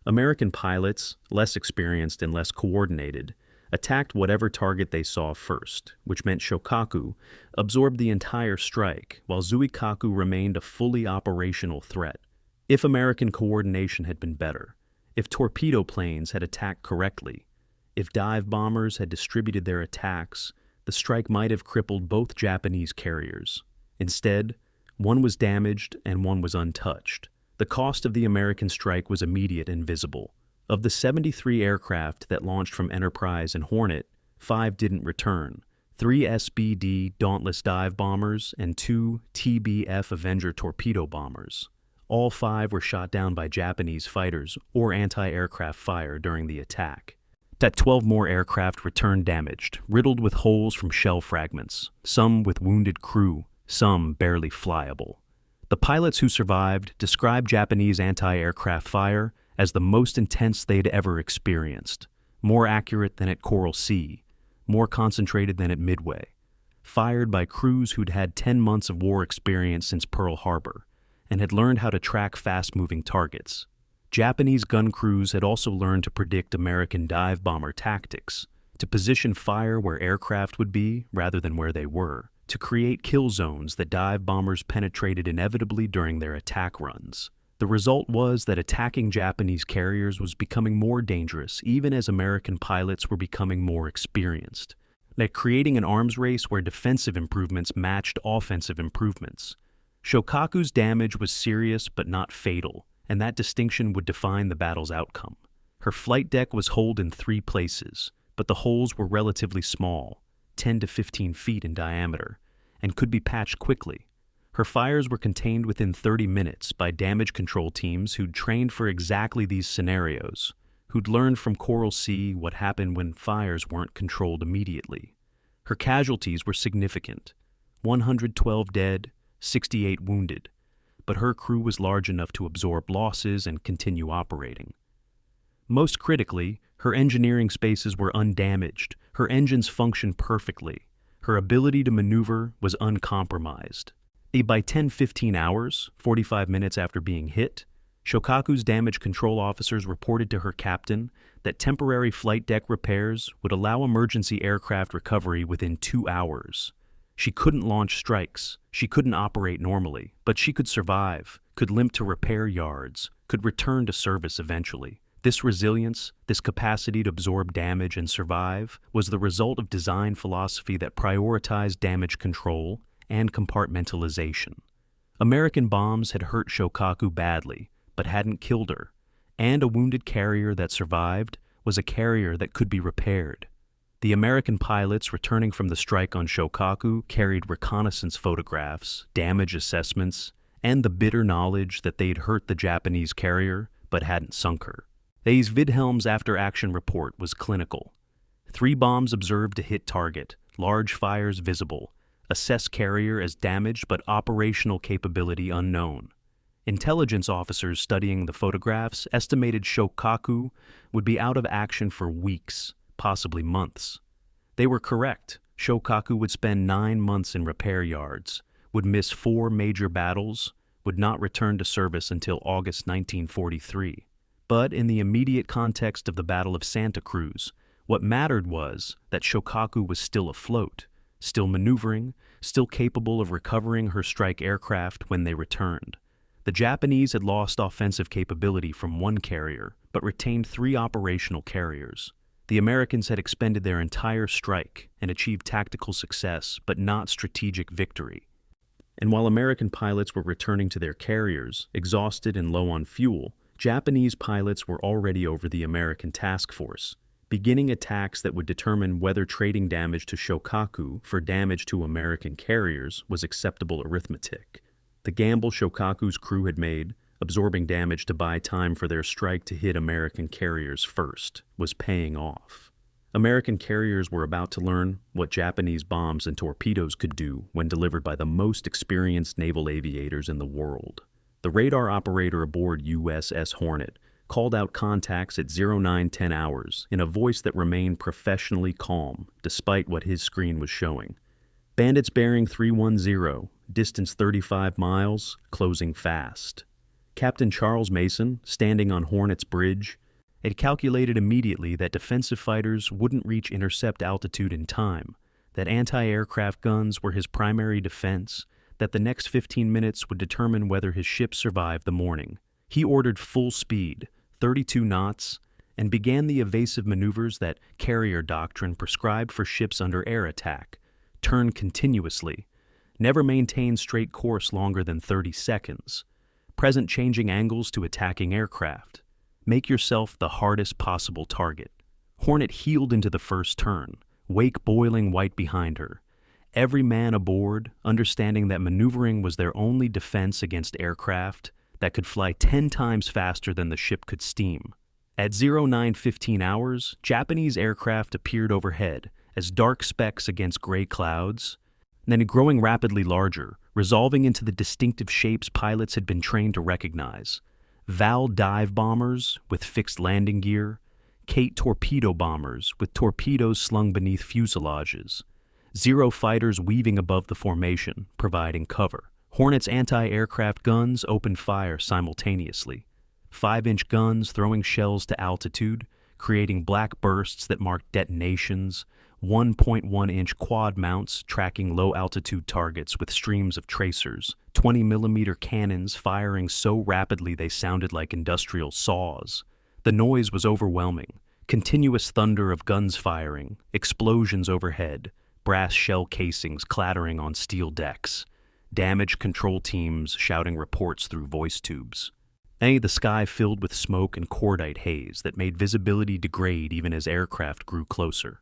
American pilots, less experienced and less coordinated, attacked whatever target they saw first, which meant Shokaku absorbed the entire strike, while Zuikaku remained a fully operational threat. If American coordination had been better, if torpedo planes had attacked correctly, if dive bombers had distributed their attacks, the strike might have crippled both Japanese carriers. Instead, one was damaged and one was untouched. The cost of the American strike was immediate and visible. Of the 73 aircraft that launched from Enterprise and Hornet, 5 didn't return. 3 SBD Dauntless dive bombers and 2 TBF Avenger torpedo bombers. All 5 were shot down by Japanese fighters or anti-aircraft fire during the attack. 12 more aircraft returned damaged, riddled with holes from shell fragments, some with wounded crew, some barely flyable. The pilots who survived described Japanese anti-aircraft fire as the most intense they'd ever experienced, more accurate than at Coral Sea, more concentrated than at Midway, fired by crews who'd had 10 months of war experience since Pearl Harbor, and had learned how to track fast-moving targets. Japanese gun crews had also learned to predict American dive bomber tactics, to position fire where aircraft would be rather than where they were, to create kill zones that dive bombers penetrated inevitably during their attack runs. The result was that attacking Japanese carriers was becoming more dangerous even as American pilots were becoming more experienced, like creating an arms race where defensive improvements matched offensive improvements. Shokaku's damage was serious but not fatal, and that distinction would define the battle's outcome. Her flight deck was holed in 3 places, but the holes were relatively small, 10 to 15 feet in diameter, and could be patched quickly. Her fires were contained within 30 minutes by damage control teams who'd trained for exactly these scenarios, who'd learned from Coral Sea what happened when fires weren't controlled immediately. Her casualties were significant, 112 dead, 68 wounded, but her crew was large enough to absorb losses and continue operating. Most critically, her engineering spaces were undamaged, her engines functioned perfectly, her ability to maneuver was uncompromised. By 10-15 hours, 45 minutes after being hit, Shokaku's damage control officers reported to her captain that temporary flight deck repairs would allow emergency aircraft recovery within 2 hours. She couldn't launch strikes, she couldn't operate normally, but she could survive, could limp to repair yards, could return to service eventually. This resilience, this capacity to absorb damage and survive, was the result of design philosophy that prioritized damage control and compartmentalization. American bombs had hurt Shokaku badly, but hadn't killed her, and a wounded carrier that survived was a carrier that could be repaired. The American pilots returning from the strike on Shokaku carried reconnaissance photographs, damage assessments, and the bitter knowledge that they'd hurt the Japanese carrier but hadn't sunk her. They's Wilhelm's after-action report was clinical. 3 bombs observed to hit target, large fires visible, assess carrier as damaged but operational capability unknown. Intelligence officers studying the photographs estimated Shokaku would be out of action for weeks, possibly months. They were correct. Shokaku would spend 9 months in repair yards, would miss 4 major battles, would not return to service until August 1943. But in the immediate context of the Battle of Santa Cruz, what mattered was that Shokaku was still afloat, still maneuvering, still capable of recovering her strike aircraft when they returned. The Japanese had lost offensive capability from one carrier, but retained 3 operational carriers. The Americans had expended their entire strike and achieved tactical success, but not strategic victory. And while American pilots were returning to their carriers, exhausted and low on fuel, Japanese pilots were already over the American task force, beginning attacks that would determine whether trading damage to Shokaku for damage to American carriers was acceptable arithmetic. The gamble Shokaku's crew had made, absorbing damage to buy time for their strike to hit American carriers first, was paying off. American carriers were about to learn what Japanese bombs and torpedoes could do when delivered by the most experienced naval aviators in the world. The radar operator aboard USS Hornet called out contacts at 0910 hours in a voice that remained professionally calm despite what his screen was showing. Bandits bearing 310, distance 35 miles, closing fast. Captain Charles Mason, standing on Hornet's bridge, had calculated immediately that defensive fighters wouldn't reach intercept altitude in time, that anti-aircraft guns were his primary defense, that the next 15 minutes would determine whether his ship survived the morning. He ordered full speed, 32 knots, and began the evasive maneuvers that carrier doctrine prescribed for ships under air attack. Turn continuously, never maintain straight course longer than 30 seconds, present changing angles to attacking aircraft. Make yourself the hardest possible target. Hornet heeled into the first turn, wake boiling white behind her. Every man aboard, understanding that maneuvering was their only defense against aircraft that could fly 10 times faster than the ship could steam. At 0915 hours, Japanese aircraft appeared overhead as dark specks against gray clouds, then growing rapidly larger, resolving into the distinctive shapes pilots had been trained to recognize. Val dive bombers with fixed landing gear, Kate torpedo bombers with torpedoes slung beneath fuselages, Zero fighters weaving above the formation, providing cover. Hornet's anti-aircraft guns opened fire simultaneously. 5-inch guns throwing shells to altitude, creating black bursts that marked detonations, 1.1-inch quad mounts tracking low-altitude targets with streams of tracers, 20-millimeter cannons firing so rapidly they sounded like industrial saws. The noise was overwhelming. Continuous thunder of guns firing, explosions overhead, brass shell casings clattering on steel decks, damage control teams shouting reports through voice tubes. The sky filled with smoke and cordite haze that made visibility degrade even as aircraft grew closer.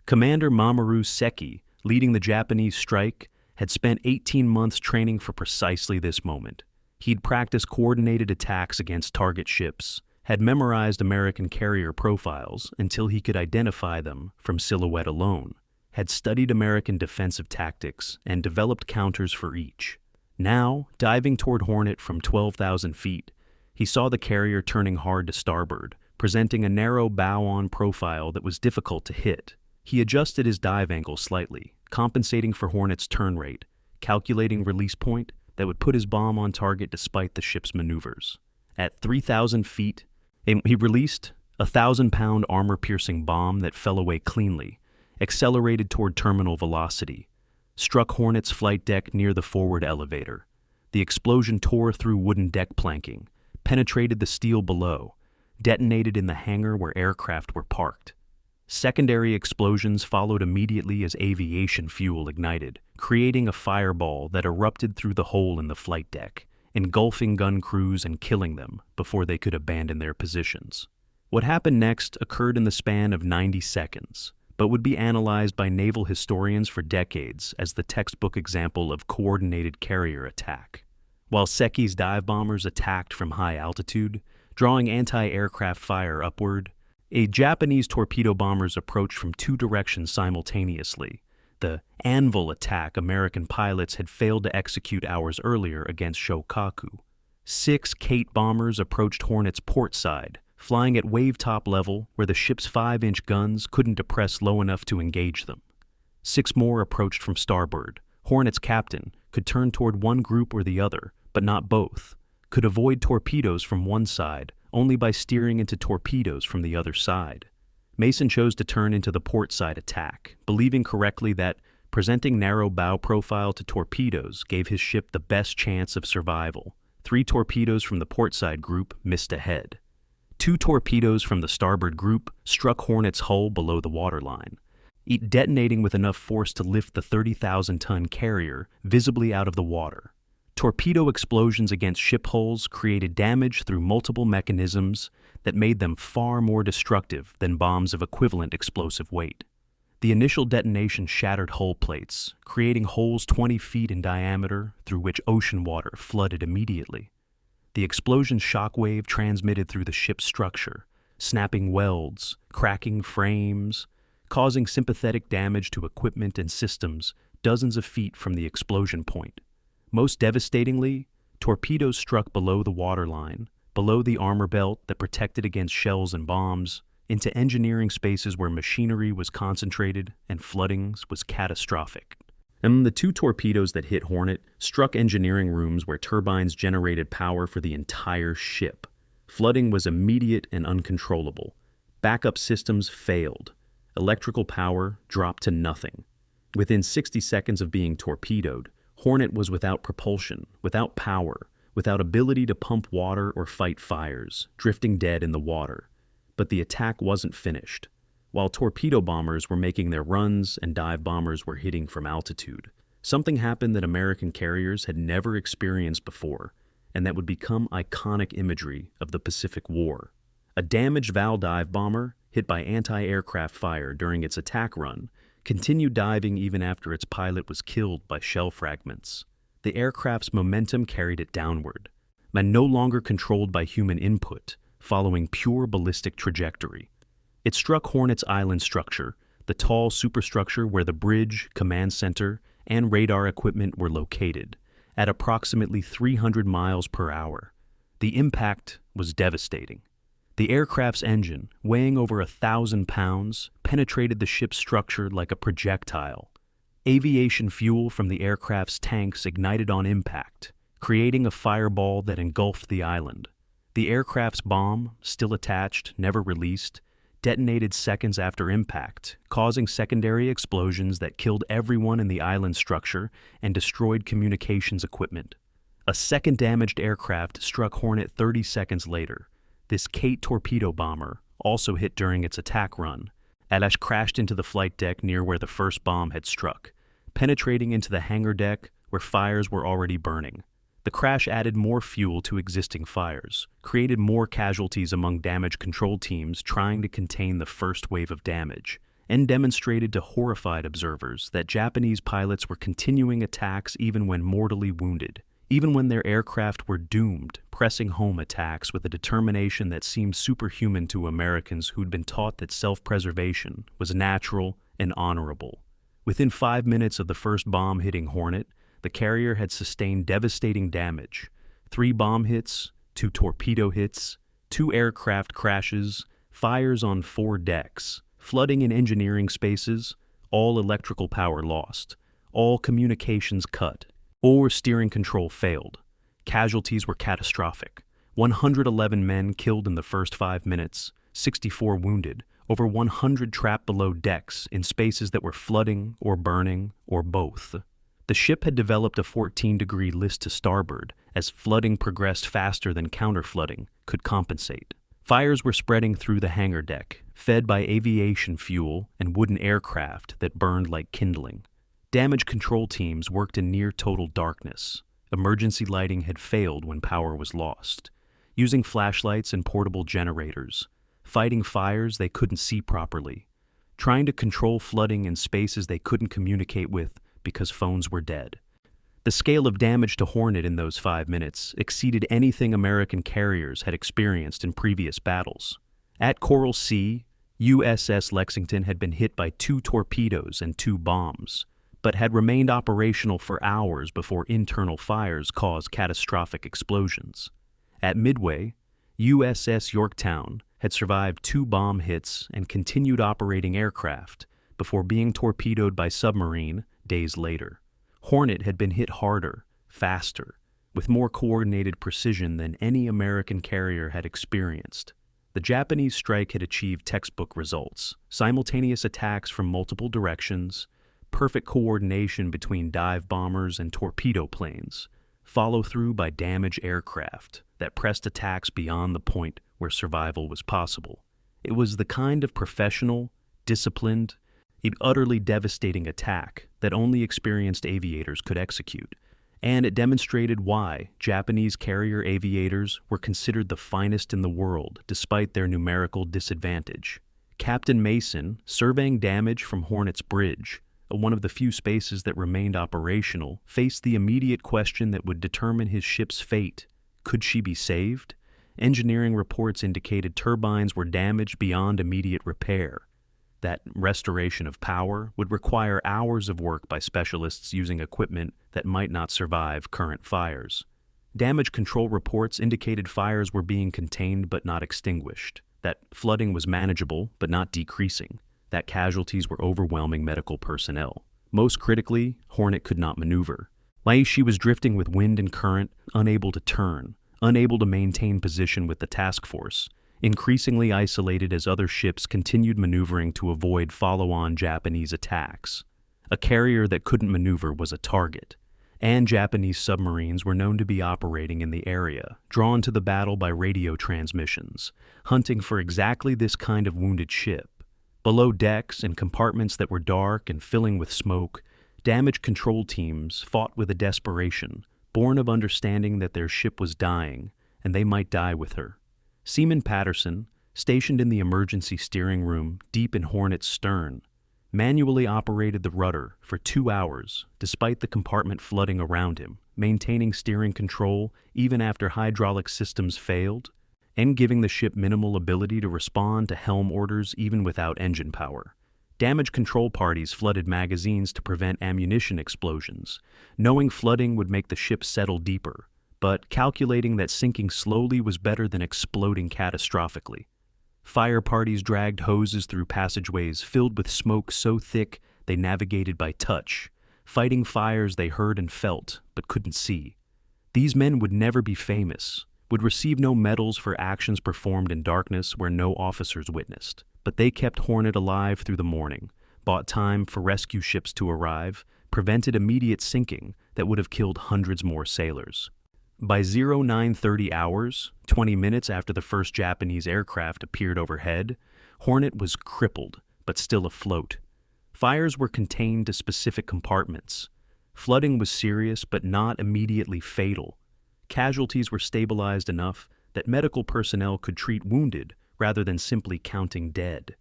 Commander Mamoru Seki, leading the Japanese strike, had spent 18 months training for precisely this moment. He'd practiced coordinated attacks against target ships, had memorized American carrier profiles until he could identify them from silhouette alone, had studied American defensive tactics and developed counters for each. Now, diving toward Hornet from 12,000 feet, he saw the carrier turning hard to starboard, presenting a narrow bow-on profile that was difficult to hit. He adjusted his dive angle slightly, compensating for Hornet's turn rate, calculating release point that would put his bomb on target despite the ship's maneuvers. At 3,000 feet, he released a 1,000-pound armor-piercing bomb that fell away cleanly, accelerated toward terminal velocity, struck Hornet's flight deck near the forward elevator. The explosion tore through wooden deck planking, penetrated the steel below, detonated in the hangar where aircraft were parked. Secondary explosions followed immediately as aviation fuel ignited, creating a fireball that erupted through the hole in the flight deck, engulfing gun crews and killing them before they could abandon their positions. What happened next occurred in the span of 90 seconds, but would be analyzed by naval historians for decades as the textbook example of coordinated carrier attack. While Seki's dive bombers attacked from high altitude, drawing anti-aircraft fire upward, Japanese torpedo bombers approached from 2 directions simultaneously, the anvil attack American pilots had failed to execute hours earlier against Shokaku. 6 Kate bombers approached Hornet's port side, flying at wave-top level where the ship's 5-inch guns couldn't depress low enough to engage them. 6 more approached from starboard. Hornet's captain could turn toward one group or the other, but not both, could avoid torpedoes from one side only by steering into torpedoes from the other side. Mason chose to turn into the port side attack, believing correctly that presenting narrow bow profile to torpedoes gave his ship the best chance of survival. 3 torpedoes from the port side group missed ahead. 2 torpedoes from the starboard group struck Hornet's hull below the waterline, detonating with enough force to lift the 30,000-ton carrier visibly out of the water. Torpedo explosions against ship hulls created damage through multiple mechanisms that made them far more destructive than bombs of equivalent explosive weight. The initial detonation shattered hull plates, creating holes 20 feet in diameter through which ocean water flooded immediately. The explosion's shockwave transmitted through the ship's structure, snapping welds, cracking frames, causing sympathetic damage to equipment and systems dozens of feet from the explosion point. Most devastatingly, torpedoes struck below the waterline, below the armor belt that protected against shells and bombs, into engineering spaces where machinery was concentrated and floodings was catastrophic. And the 2 torpedoes that hit Hornet struck engineering rooms where turbines generated power for the entire ship. Flooding was immediate and uncontrollable. Backup systems failed. Electrical power dropped to nothing. Within 60 seconds of being torpedoed, Hornet was without propulsion, without power, without ability to pump water or fight fires, drifting dead in the water. But the attack wasn't finished. While torpedo bombers were making their runs and dive bombers were hitting from altitude, something happened that American carriers had never experienced before, and that would become iconic imagery of the Pacific War. A damaged Val dive bomber, hit by anti-aircraft fire during its attack run, continued diving even after its pilot was killed by shell fragments. The aircraft's momentum carried it downward, and no longer controlled by human input, following pure ballistic trajectory. It struck Hornet's island structure, the tall superstructure where the bridge, command center, and radar equipment were located, at approximately 300 miles per hour. The impact was devastating. The aircraft's engine, weighing over 1,000 pounds, penetrated the ship's structure like a projectile. Aviation fuel from the aircraft's tanks ignited on impact, creating a fireball that engulfed the island. The aircraft's bomb, still attached, never released, detonated seconds after impact, causing secondary explosions that killed everyone in the island structure and destroyed communications equipment. A second damaged aircraft struck Hornet 30 seconds later. This Kate torpedo bomber also hit during its attack run. Alash crashed into the flight deck near where the first bomb had struck, penetrating into the hangar deck where fires were already burning. The crash added more fuel to existing fires, created more casualties among damage control teams trying to contain the first wave of damage, and demonstrated to horrified observers that Japanese pilots were continuing attacks even when mortally wounded, even when their aircraft were doomed, pressing home attacks with a determination that seemed superhuman to Americans who'd been taught that self-preservation was natural and honorable. Within 5 minutes of the first bomb hitting Hornet, the carrier had sustained devastating damage: 3 bomb hits, 2 torpedo hits, 2 aircraft crashes, fires on 4 decks, flooding in engineering spaces, all electrical power lost, all communications cut, or steering control failed. Casualties were catastrophic. 111 men killed in the first 5 minutes, 64 wounded, over 100 trapped below decks in spaces that were flooding or burning or both. The ship had developed a 14-degree list to starboard as flooding progressed faster than counterflooding could compensate. Fires were spreading through the hangar deck, fed by aviation fuel and wooden aircraft that burned like kindling. Damage control teams worked in near-total darkness. Emergency lighting had failed when power was lost. Using flashlights and portable generators, fighting fires they couldn't see properly, trying to control flooding in spaces they couldn't communicate with because phones were dead. The scale of damage to Hornet in those 5 minutes exceeded anything American carriers had experienced in previous battles. At Coral Sea, USS Lexington had been hit by 2 torpedoes and 2 bombs, but had remained operational for hours before internal fires caused catastrophic explosions. At Midway, USS Yorktown had survived 2 bomb hits and continued operating aircraft before being torpedoed by submarine days later. Hornet had been hit harder, faster, with more coordinated precision than any American carrier had experienced. The Japanese strike had achieved textbook results: simultaneous attacks from multiple directions, perfect coordination between dive bombers and torpedo planes, follow-through by damaged aircraft that pressed attacks beyond the point where survival was possible. It was the kind of professional, disciplined, utterly devastating attack that only experienced aviators could execute, and it demonstrated why Japanese carrier aviators were considered the finest in the world despite their numerical disadvantage. Captain Mason, surveying damage from Hornet's bridge, one of the few spaces that remained operational, faced the immediate question that would determine his ship's fate. Could she be saved? Engineering reports indicated turbines were damaged beyond immediate repair. That restoration of power would require hours of work by specialists using equipment that might not survive current fires. Damage control reports indicated fires were being contained but not extinguished, that flooding was manageable but not decreasing, that casualties were overwhelming medical personnel. Most critically, Hornet could not maneuver. She was drifting with wind and current, unable to turn, unable to maintain position with the task force, increasingly isolated as other ships continued maneuvering to avoid follow-on Japanese attacks. A carrier that couldn't maneuver was a target, and Japanese submarines were known to be operating in the area, drawn to the battle by radio transmissions, hunting for exactly this kind of wounded ship. Below decks, in compartments that were dark and filling with smoke, damage control teams fought with a desperation, born of understanding that their ship was dying, and they might die with her. Seaman Patterson, stationed in the emergency steering room deep in Hornet's stern, manually operated the rudder for 2 hours despite the compartment flooding around him, maintaining steering control even after hydraulic systems failed, and giving the ship minimal ability to respond to helm orders even without engine power. Damage control parties flooded magazines to prevent ammunition explosions, knowing flooding would make the ship settle deeper, but calculating that sinking slowly was better than exploding catastrophically. Fire parties dragged hoses through passageways filled with smoke so thick they navigated by touch, fighting fires they heard and felt but couldn't see. These men would never be famous, would receive no medals for actions performed in darkness where no officers witnessed, but they kept Hornet alive through the morning, bought time for rescue ships to arrive, prevented immediate sinking that would have killed hundreds more sailors. By 0930 hours, 20 minutes after the first Japanese aircraft appeared overhead, Hornet was crippled, but still afloat. Fires were contained to specific compartments. Flooding was serious, but not immediately fatal. Casualties were stabilized enough that medical personnel could treat wounded rather than simply counting dead.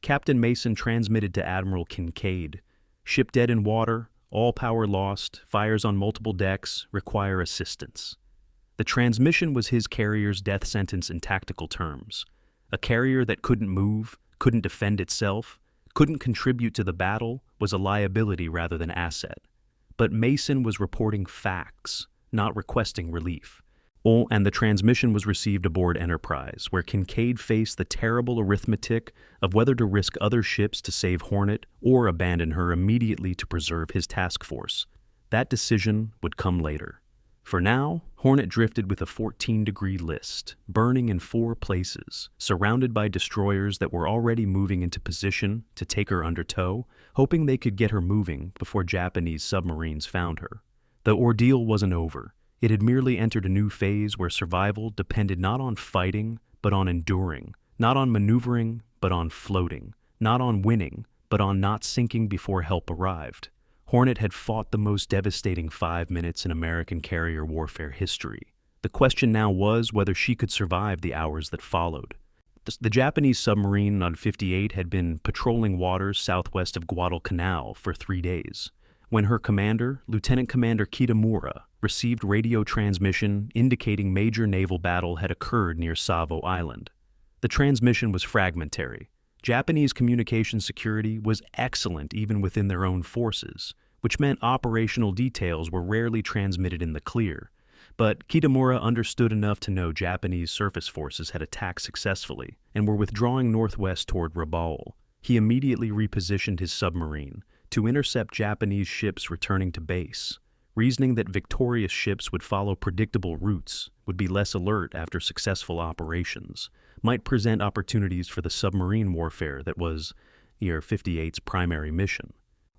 Captain Mason transmitted to Admiral Kincaid, "Ship dead in water, all power lost, fires on multiple decks, require assistance." The transmission was his carrier's death sentence in tactical terms. A carrier that couldn't move, couldn't defend itself, couldn't contribute to the battle was a liability rather than asset. But Mason was reporting facts, not requesting relief. And the transmission was received aboard Enterprise, where Kincaid faced the terrible arithmetic of whether to risk other ships to save Hornet or abandon her immediately to preserve his task force. That decision would come later. For now, Hornet drifted with a 14-degree list, burning in 4 places, surrounded by destroyers that were already moving into position to take her under tow, hoping they could get her moving before Japanese submarines found her. The ordeal wasn't over. It had merely entered a new phase where survival depended not on fighting, but on enduring, not on maneuvering, but on floating, not on winning, but on not sinking before help arrived. Hornet had fought the most devastating 5 minutes in American carrier warfare history. The question now was whether she could survive the hours that followed. The Japanese submarine on 58 had been patrolling waters southwest of Guadalcanal for 3 days, when her commander, Lieutenant Commander Kitamura, received radio transmission indicating major naval battle had occurred near Savo Island. The transmission was fragmentary. Japanese communication security was excellent even within their own forces, which meant operational details were rarely transmitted in the clear. But Kitamura understood enough to know Japanese surface forces had attacked successfully and were withdrawing northwest toward Rabaul. He immediately repositioned his submarine to intercept Japanese ships returning to base, reasoning that victorious ships would follow predictable routes, would be less alert after successful operations, might present opportunities for the submarine warfare that was ER-58's primary mission.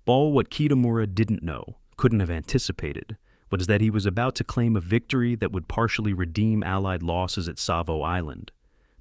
All what Kitamura didn't know, couldn't have anticipated, was that he was about to claim a victory that would partially redeem Allied losses at Savo Island,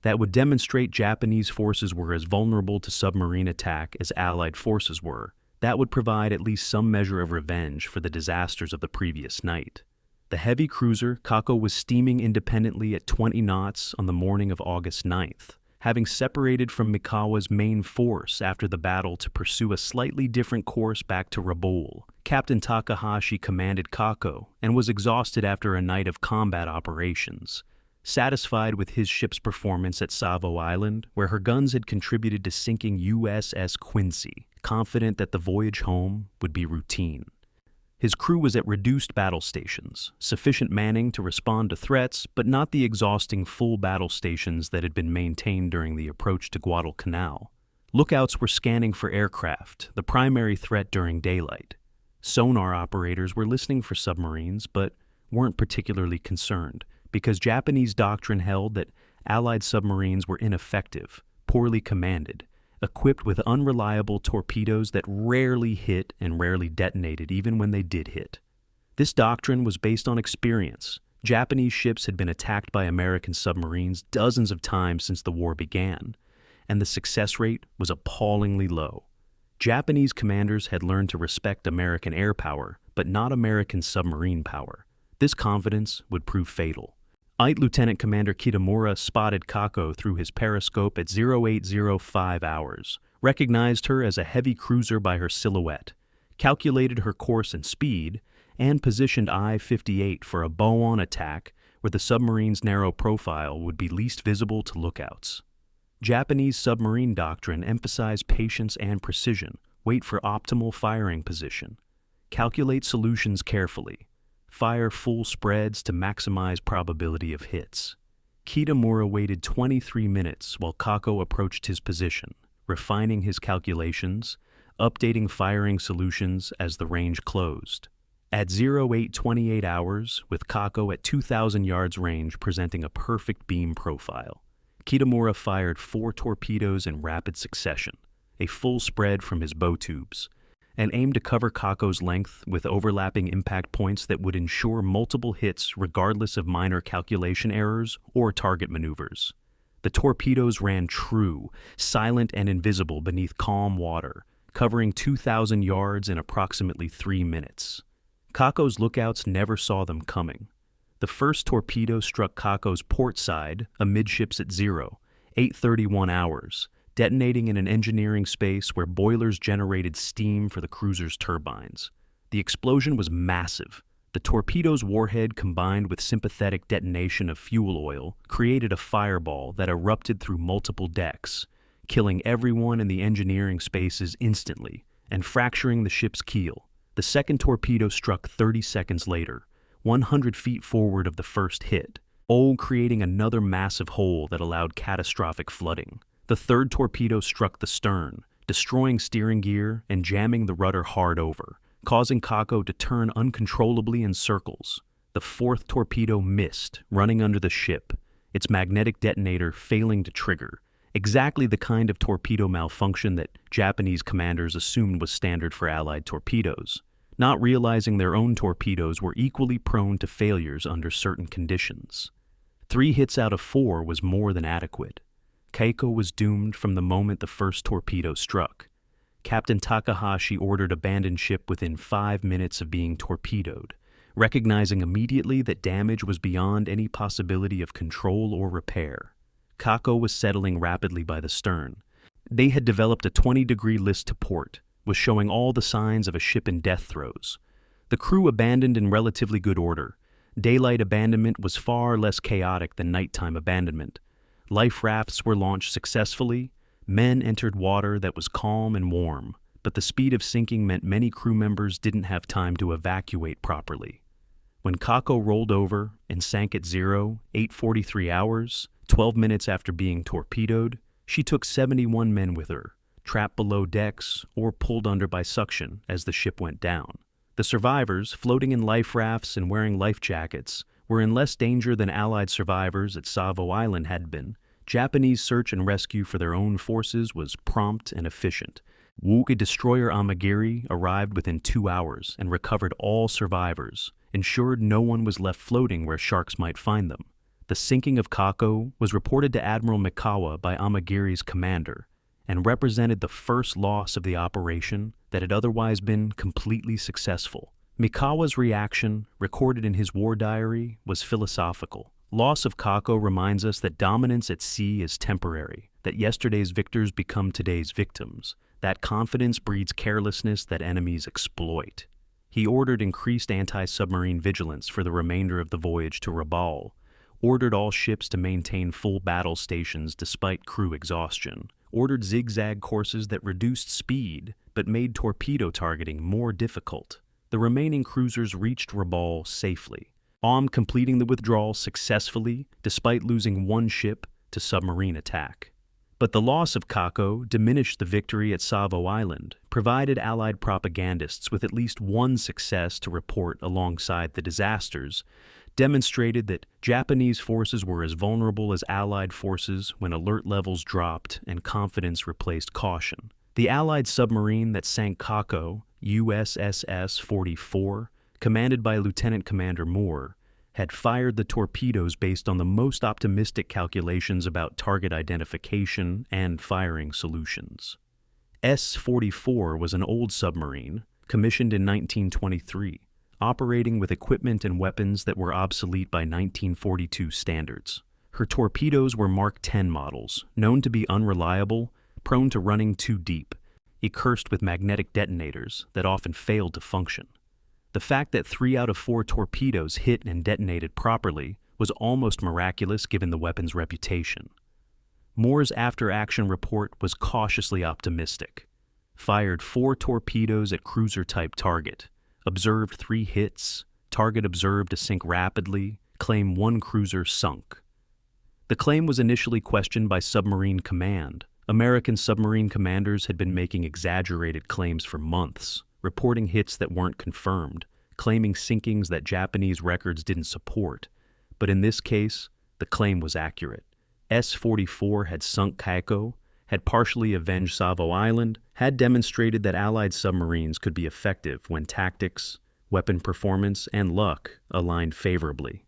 that would demonstrate Japanese forces were as vulnerable to submarine attack as Allied forces were, that would provide at least some measure of revenge for the disasters of the previous night. The heavy cruiser Kako was steaming independently at 20 knots on the morning of August 9th, having separated from Mikawa's main force after the battle to pursue a slightly different course back to Rabaul. Captain Takahashi commanded Kako and was exhausted after a night of combat operations. Satisfied with his ship's performance at Savo Island, where her guns had contributed to sinking USS Quincy, confident that the voyage home would be routine. His crew was at reduced battle stations, sufficient manning to respond to threats, but not the exhausting full battle stations that had been maintained during the approach to Guadalcanal. Lookouts were scanning for aircraft, the primary threat during daylight. Sonar operators were listening for submarines, but weren't particularly concerned, because Japanese doctrine held that Allied submarines were ineffective, poorly commanded, equipped with unreliable torpedoes that rarely hit and rarely detonated even when they did hit. This doctrine was based on experience. Japanese ships had been attacked by American submarines dozens of times since the war began, and the success rate was appallingly low. Japanese commanders had learned to respect American air power, but not American submarine power. This confidence would prove fatal. Lieutenant Commander Kitamura spotted Kako through his periscope at 0805 hours, recognized her as a heavy cruiser by her silhouette, calculated her course and speed, and positioned I-58 for a bow-on attack where the submarine's narrow profile would be least visible to lookouts. Japanese submarine doctrine emphasized patience and precision, wait for optimal firing position, calculate solutions carefully, fire full spreads to maximize probability of hits. Kitamura waited 23 minutes while Kako approached his position, refining his calculations, updating firing solutions as the range closed. At 0828 hours, with Kako at 2,000 yards range presenting a perfect beam profile, Kitamura fired 4 torpedoes in rapid succession, a full spread from his bow tubes, and aimed to cover Kako's length with overlapping impact points that would ensure multiple hits regardless of minor calculation errors or target maneuvers. The torpedoes ran true, silent and invisible beneath calm water, covering 2,000 yards in approximately 3 minutes. Kako's lookouts never saw them coming. The first torpedo struck Kako's port side, amidships at 8:31 hours, detonating in an engineering space where boilers generated steam for the cruiser's turbines. The explosion was massive. The torpedo's warhead combined with sympathetic detonation of fuel oil created a fireball that erupted through multiple decks, killing everyone in the engineering spaces instantly and fracturing the ship's keel. The second torpedo struck 30 seconds later, 100 feet forward of the first hit, creating another massive hole that allowed catastrophic flooding. The third torpedo struck the stern, destroying steering gear and jamming the rudder hard over, causing Kako to turn uncontrollably in circles. The fourth torpedo missed, running under the ship, its magnetic detonator failing to trigger, exactly the kind of torpedo malfunction that Japanese commanders assumed was standard for Allied torpedoes, not realizing their own torpedoes were equally prone to failures under certain conditions. 3 hits out of 4 was more than adequate. Keiko was doomed from the moment the first torpedo struck. Captain Takahashi ordered abandoned ship within 5 minutes of being torpedoed, recognizing immediately that damage was beyond any possibility of control or repair. Kako was settling rapidly by the stern. They had developed a 20-degree list to port, was showing all the signs of a ship in death throes. The crew abandoned in relatively good order. Daylight abandonment was far less chaotic than nighttime abandonment. Life rafts were launched successfully. Men entered water that was calm and warm, but the speed of sinking meant many crew members didn't have time to evacuate properly. When Kako rolled over and sank at 8:43 hours, 12 minutes after being torpedoed, she took 71 men with her, trapped below decks or pulled under by suction as the ship went down. The survivors, floating in life rafts and wearing life jackets, were in less danger than Allied survivors at Savo Island had been. Japanese search and rescue for their own forces was prompt and efficient. Wuke destroyer Amagiri arrived within 2 hours and recovered all survivors, ensured no one was left floating where sharks might find them. The sinking of Kako was reported to Admiral Mikawa by Amagiri's commander and represented the first loss of the operation that had otherwise been completely successful. Mikawa's reaction, recorded in his war diary, was philosophical. Loss of Kako reminds us that dominance at sea is temporary, that yesterday's victors become today's victims, that confidence breeds carelessness that enemies exploit. He ordered increased anti-submarine vigilance for the remainder of the voyage to Rabaul, ordered all ships to maintain full battle stations despite crew exhaustion, ordered zigzag courses that reduced speed but made torpedo targeting more difficult. The remaining cruisers reached Rabaul safely, completing the withdrawal successfully despite losing one ship to submarine attack. But the loss of Kako diminished the victory at Savo Island, provided Allied propagandists with at least one success to report alongside the disasters, demonstrated that Japanese forces were as vulnerable as Allied forces when alert levels dropped and confidence replaced caution. The Allied submarine that sank Kako, USS 44, commanded by Lieutenant Commander Moore, had fired the torpedoes based on the most optimistic calculations about target identification and firing solutions. S-44 was an old submarine, commissioned in 1923, operating with equipment and weapons that were obsolete by 1942 standards. Her torpedoes were Mark 10 models, known to be unreliable, prone to running too deep, cursed with magnetic detonators that often failed to function. The fact that 3 out of 4 torpedoes hit and detonated properly was almost miraculous given the weapon's reputation. Moore's after-action report was cautiously optimistic. Fired 4 torpedoes at cruiser-type target, observed 3 hits, target observed to sink rapidly, claim 1 cruiser sunk. The claim was initially questioned by submarine command. American submarine commanders had been making exaggerated claims for months, reporting hits that weren't confirmed, claiming sinkings that Japanese records didn't support. But in this case, the claim was accurate. S-44 had sunk Kako, had partially avenged Savo Island, had demonstrated that Allied submarines could be effective when tactics, weapon performance, and luck aligned favorably.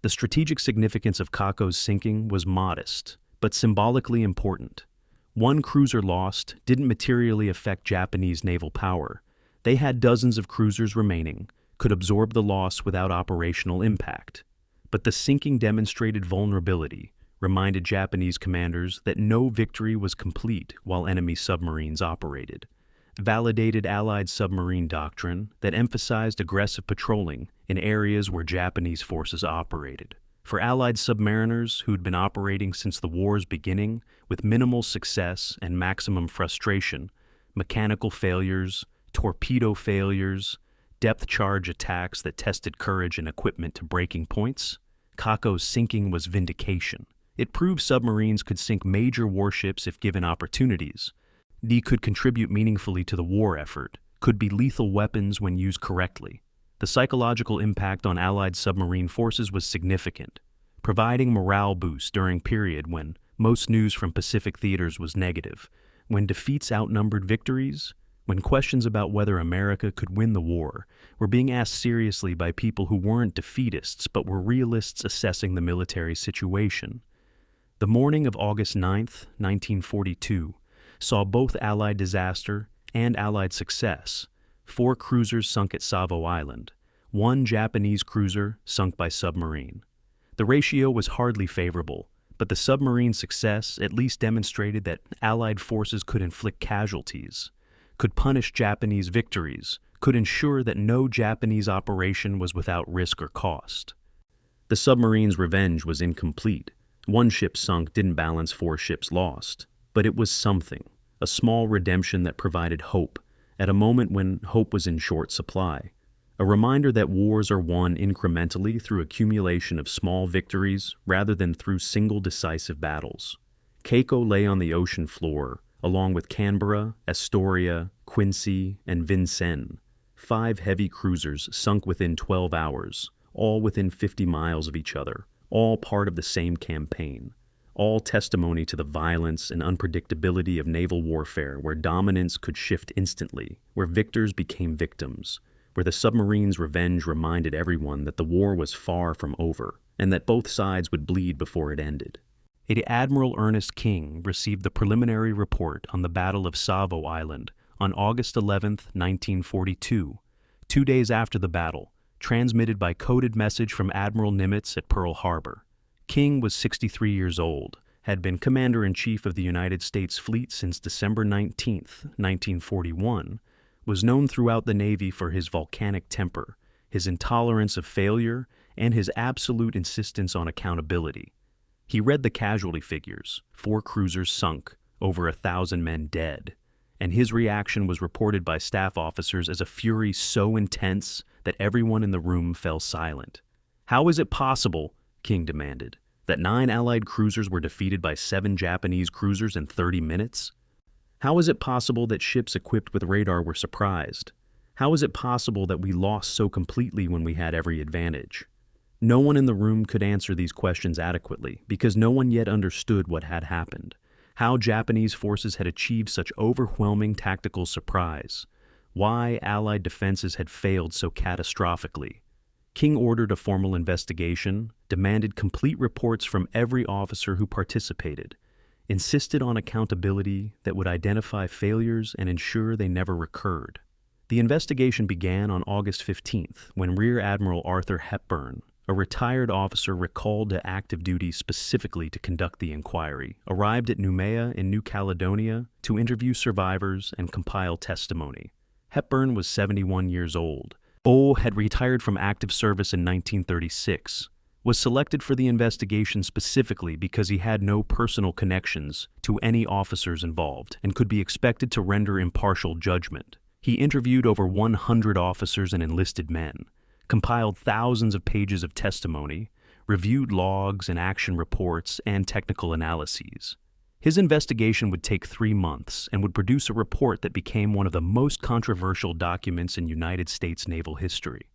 The strategic significance of Kako's sinking was modest, but symbolically important. 1 cruiser lost didn't materially affect Japanese naval power. They had dozens of cruisers remaining, could absorb the loss without operational impact. But the sinking demonstrated vulnerability, reminded Japanese commanders that no victory was complete while enemy submarines operated, validated Allied submarine doctrine that emphasized aggressive patrolling in areas where Japanese forces operated. For Allied submariners who'd been operating since the war's beginning with minimal success and maximum frustration, mechanical failures, torpedo failures, depth charge attacks that tested courage and equipment to breaking points, Kako's sinking was vindication. It proved submarines could sink major warships if given opportunities. They could contribute meaningfully to the war effort, could be lethal weapons when used correctly. The psychological impact on Allied submarine forces was significant, providing morale boosts during a period when most news from Pacific theaters was negative, when defeats outnumbered victories, when questions about whether America could win the war were being asked seriously by people who weren't defeatists but were realists assessing the military situation. The morning of August 9, 1942, saw both Allied disaster and Allied success. 4 cruisers sunk at Savo Island, 1 Japanese cruiser sunk by submarine. The ratio was hardly favorable, but the submarine success at least demonstrated that Allied forces could inflict casualties, could punish Japanese victories, could ensure that no Japanese operation was without risk or cost. The submarine's revenge was incomplete. 1 ship sunk didn't balance 4 ships lost, but it was something, a small redemption that provided hope at a moment when hope was in short supply. a reminder that wars are won incrementally through accumulation of small victories rather than through single decisive battles. Keiko lay on the ocean floor, along with Canberra, Astoria, Quincy, and Vincennes. 5 heavy cruisers sunk within 12 hours, all within 50 miles of each other, all part of the same campaign, all testimony to the violence and unpredictability of naval warfare where dominance could shift instantly, where victors became victims, where the submarine's revenge reminded everyone that the war was far from over, and that both sides would bleed before it ended. Admiral Ernest King received the preliminary report on the Battle of Savo Island on August 11, 1942, 2 days after the battle, transmitted by coded message from Admiral Nimitz at Pearl Harbor. King was 63 years old, had been Commander-in-Chief of the United States Fleet since December 19, 1941, was known throughout the Navy for his volcanic temper, his intolerance of failure, and his absolute insistence on accountability. He read the casualty figures, 4 cruisers sunk, over 1,000 men dead, and his reaction was reported by staff officers as a fury so intense that everyone in the room fell silent. "How is it possible," King demanded, "that 9 Allied cruisers were defeated by 7 Japanese cruisers in 30 minutes? How is it possible that ships equipped with radar were surprised? How is it possible that we lost so completely when we had every advantage?" No one in the room could answer these questions adequately because no one yet understood what had happened, how Japanese forces had achieved such overwhelming tactical surprise, why Allied defenses had failed so catastrophically. King ordered a formal investigation, demanded complete reports from every officer who participated, insisted on accountability that would identify failures and ensure they never recurred. The investigation began on August 15th when Rear Admiral Arthur Hepburn, a retired officer recalled to active duty specifically to conduct the inquiry, arrived at Noumea in New Caledonia to interview survivors and compile testimony. Hepburn was 71 years old. Had retired from active service in 1936, was selected for the investigation specifically because he had no personal connections to any officers involved and could be expected to render impartial judgment. He interviewed over 100 officers and enlisted men, compiled thousands of pages of testimony, reviewed logs and action reports and technical analyses. His investigation would take 3 months and would produce a report that became one of the most controversial documents in United States naval history.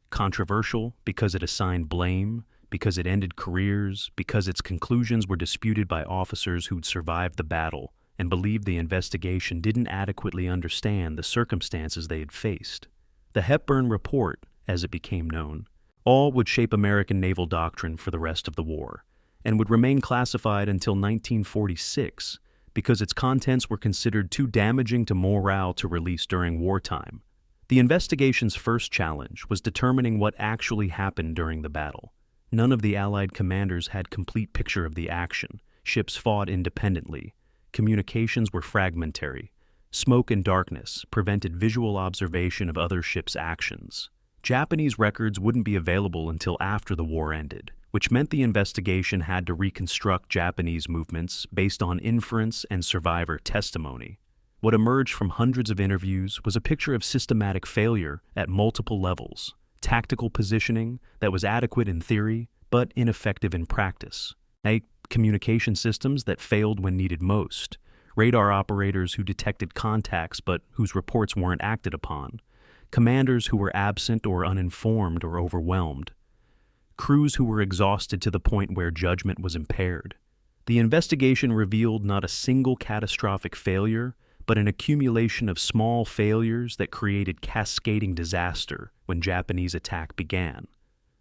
Controversial because it assigned blame, because it ended careers, because its conclusions were disputed by officers who'd survived the battle and believed the investigation didn't adequately understand the circumstances they had faced. The Hepburn Report, as it became known, all would shape American naval doctrine for the rest of the war, and would remain classified until 1946 because its contents were considered too damaging to morale to release during wartime. The investigation's first challenge was determining what actually happened during the battle. None of the Allied commanders had complete picture of the action. Ships fought independently. Communications were fragmentary. Smoke and darkness prevented visual observation of other ships' actions. Japanese records wouldn't be available until after the war ended, which meant the investigation had to reconstruct Japanese movements based on inference and survivor testimony. What emerged from hundreds of interviews was a picture of systematic failure at multiple levels, tactical positioning that was adequate in theory but ineffective in practice, communication systems that failed when needed most, radar operators who detected contacts but whose reports weren't acted upon, commanders who were absent or uninformed or overwhelmed, crews who were exhausted to the point where judgment was impaired. The investigation revealed not a single catastrophic failure, but an accumulation of small failures that created cascading disaster when Japanese attack began.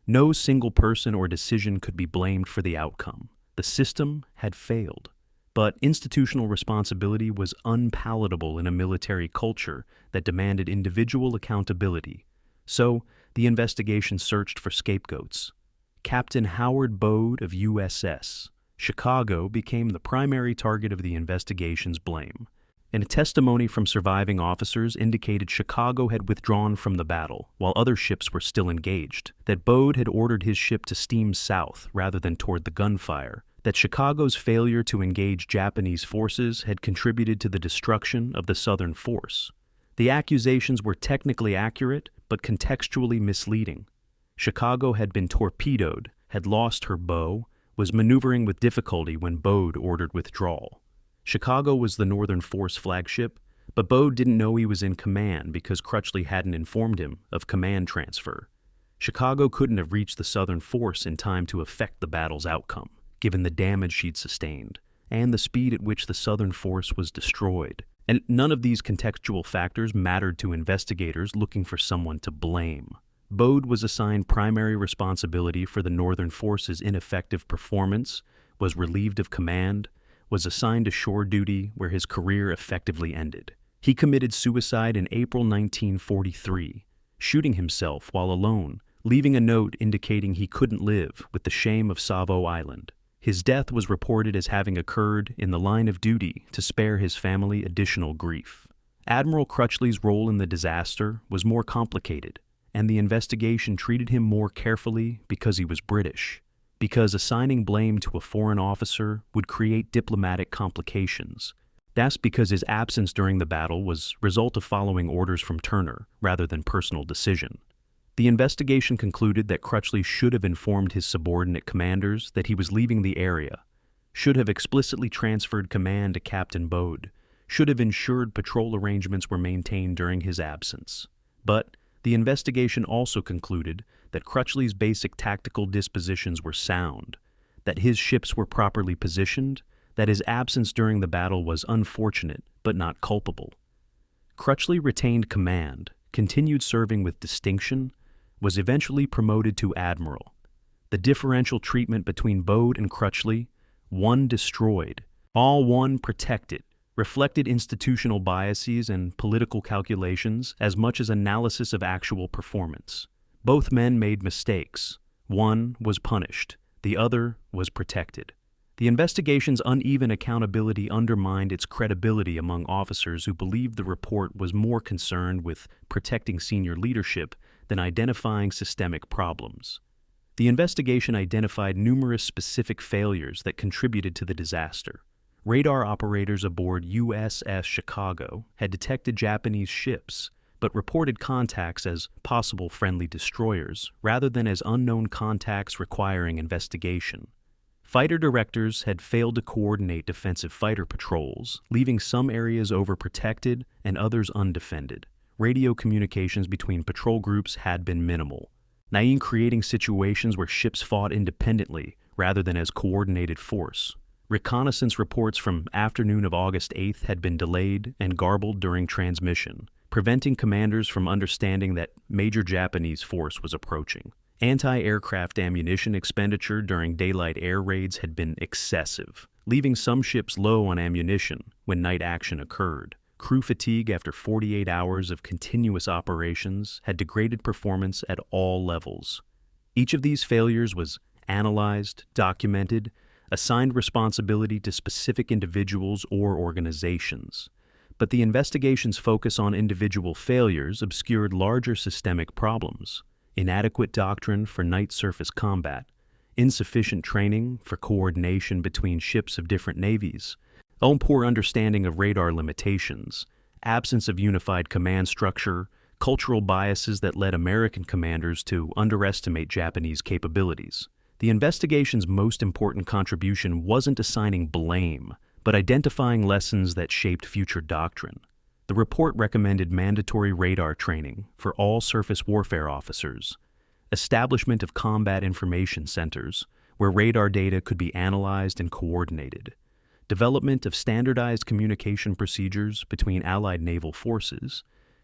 No single person or decision could be blamed for the outcome. The system had failed. But institutional responsibility was unpalatable in a military culture that demanded individual accountability. So, the investigation searched for scapegoats. Captain Howard Bode of USS Chicago became the primary target of the investigation's blame. And a testimony from surviving officers indicated Chicago had withdrawn from the battle while other ships were still engaged, that Bode had ordered his ship to steam south rather than toward the gunfire, that Chicago's failure to engage Japanese forces had contributed to the destruction of the Southern force. The accusations were technically accurate, but contextually misleading. Chicago had been torpedoed, had lost her bow, was maneuvering with difficulty when Bode ordered withdrawal. Chicago was the Northern Force flagship, but Bode didn't know he was in command because Crutchley hadn't informed him of command transfer. Chicago couldn't have reached the Southern Force in time to affect the battle's outcome, given the damage she'd sustained, and the speed at which the Southern Force was destroyed. And none of these contextual factors mattered to investigators looking for someone to blame. Bode was assigned primary responsibility for the Northern Force's ineffective performance, was relieved of command, was assigned to shore duty where his career effectively ended. He committed suicide in April 1943, shooting himself while alone, leaving a note indicating he couldn't live with the shame of Savo Island. His death was reported as having occurred in the line of duty to spare his family additional grief. Admiral Crutchley's role in the disaster was more complicated, and the investigation treated him more carefully because he was British, because assigning blame to a foreign officer would create diplomatic complications. That's because his absence during the battle was result of following orders from Turner rather than personal decision. The investigation concluded that Crutchley should have informed his subordinate commanders that he was leaving the area, should have explicitly transferred command to Captain Bode, should have ensured patrol arrangements were maintained during his absence. But the investigation also concluded that Crutchley's basic tactical dispositions were sound, that his ships were properly positioned, that his absence during the battle was unfortunate but not culpable. Crutchley retained command, continued serving with distinction, was eventually promoted to admiral. The differential treatment between Bode and Crutchley, one destroyed, all one protected, reflected institutional biases and political calculations as much as analysis of actual performance. Both men made mistakes. One was punished, the other was protected. The investigation's uneven accountability undermined its credibility among officers who believed the report was more concerned with protecting senior leadership than identifying systemic problems. The investigation identified numerous specific failures that contributed to the disaster. Radar operators aboard USS Chicago had detected Japanese ships, but reported contacts as possible friendly destroyers rather than as unknown contacts requiring investigation. Fighter directors had failed to coordinate defensive fighter patrols, leaving some areas overprotected and others undefended. Radio communications between patrol groups had been minimal, creating situations where ships fought independently rather than as coordinated force. Reconnaissance reports from afternoon of August 8th had been delayed and garbled during transmission, preventing commanders from understanding that major Japanese force was approaching. Anti-aircraft ammunition expenditure during daylight air raids had been excessive, leaving some ships low on ammunition when night action occurred. Crew fatigue after 48 hours of continuous operations had degraded performance at all levels. Each of these failures was analyzed, documented, assigned responsibility to specific individuals or organizations. But the investigation's focus on individual failures obscured larger systemic problems. Inadequate doctrine for night surface combat, insufficient training for coordination between ships of different navies, poor understanding of radar limitations, absence of unified command structure, cultural biases that led American commanders to underestimate Japanese capabilities. The investigation's most important contribution wasn't assigning blame, but identifying lessons that shaped future doctrine. The report recommended mandatory radar training for all surface warfare officers, establishment of combat information centers where radar data could be analyzed and coordinated, development of standardized communication procedures between Allied naval forces,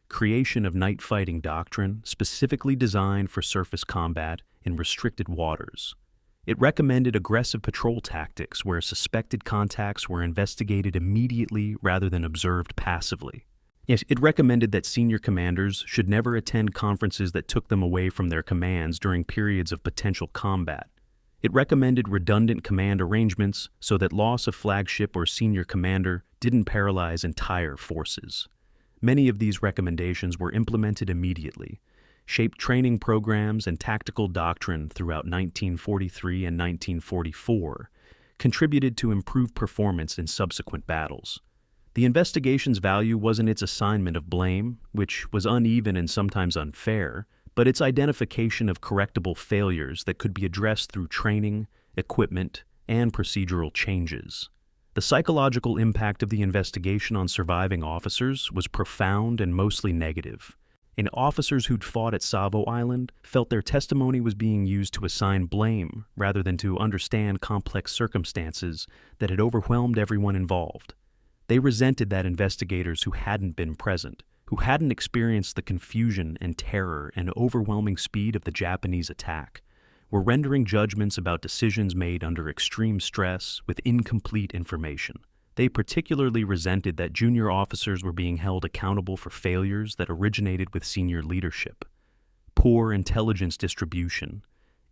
creation of night fighting doctrine specifically designed for surface combat in restricted waters. It recommended aggressive patrol tactics where suspected contacts were investigated immediately rather than observed passively. It recommended that senior commanders should never attend conferences that took them away from their commands during periods of potential combat. It recommended redundant command arrangements so that loss of flagship or senior commander didn't paralyze entire forces. Many of these recommendations were implemented immediately, shaped training programs and tactical doctrine throughout 1943 and 1944, contributed to improved performance in subsequent battles. The investigation's value wasn't its assignment of blame, which was uneven and sometimes unfair, but its identification of correctable failures that could be addressed through training, equipment, and procedural changes. The psychological impact of the investigation on surviving officers was profound and mostly negative. And officers who'd fought at Savo Island felt their testimony was being used to assign blame rather than to understand complex circumstances that had overwhelmed everyone involved. They resented that investigators who hadn't been present, who hadn't experienced the confusion and terror and overwhelming speed of the Japanese attack, were rendering judgments about decisions made under extreme stress with incomplete information. They particularly resented that junior officers were being held accountable for failures that originated with senior leadership. Poor intelligence distribution,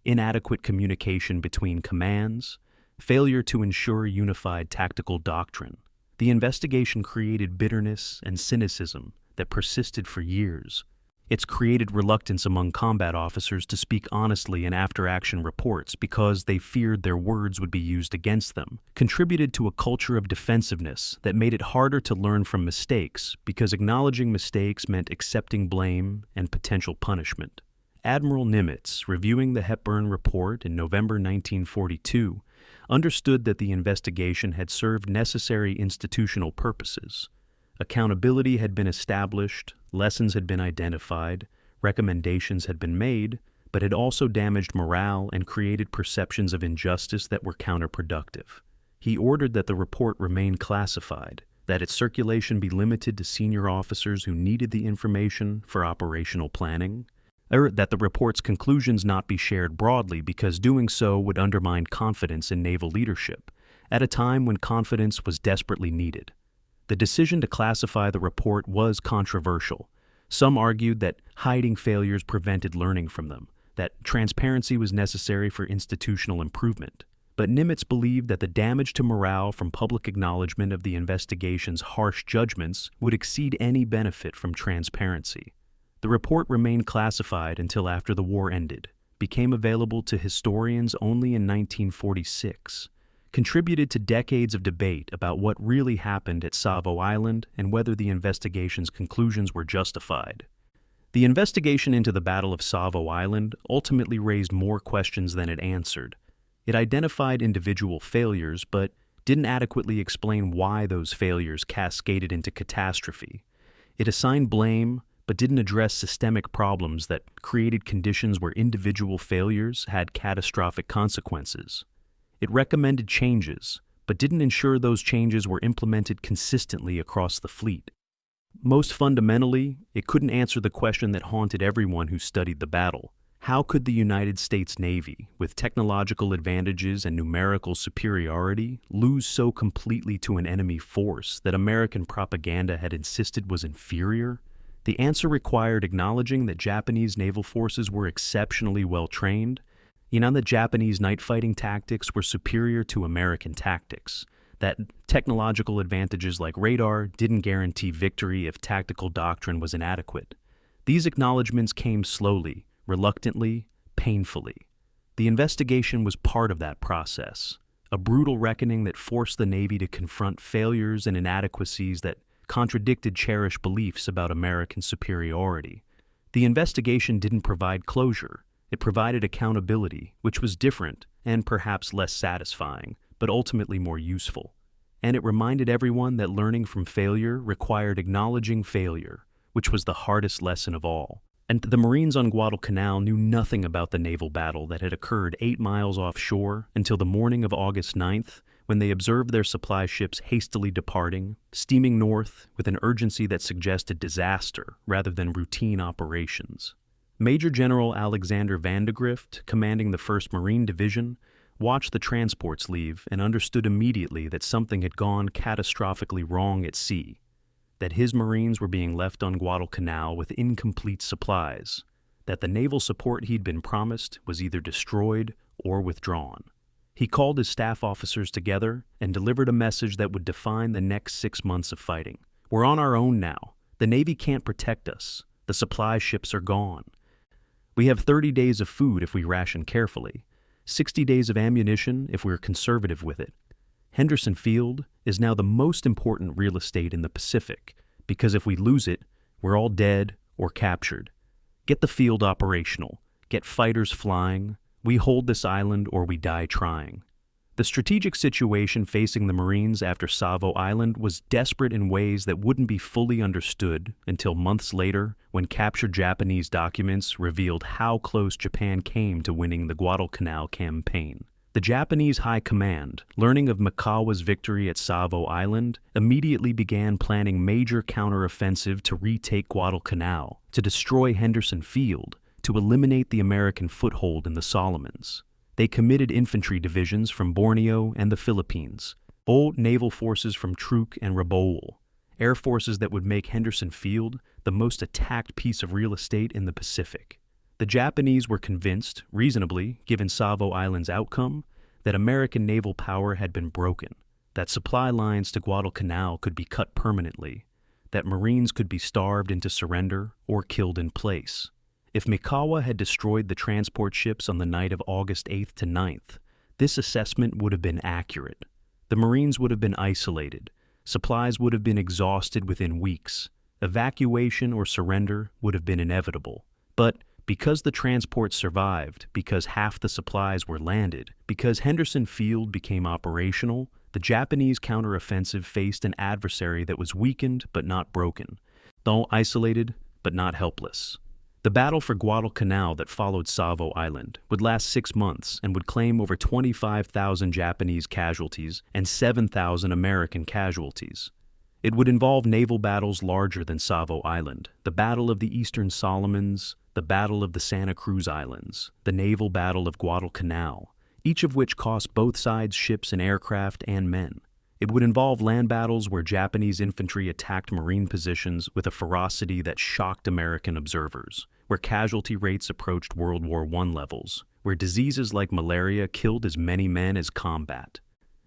inadequate communication between commands, failure to ensure unified tactical doctrine. The investigation created bitterness and cynicism that persisted for years. It's created reluctance among combat officers to speak honestly in after-action reports because they feared their words would be used against them, contributed to a culture of defensiveness that made it harder to learn from mistakes because acknowledging mistakes meant accepting blame and potential punishment. Admiral Nimitz, reviewing the Hepburn Report in November 1942, understood that the investigation had served necessary institutional purposes. Accountability had been established, lessons had been identified, recommendations had been made, but had also damaged morale and created perceptions of injustice that were counterproductive. He ordered that the report remain classified, that its circulation be limited to senior officers who needed the information for operational planning, or that the report's conclusions not be shared broadly because doing so would undermine confidence in naval leadership, at a time when confidence was desperately needed. The decision to classify the report was controversial. Some argued that hiding failures prevented learning from them, that transparency was necessary for institutional improvement. But Nimitz believed that the damage to morale from public acknowledgement of the investigation's harsh judgments would exceed any benefit from transparency. The report remained classified until after the war ended, became available to historians only in 1946, contributed to decades of debate about what really happened at Savo Island and whether the investigation's conclusions were justified. The investigation into the Battle of Savo Island ultimately raised more questions than it answered. It identified individual failures, but didn't adequately explain why those failures cascaded into catastrophe. It assigned blame, but didn't address systemic problems that created conditions where individual failures had catastrophic consequences. It recommended changes, but didn't ensure those changes were implemented consistently across the fleet. Most fundamentally, it couldn't answer the question that haunted everyone who studied the battle. How could the United States Navy, with technological advantages and numerical superiority, lose so completely to an enemy force that American propaganda had insisted was inferior? The answer required acknowledging that Japanese naval forces were exceptionally well-trained, that Japanese night fighting tactics were superior to American tactics, that technological advantages like radar didn't guarantee victory if tactical doctrine was inadequate. These acknowledgments came slowly, reluctantly, painfully. The investigation was part of that process, a brutal reckoning that forced the Navy to confront failures and inadequacies that contradicted cherished beliefs about American superiority. The investigation didn't provide closure. It provided accountability, which was different and perhaps less satisfying, but ultimately more useful. And it reminded everyone that learning from failure required acknowledging failure, which was the hardest lesson of all. And the Marines on Guadalcanal knew nothing about the naval battle that had occurred 8 miles offshore until the morning of August 9th, when they observed their supply ships hastily departing, steaming north with an urgency that suggested disaster rather than routine operations. Major General Alexander Vandegrift, commanding the 1st Marine Division, watched the transports leave and understood immediately that something had gone catastrophically wrong at sea, that his Marines were being left on Guadalcanal with incomplete supplies, that the naval support he'd been promised was either destroyed or withdrawn. He called his staff officers together and delivered a message that would define the next 6 months of fighting. We're on our own now. The Navy can't protect us. The supply ships are gone. We have 30 days of food if we ration carefully, 60 days of ammunition if we're conservative with it. Henderson Field is now the most important real estate in the Pacific because if we lose it, we're all dead or captured. Get the field operational. Get fighters flying. We hold this island or we die trying. The strategic situation facing the Marines after Savo Island was desperate in ways that wouldn't be fully understood until months later when captured Japanese documents revealed how close Japan came to winning the Guadalcanal campaign. The Japanese High Command, learning of Mikawa's victory at Savo Island, immediately began planning major counteroffensive to retake Guadalcanal, to destroy Henderson Field, to eliminate the American foothold in the Solomons. They committed infantry divisions from Borneo and the Philippines, old naval forces from Truk and Rabaul, air forces that would make Henderson Field the most attacked piece of real estate in the Pacific. The Japanese were convinced, reasonably, given Savo Island's outcome, that American naval power had been broken, that supply lines to Guadalcanal could be cut permanently, that Marines could be starved into surrender or killed in place. If Mikawa had destroyed the transport ships on the night of August 8th to 9th, this assessment would have been accurate. The Marines would have been isolated, supplies would have been exhausted within weeks, evacuation or surrender would have been inevitable. But because the transport survived, because half the supplies were landed, because Henderson Field became operational, the Japanese counteroffensive faced an adversary that was weakened but not broken, though isolated but not helpless. The battle for Guadalcanal that followed Savo Island would last 6 months and would claim over 25,000 Japanese casualties and 7,000 American casualties. It would involve naval battles larger than Savo Island, the Battle of the Eastern Solomons, the Battle of the Santa Cruz Islands, the Naval Battle of Guadalcanal, each of which cost both sides ships and aircraft and men. It would involve land battles where Japanese infantry attacked Marine positions with a ferocity that shocked American observers, where casualty rates approached World War I levels, where diseases like malaria killed as many men as combat.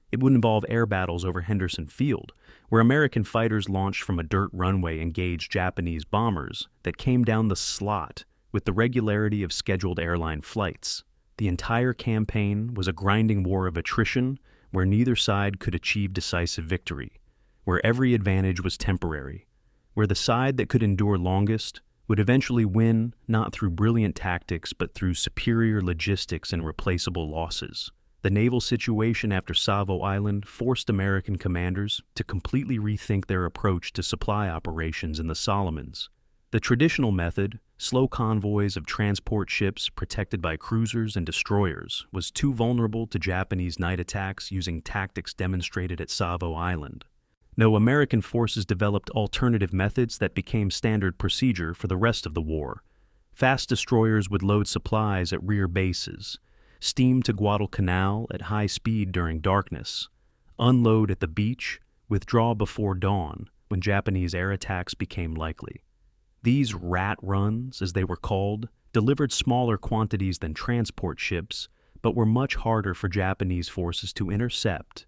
It would involve air battles over Henderson Field, where American fighters launched from a dirt runway engaged Japanese bombers that came down the slot with the regularity of scheduled airline flights. The entire campaign was a grinding war of attrition where neither side could achieve decisive victory, where every advantage was temporary, where the side that could endure longest would eventually win not through brilliant tactics but through superior logistics and replaceable losses. The naval situation after Savo Island forced American commanders to completely rethink their approach to supply operations in the Solomons. The traditional method, slow convoys of transport ships protected by cruisers and destroyers, was too vulnerable to Japanese night attacks using tactics demonstrated at Savo Island. No, American forces developed alternative methods that became standard procedure for the rest of the war. Fast destroyers would load supplies at rear bases, steam to Guadalcanal at high speed during darkness, unload at the beach, withdraw before dawn when Japanese air attacks became likely. These rat runs, as they were called, delivered smaller quantities than transport ships, but were much harder for Japanese forces to intercept.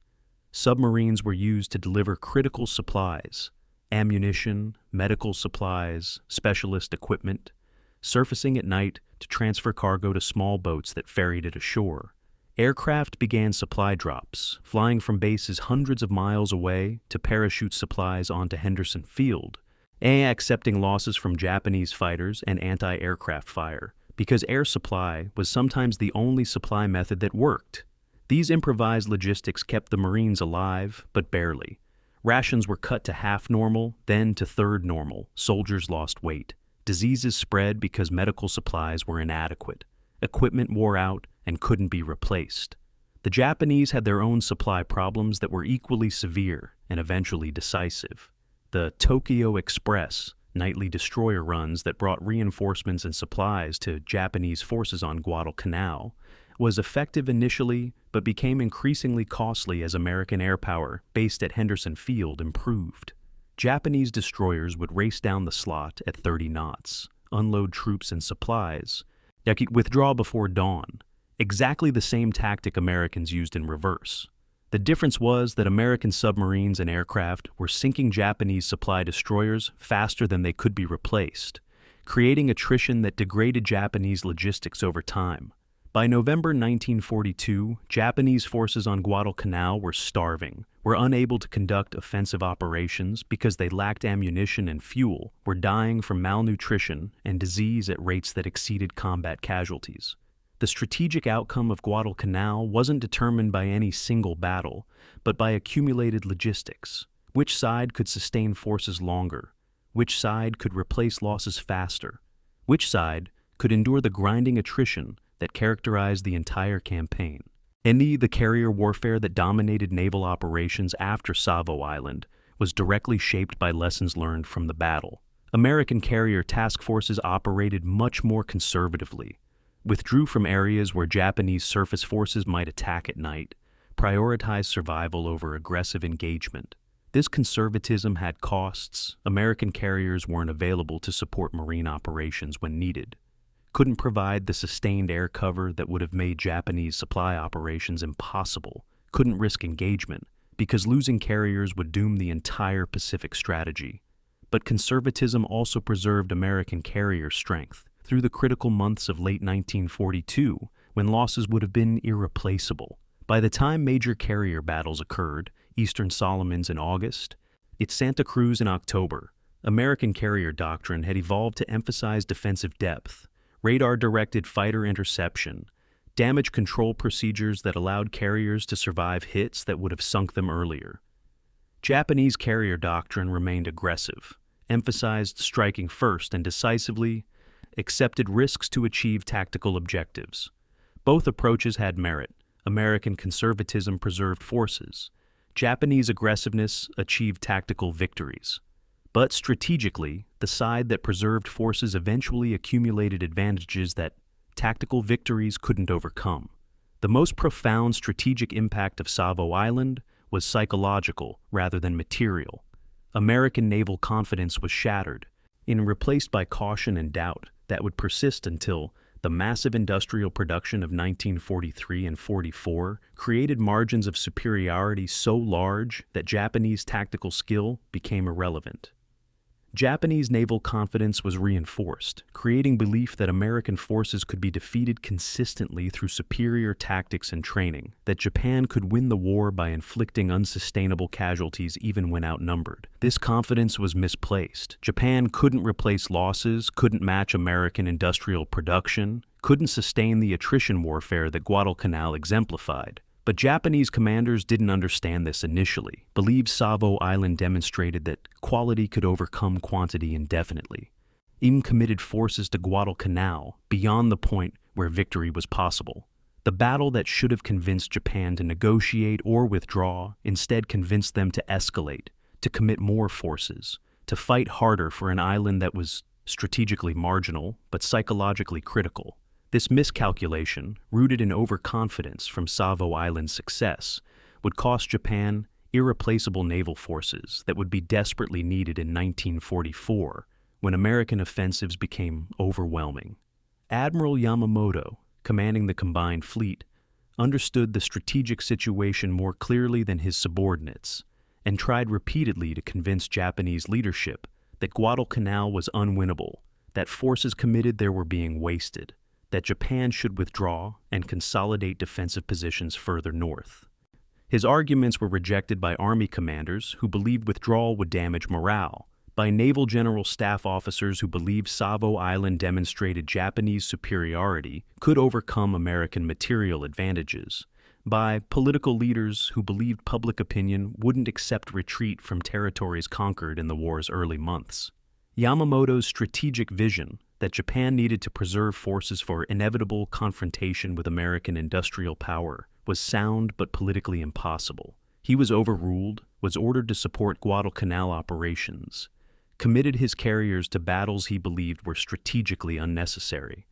Submarines were used to deliver critical supplies, ammunition, medical supplies, specialist equipment, surfacing at night to transfer cargo to small boats that ferried it ashore. Aircraft began supply drops, flying from bases hundreds of miles away to parachute supplies onto Henderson Field, accepting losses from Japanese fighters and anti-aircraft fire, because air supply was sometimes the only supply method that worked. These improvised logistics kept the Marines alive, but barely. Rations were cut to half normal, then to third normal. Soldiers lost weight. Diseases spread because medical supplies were inadequate. Equipment wore out and couldn't be replaced. The Japanese had their own supply problems that were equally severe and eventually decisive. The Tokyo Express, nightly destroyer runs that brought reinforcements and supplies to Japanese forces on Guadalcanal, was effective initially but became increasingly costly as American air power based at Henderson Field improved. Japanese destroyers would race down the slot at 30 knots, unload troops and supplies, withdraw before dawn, exactly the same tactic Americans used in reverse. The difference was that American submarines and aircraft were sinking Japanese supply destroyers faster than they could be replaced, creating attrition that degraded Japanese logistics over time. By November 1942, Japanese forces on Guadalcanal were starving, were unable to conduct offensive operations because they lacked ammunition and fuel, were dying from malnutrition and disease at rates that exceeded combat casualties. The strategic outcome of Guadalcanal wasn't determined by any single battle, but by accumulated logistics. Which side could sustain forces longer? Which side could replace losses faster? Which side could endure the grinding attrition that characterized the entire campaign? The carrier warfare that dominated naval operations after Savo Island was directly shaped by lessons learned from the battle. American carrier task forces operated much more conservatively, withdrew from areas where Japanese surface forces might attack at night, prioritized survival over aggressive engagement. This conservatism had costs. American carriers weren't available to support marine operations when needed, couldn't provide the sustained air cover that would have made Japanese supply operations impossible, couldn't risk engagement, because losing carriers would doom the entire Pacific strategy. But conservatism also preserved American carrier strength through the critical months of late 1942, when losses would have been irreplaceable. By the time major carrier battles occurred, Eastern Solomons in August, it's Santa Cruz in October, American carrier doctrine had evolved to emphasize defensive depth, radar-directed fighter interception, damage control procedures that allowed carriers to survive hits that would have sunk them earlier. Japanese carrier doctrine remained aggressive, emphasized striking first and decisively, accepted risks to achieve tactical objectives. Both approaches had merit. American conservatism preserved forces. Japanese aggressiveness achieved tactical victories. But strategically, the side that preserved forces eventually accumulated advantages that tactical victories couldn't overcome. The most profound strategic impact of Savo Island was psychological rather than material. American naval confidence was shattered and replaced by caution and doubt that would persist until the massive industrial production of 1943 and 44 created margins of superiority so large that Japanese tactical skill became irrelevant. Japanese naval confidence was reinforced, creating belief that American forces could be defeated consistently through superior tactics and training, that Japan could win the war by inflicting unsustainable casualties even when outnumbered. This confidence was misplaced. Japan couldn't replace losses, couldn't match American industrial production, couldn't sustain the attrition warfare that Guadalcanal exemplified. But Japanese commanders didn't understand this initially, believed Savo Island demonstrated that quality could overcome quantity indefinitely, even committed forces to Guadalcanal beyond the point where victory was possible. The battle that should have convinced Japan to negotiate or withdraw instead convinced them to escalate, to commit more forces, to fight harder for an island that was strategically marginal but psychologically critical. This miscalculation, rooted in overconfidence from Savo Island's success, would cost Japan irreplaceable naval forces that would be desperately needed in 1944 when American offensives became overwhelming. Admiral Yamamoto, commanding the combined fleet, understood the strategic situation more clearly than his subordinates and tried repeatedly to convince Japanese leadership that Guadalcanal was unwinnable, that forces committed there were being wasted, that Japan should withdraw and consolidate defensive positions further north. His arguments were rejected by Army commanders who believed withdrawal would damage morale, by Naval General Staff officers who believed Savo Island demonstrated Japanese superiority could overcome American material advantages, by political leaders who believed public opinion wouldn't accept retreat from territories conquered in the war's early months. Yamamoto's strategic vision that Japan needed to preserve forces for inevitable confrontation with American industrial power was sound but politically impossible. He was overruled, was ordered to support Guadalcanal operations, committed his carriers to battles he believed were strategically unnecessary.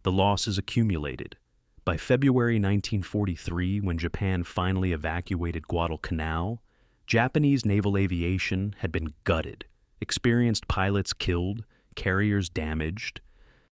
The losses accumulated. By February 1943, when Japan finally evacuated Guadalcanal, Japanese naval aviation had been gutted, experienced pilots killed, carriers damaged,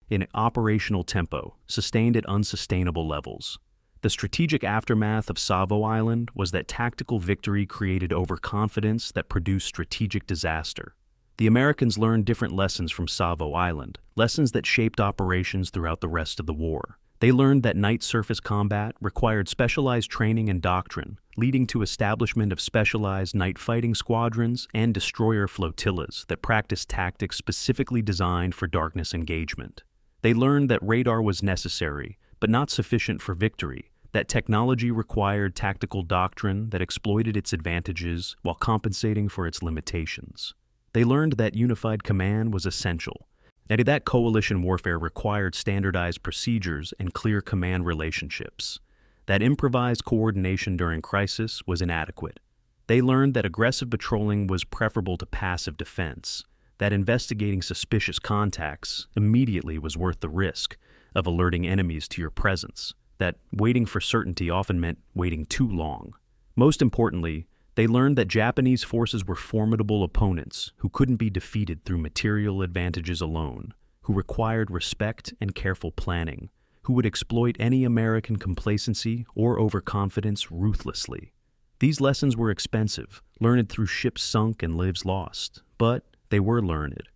in operational tempo, sustained at unsustainable levels. The strategic aftermath of Savo Island was that tactical victory created overconfidence that produced strategic disaster. The Americans learned different lessons from Savo Island, lessons that shaped operations throughout the rest of the war. They learned that night surface combat required specialized training and doctrine, leading to establishment of specialized night fighting squadrons and destroyer flotillas that practiced tactics specifically designed for darkness engagement. They learned that radar was necessary, but not sufficient for victory, that technology required tactical doctrine that exploited its advantages while compensating for its limitations. They learned that unified command was essential, and that coalition warfare required standardized procedures and clear command relationships, that improvised coordination during crisis was inadequate. They learned that aggressive patrolling was preferable to passive defense, that investigating suspicious contacts immediately was worth the risk of alerting enemies to your presence, that waiting for certainty often meant waiting too long. Most importantly, they learned that Japanese forces were formidable opponents who couldn't be defeated through material advantages alone, who required respect and careful planning, who would exploit any American complacency or overconfidence ruthlessly. These lessons were expensive, learned through ships sunk and lives lost, but they were learned,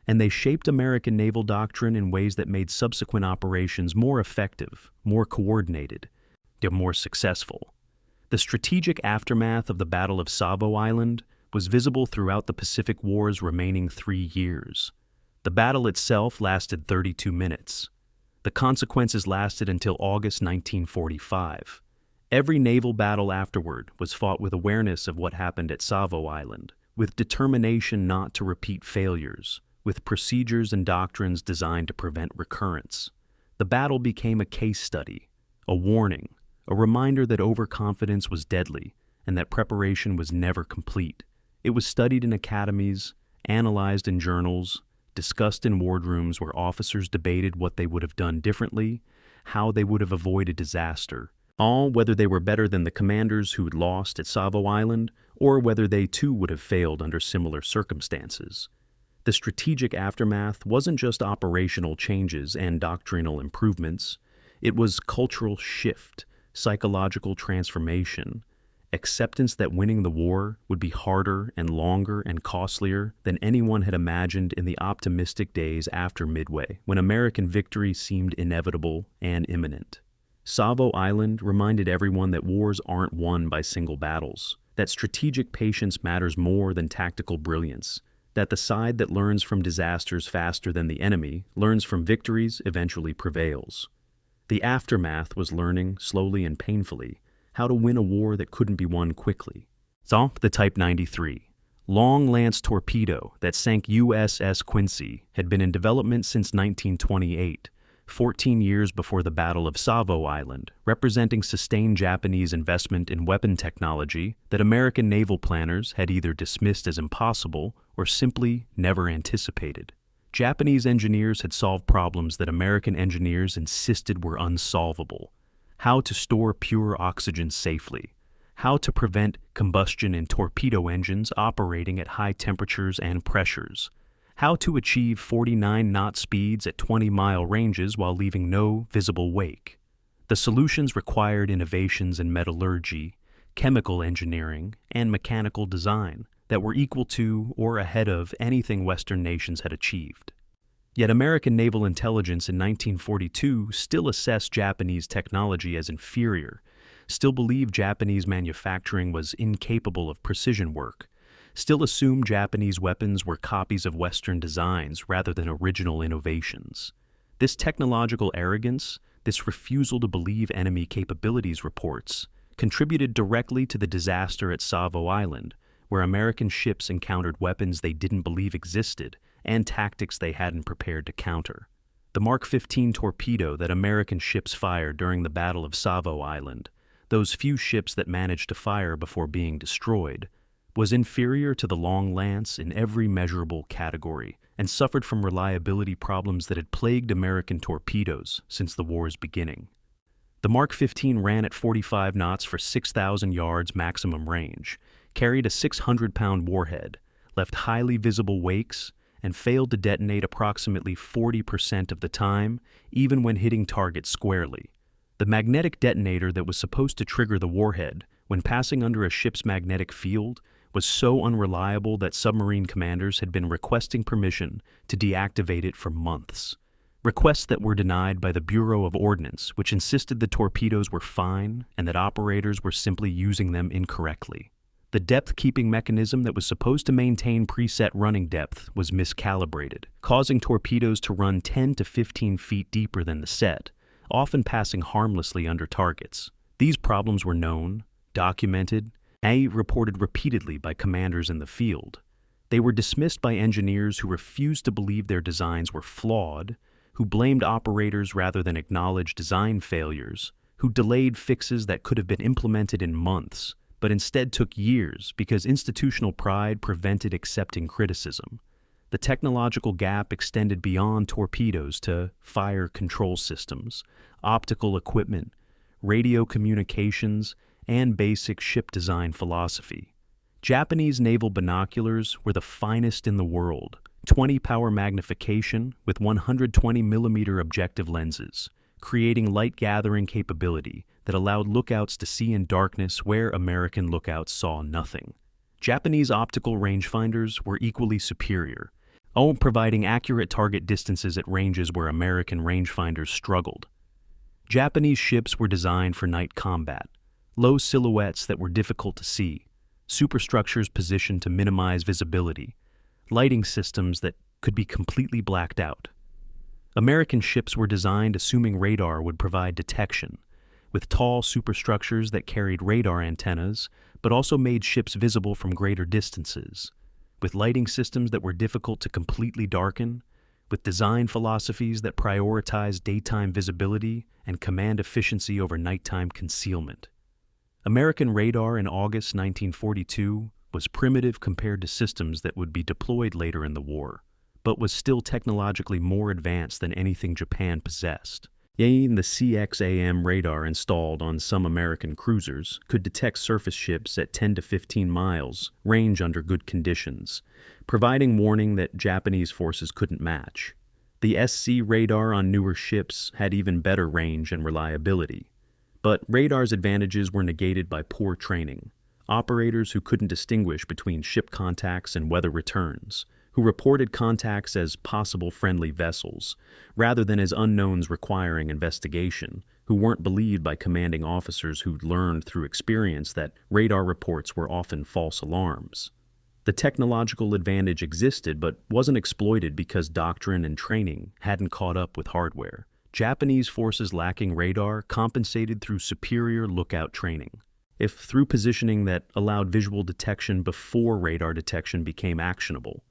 and they shaped American naval doctrine in ways that made subsequent operations more effective, more coordinated, and more successful. The strategic aftermath of the Battle of Savo Island was visible throughout the Pacific War's remaining 3 years. The battle itself lasted 32 minutes. The consequences lasted until August 1945. Every naval battle afterward was fought with awareness of what happened at Savo Island, with determination not to repeat failures, with procedures and doctrines designed to prevent recurrence. The battle became a case study, a warning, a reminder that overconfidence was deadly and that preparation was never complete. It was studied in academies, analyzed in journals, discussed in wardrooms where officers debated what they would have done differently, how they would have avoided disaster, all whether they were better than the commanders who'd lost at Savo Island or whether they too would have failed under similar circumstances. The strategic aftermath wasn't just operational changes and doctrinal improvements. It was cultural shift, psychological transformation, acceptance that winning the war would be harder and longer and costlier than anyone had imagined in the optimistic days after Midway, when American victory seemed inevitable and imminent. Savo Island reminded everyone that wars aren't won by single battles, that strategic patience matters more than tactical brilliance, that the side that learns from disasters faster than the enemy learns from victories eventually prevails. The aftermath was learning, slowly and painfully, how to win a war that couldn't be won quickly. So, the Type 93, long lance torpedo that sank USS Quincy, had been in development since 1928, 14 years before the Battle of Savo Island, representing sustained Japanese investment in weapon technology that American naval planners had either dismissed as impossible or simply never anticipated. Japanese engineers had solved problems that American engineers insisted were unsolvable. How to store pure oxygen safely, how to prevent combustion in torpedo engines operating at high temperatures and pressures, how to achieve 49 knot speeds at 20-mile ranges while leaving no visible wake. The solutions required innovations in metallurgy, chemical engineering, and mechanical design that were equal to or ahead of anything Western nations had achieved. Yet American naval intelligence in 1942 still assessed Japanese technology as inferior, still believed Japanese manufacturing was incapable of precision work, still assumed Japanese weapons were copies of Western designs rather than original innovations. This technological arrogance, this refusal to believe enemy capabilities reports, contributed directly to the disaster at Savo Island, where American ships encountered weapons they didn't believe existed and tactics they hadn't prepared to counter. The Mark 15 torpedo that American ships fired during the Battle of Savo Island, those few ships that managed to fire before being destroyed, was inferior to the Long Lance in every measurable category and suffered from reliability problems that had plagued American torpedoes since the war's beginning. The Mark 15 ran at 45 knots for 6,000 yards maximum range, carried a 600-pound warhead, left highly visible wakes, and failed to detonate approximately 40% of the time, even when hitting targets squarely. The magnetic detonator that was supposed to trigger the warhead when passing under a ship's magnetic field was so unreliable that submarine commanders had been requesting permission to deactivate it for months. requests that were denied by the Bureau of Ordnance, which insisted the torpedoes were fine and that operators were simply using them incorrectly. The depth-keeping mechanism that was supposed to maintain preset running depth was miscalibrated, causing torpedoes to run 10 to 15 feet deeper than the set, often passing harmlessly under targets. These problems were known, documented, and reported repeatedly by commanders in the field. They were dismissed by engineers who refused to believe their designs were flawed, who blamed operators rather than acknowledge design failures, who delayed fixes that could have been implemented in months, but instead took years because institutional pride prevented accepting criticism. The technological gap extended beyond torpedoes to fire control systems, optical equipment, radio communications, and basic ship design philosophy. Japanese naval binoculars were the finest in the world, 20-power magnification with 120mm objective lenses, creating light-gathering capability that allowed lookouts to see in darkness where American lookouts saw nothing. Japanese optical rangefinders were equally superior, providing accurate target distances at ranges where American rangefinders struggled. Japanese ships were designed for night combat, low silhouettes that were difficult to see, superstructures positioned to minimize visibility, lighting systems that could be completely blacked out. American ships were designed assuming radar would provide detection, with tall superstructures that carried radar antennas but also made ships visible from greater distances, with lighting systems that were difficult to completely darken, with design philosophies that prioritized daytime visibility and command efficiency over nighttime concealment. American radar in August 1942 was primitive compared to systems that would be deployed later in the war, but was still technologically more advanced than anything Japan possessed. Even the CXAM radar installed on some American cruisers could detect surface ships at 10 to 15 miles range under good conditions, providing warning that Japanese forces couldn't match. The SC radar on newer ships had even better range and reliability. But radar's advantages were negated by poor training. Operators who couldn't distinguish between ship contacts and weather returns, who reported contacts as possible friendly vessels, rather than as unknowns requiring investigation, who weren't believed by commanding officers who'd learned through experience that radar reports were often false alarms. The technological advantage existed but wasn't exploited because doctrine and training hadn't caught up with hardware. Japanese forces lacking radar compensated through superior lookout training. If through positioning that allowed visual detection before radar detection became actionable,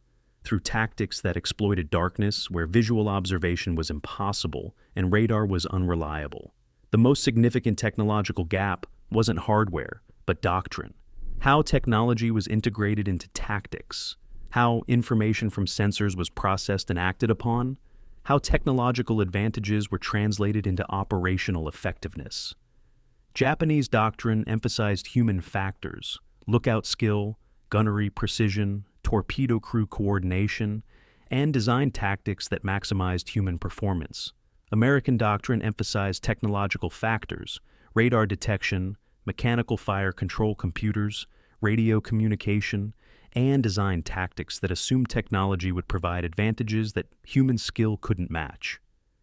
through tactics that exploited darkness where visual observation was impossible and radar was unreliable. The most significant technological gap wasn't hardware, but doctrine. How technology was integrated into tactics, how information from sensors was processed and acted upon, how technological advantages were translated into operational effectiveness. Japanese doctrine emphasized human factors, lookout skill, gunnery precision, torpedo crew coordination, and design tactics that maximized human performance. American doctrine emphasized technological factors, radar detection, mechanical fire control computers, radio communication, and design tactics that assumed technology would provide advantages that human skill couldn't match.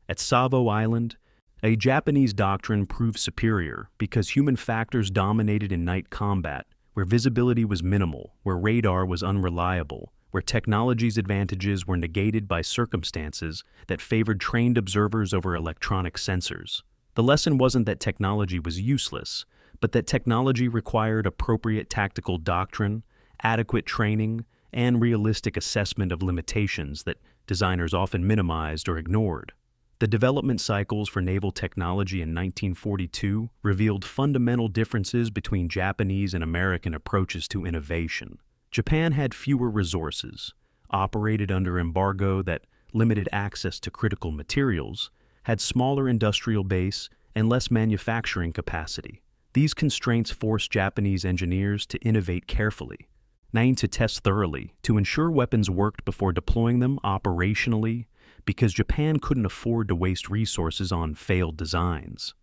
At Savo Island, a Japanese doctrine proved superior because human factors dominated in night combat, where visibility was minimal, where radar was unreliable, where technology's advantages were negated by circumstances that favored trained observers over electronic sensors. The lesson wasn't that technology was useless, but that technology required appropriate tactical doctrine, adequate training, and realistic assessment of limitations that designers often minimized or ignored. The development cycles for naval technology in 1942 revealed fundamental differences between Japanese and American approaches to innovation. Japan had fewer resources, operated under embargo that limited access to critical materials, had smaller industrial base, and less manufacturing capacity. These constraints forced Japanese engineers to innovate carefully, to test thoroughly, to ensure weapons worked before deploying them operationally, because Japan couldn't afford to waste resources on failed designs.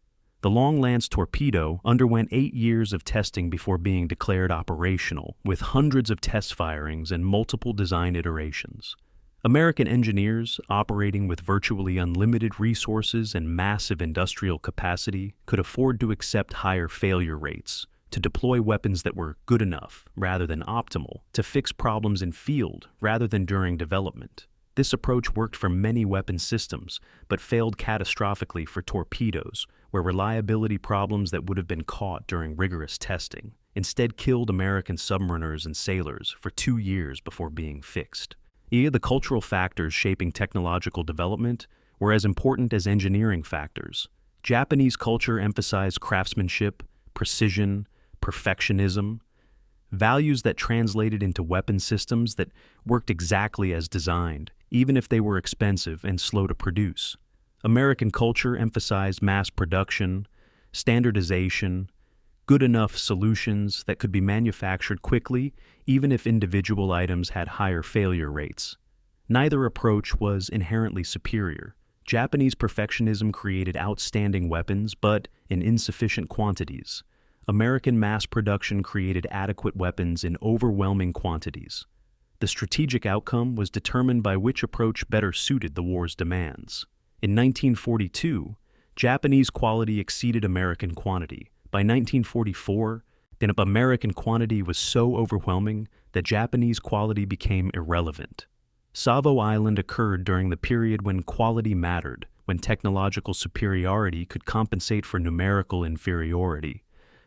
The Long Lance torpedo underwent 8 years of testing before being declared operational, with hundreds of test firings and multiple design iterations. American engineers, operating with virtually unlimited resources and massive industrial capacity, could afford to accept higher failure rates, to deploy weapons that were good enough rather than optimal, to fix problems in field rather than during development. This approach worked for many weapon systems, but failed catastrophically for torpedoes, where reliability problems that would have been caught during rigorous testing instead killed American submariners and sailors for 2 years before being fixed. The cultural factors shaping technological development were as important as engineering factors. Japanese culture emphasized craftsmanship, precision, perfectionism, values that translated into weapon systems that worked exactly as designed, even if they were expensive and slow to produce. American culture emphasized mass production, standardization, good enough solutions that could be manufactured quickly, even if individual items had higher failure rates. Neither approach was inherently superior. Japanese perfectionism created outstanding weapons, but in insufficient quantities. American mass production created adequate weapons in overwhelming quantities. The strategic outcome was determined by which approach better suited the war's demands. In 1942, Japanese quality exceeded American quantity. By 1944, the American quantity was so overwhelming that Japanese quality became irrelevant. Savo Island occurred during the period when quality mattered, when technological superiority could compensate for numerical inferiority,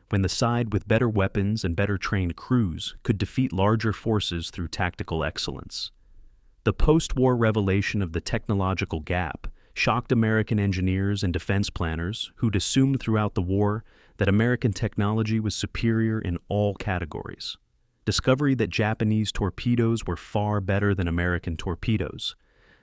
when the side with better weapons and better trained crews could defeat larger forces through tactical excellence. The post-war revelation of the technological gap shocked American engineers and defense planners who'd assumed throughout the war that American technology was superior in all categories. Discovery that Japanese torpedoes were far better than American torpedoes,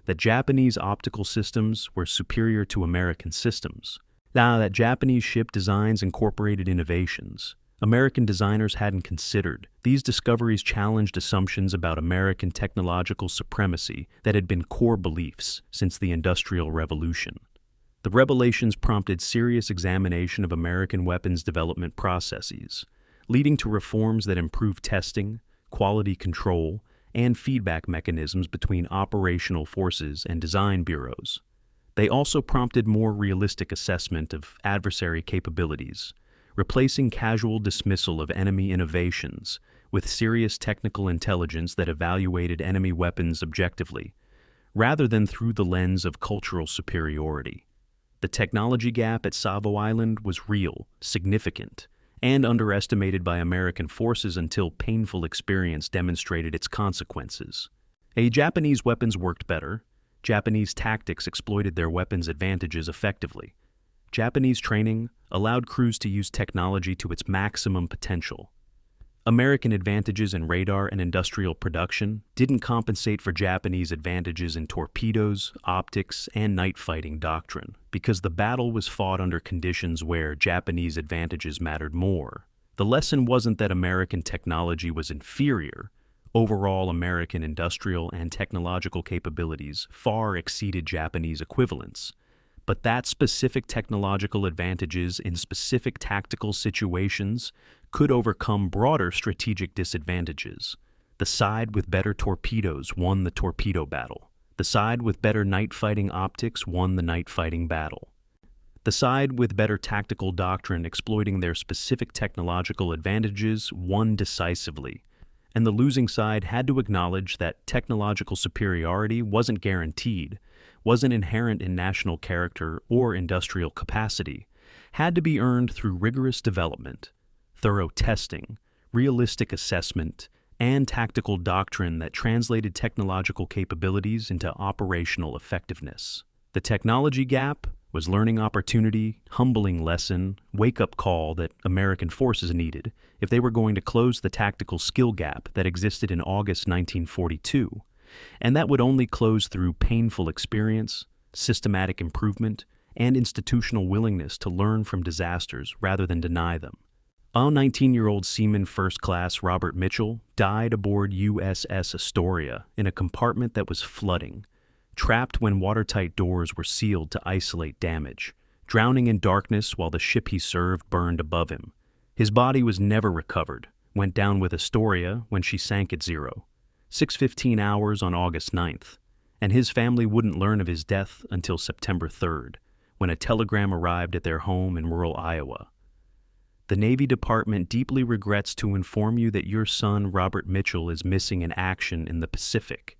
that Japanese optical systems were superior to American systems, that Japanese ship designs incorporated innovations American designers hadn't considered. These discoveries challenged assumptions about American technological supremacy that had been core beliefs since the Industrial Revolution. The revelations prompted serious examination of American weapons development processes, leading to reforms that improved testing, quality control, and feedback mechanisms between operational forces and design bureaus. They also prompted more realistic assessment of adversary capabilities, replacing casual dismissal of enemy innovations with serious technical intelligence that evaluated enemy weapons objectively, rather than through the lens of cultural superiority. The technology gap at Savo Island was real, significant, and underestimated by American forces until painful experience demonstrated its consequences. Japanese weapons worked better. Japanese tactics exploited their weapons' advantages effectively. Japanese training allowed crews to use technology to its maximum potential. American advantages in radar and industrial production didn't compensate for Japanese advantages in torpedoes, optics, and night fighting doctrine, because the battle was fought under conditions where Japanese advantages mattered more. The lesson wasn't that American technology was inferior. Overall, American industrial and technological capabilities far exceeded Japanese equivalents, but that specific technological advantages in specific tactical situations could overcome broader strategic disadvantages. The side with better torpedoes won the torpedo battle. The side with better night fighting optics won the night fighting battle. The side with better tactical doctrine exploiting their specific technological advantages won decisively, and the losing side had to acknowledge that technological superiority wasn't guaranteed, wasn't inherent in national character or industrial capacity, had to be earned through rigorous development, thorough testing, realistic assessment, and tactical doctrine that translated technological capabilities into operational effectiveness. The technology gap was learning opportunity, humbling lesson, wake-up call that American forces needed if they were going to close the tactical skill gap that existed in August 1942, and that would only close through painful experience, systematic improvement, and institutional willingness to learn from disasters rather than deny them. Our 19-year-old Seaman First Class Robert Mitchell died aboard USS Astoria in a compartment that was flooding, trapped when watertight doors were sealed to isolate damage, drowning in darkness while the ship he served burned above him. His body was never recovered, went down with Astoria when she sank at 6:15 hours on August 9th. and his family wouldn't learn of his death until September 3rd, when a telegram arrived at their home in rural Iowa. The Navy Department deeply regrets to inform you that your son, Robert Mitchell, is missing in action in the Pacific.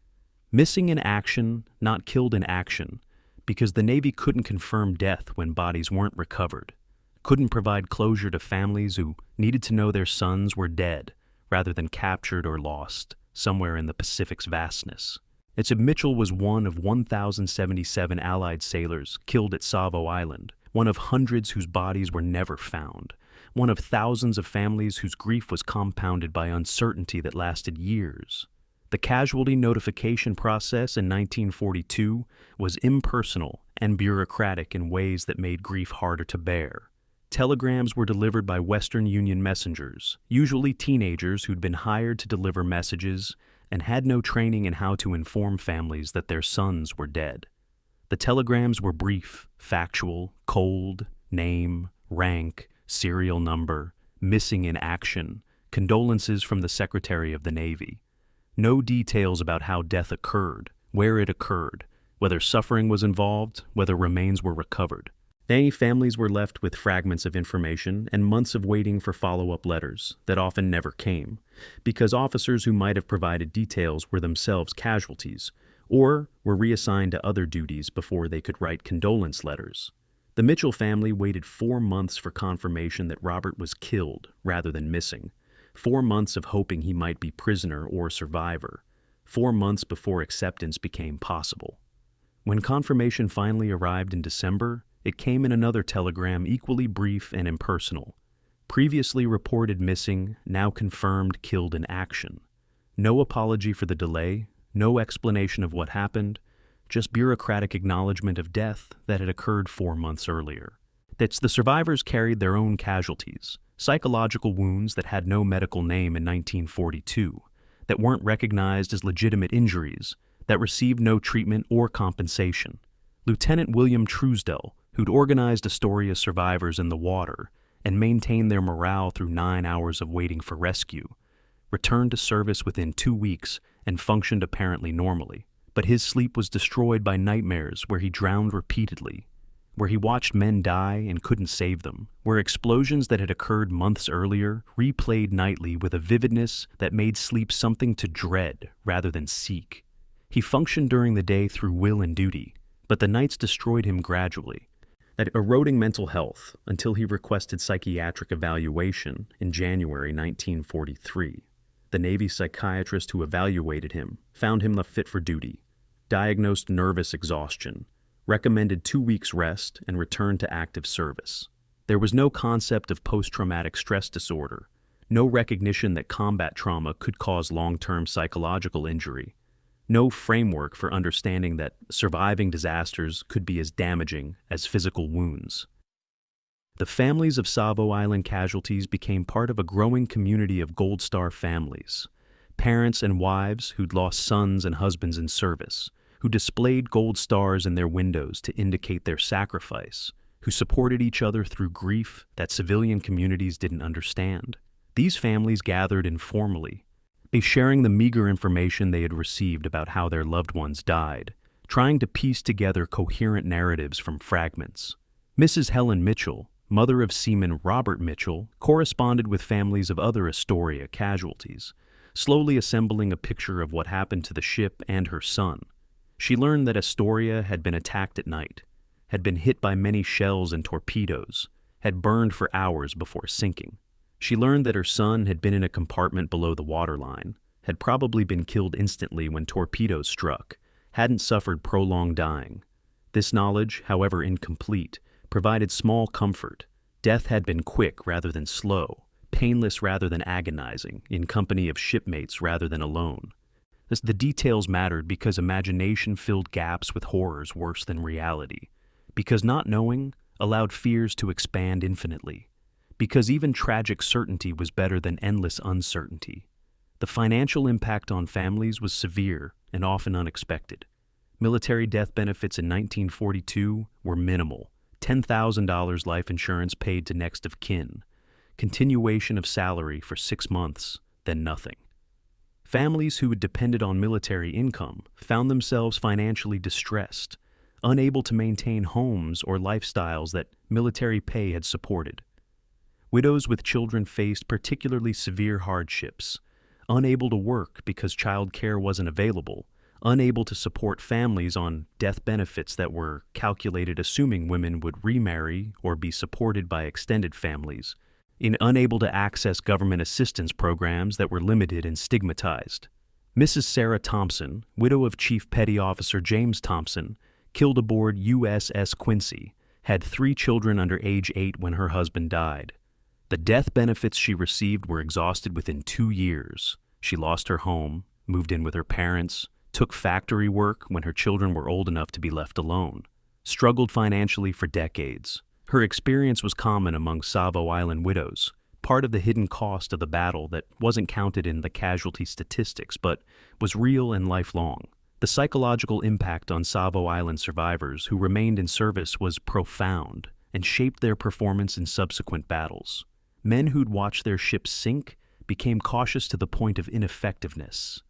Missing in action, not killed in action, because the Navy couldn't confirm death when bodies weren't recovered, couldn't provide closure to families who needed to know their sons were dead rather than captured or lost somewhere in the Pacific's vastness. It said Mitchell was one of 1,077 Allied sailors killed at Savo Island, one of hundreds whose bodies were never found, one of thousands of families whose grief was compounded by uncertainty that lasted years. The casualty notification process in 1942 was impersonal and bureaucratic in ways that made grief harder to bear. Telegrams were delivered by Western Union messengers, usually teenagers who'd been hired to deliver messages and had no training in how to inform families that their sons were dead. The telegrams were brief, factual, cold, name, rank, serial number, missing in action, condolences from the Secretary of the Navy. No details about how death occurred, where it occurred, whether suffering was involved, whether remains were recovered. Many families were left with fragments of information and months of waiting for follow-up letters that often never came, because officers who might have provided details were themselves casualties, or were reassigned to other duties before they could write condolence letters. The Mitchell family waited 4 months for confirmation that Robert was killed rather than missing, 4 months of hoping he might be prisoner or survivor, 4 months before acceptance became possible. When confirmation finally arrived in December, it came in another telegram equally brief and impersonal. Previously reported missing, now confirmed killed in action. No apology for the delay, no explanation of what happened, just bureaucratic acknowledgement of death that had occurred 4 months earlier. That the survivors carried their own casualties, psychological wounds that had no medical name in 1942, that weren't recognized as legitimate injuries, that received no treatment or compensation. Lieutenant William Truesdell, who'd organized Astoria survivors in the water and maintained their morale through 9 hours of waiting for rescue, returned to service within 2 weeks and functioned apparently normally. But his sleep was destroyed by nightmares where he drowned repeatedly, where he watched men die and couldn't save them, where explosions that had occurred months earlier replayed nightly with a vividness that made sleep something to dread rather than seek. He functioned during the day through will and duty, but the nights destroyed him gradually, that eroding mental health until he requested psychiatric evaluation in January 1943. The Navy psychiatrist who evaluated him found him not fit for duty, diagnosed nervous exhaustion, recommended 2 weeks rest, and returned to active service. There was no concept of post-traumatic stress disorder, no recognition that combat trauma could cause long-term psychological injury, no framework for understanding that surviving disasters could be as damaging as physical wounds. The families of Savo Island casualties became part of a growing community of Gold Star families, parents and wives who'd lost sons and husbands in service, who displayed gold stars in their windows to indicate their sacrifice, who supported each other through grief that civilian communities didn't understand. These families gathered informally, sharing the meager information they had received about how their loved ones died, trying to piece together coherent narratives from fragments. Mrs. Helen Mitchell, mother of seaman Robert Mitchell, corresponded with families of other Astoria casualties, slowly assembling a picture of what happened to the ship and her son. She learned that Astoria had been attacked at night, had been hit by many shells and torpedoes, had burned for hours before sinking. She learned that her son had been in a compartment below the waterline, had probably been killed instantly when torpedoes struck, hadn't suffered prolonged dying. This knowledge, however incomplete, provided small comfort. Death had been quick rather than slow, painless rather than agonizing, in company of shipmates rather than alone. The details mattered because imagination filled gaps with horrors worse than reality, because not knowing allowed fears to expand infinitely, because even tragic certainty was better than endless uncertainty. The financial impact on families was severe and often unexpected. Military death benefits in 1942 were minimal: $10,000 life insurance paid to next of kin, continuation of salary for 6 months, then nothing. Families who had depended on military income found themselves financially distressed, unable to maintain homes or lifestyles that military pay had supported. Widows with children faced particularly severe hardships, unable to work because child care wasn't available, unable to support families on death benefits that were calculated assuming women would remarry or be supported by extended families, and unable to access government assistance programs that were limited and stigmatized. Mrs. Sarah Thompson, widow of Chief Petty Officer James Thompson, killed aboard USS Quincy, had 3 children under age 8 when her husband died. The death benefits she received were exhausted within 2 years. She lost her home, moved in with her parents, took factory work when her children were old enough to be left alone, struggled financially for decades. Her experience was common among Savo Island widows, part of the hidden cost of the battle that wasn't counted in the casualty statistics but was real and lifelong. The psychological impact on Savo Island survivors who remained in service was profound and shaped their performance in subsequent battles. Men who'd watched their ships sink became cautious to the point of ineffectiveness,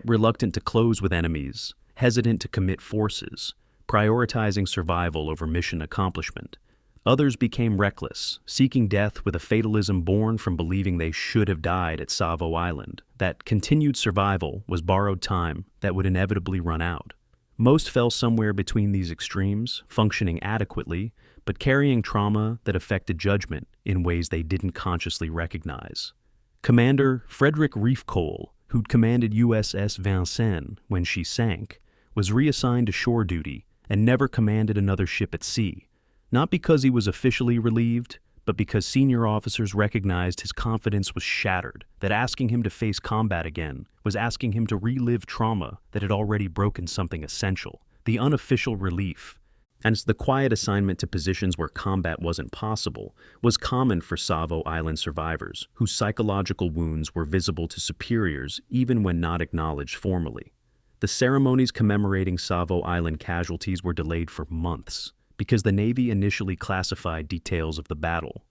reluctant to close with enemies, hesitant to commit forces, prioritizing survival over mission accomplishment. Others became reckless, seeking death with a fatalism born from believing they should have died at Savo Island, that continued survival was borrowed time that would inevitably run out. Most fell somewhere between these extremes, functioning adequately, but carrying trauma that affected judgment in ways they didn't consciously recognize. Commander Frederick Reefcole, who'd commanded USS Vincennes when she sank, was reassigned to shore duty and never commanded another ship at sea, not because he was officially relieved, but because senior officers recognized his confidence was shattered, that asking him to face combat again was asking him to relive trauma that had already broken something essential, the unofficial relief. And the quiet assignment to positions where combat wasn't possible was common for Savo Island survivors, whose psychological wounds were visible to superiors even when not acknowledged formally. The ceremonies commemorating Savo Island casualties were delayed for months because the Navy initially classified details of the battle,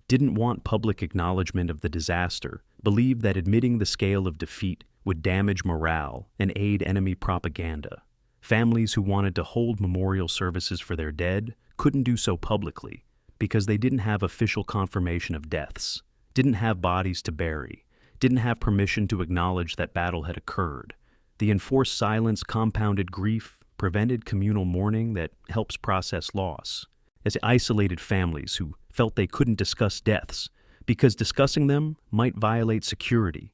didn't want public acknowledgement of the disaster, believed that admitting the scale of defeat would damage morale and aid enemy propaganda. Families who wanted to hold memorial services for their dead couldn't do so publicly because they didn't have official confirmation of deaths, didn't have bodies to bury, didn't have permission to acknowledge that battle had occurred. The enforced silence compounded grief, prevented communal mourning that helps process loss, as isolated families who felt they couldn't discuss deaths because discussing them might violate security.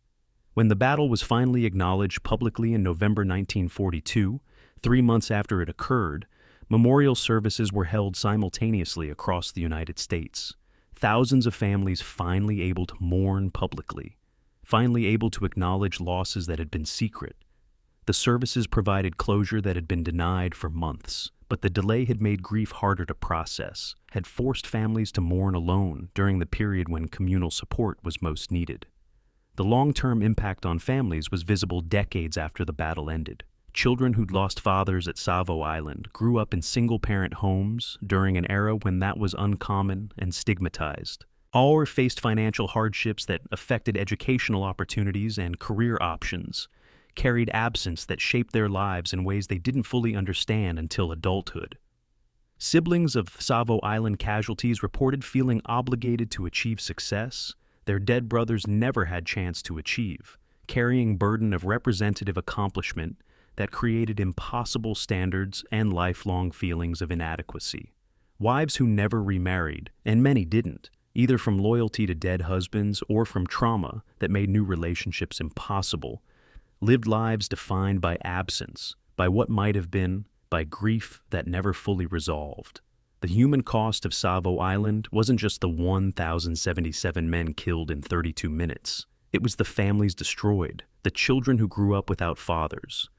When the battle was finally acknowledged publicly in November 1942, 3 months after it occurred, memorial services were held simultaneously across the United States. Thousands of families finally able to mourn publicly, finally able to acknowledge losses that had been secret. The services provided closure that had been denied for months, but the delay had made grief harder to process, had forced families to mourn alone during the period when communal support was most needed. The long-term impact on families was visible decades after the battle ended. Children who'd lost fathers at Savo Island grew up in single-parent homes during an era when that was uncommon and stigmatized. All faced financial hardships that affected educational opportunities and career options, carried absence that shaped their lives in ways they didn't fully understand until adulthood. Siblings of Savo Island casualties reported feeling obligated to achieve success their dead brothers never had chance to achieve, carrying burden of representative accomplishment that created impossible standards and lifelong feelings of inadequacy. Wives who never remarried, and many didn't, either from loyalty to dead husbands or from trauma that made new relationships impossible, lived lives defined by absence, by what might have been, by grief that never fully resolved. The human cost of Savo Island wasn't just the 1,077 men killed in 32 minutes. It was the families destroyed, the children who grew up without fathers,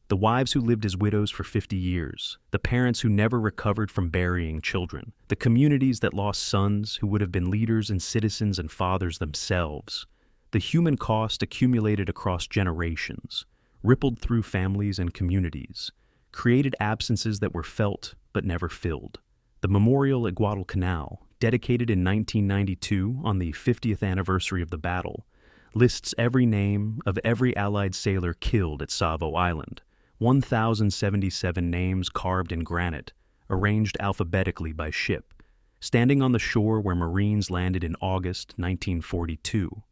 the wives who lived as widows for 50 years, the parents who never recovered from burying children, the communities that lost sons who would have been leaders and citizens and fathers themselves. The human cost accumulated across generations, rippled through families and communities, created absences that were felt but never filled. The memorial at Guadalcanal, dedicated in 1992 on the 50th anniversary of the battle, lists every name of every Allied sailor killed at Savo Island, 1,077 names carved in granite, arranged alphabetically by ship, standing on the shore where Marines landed in August 1942.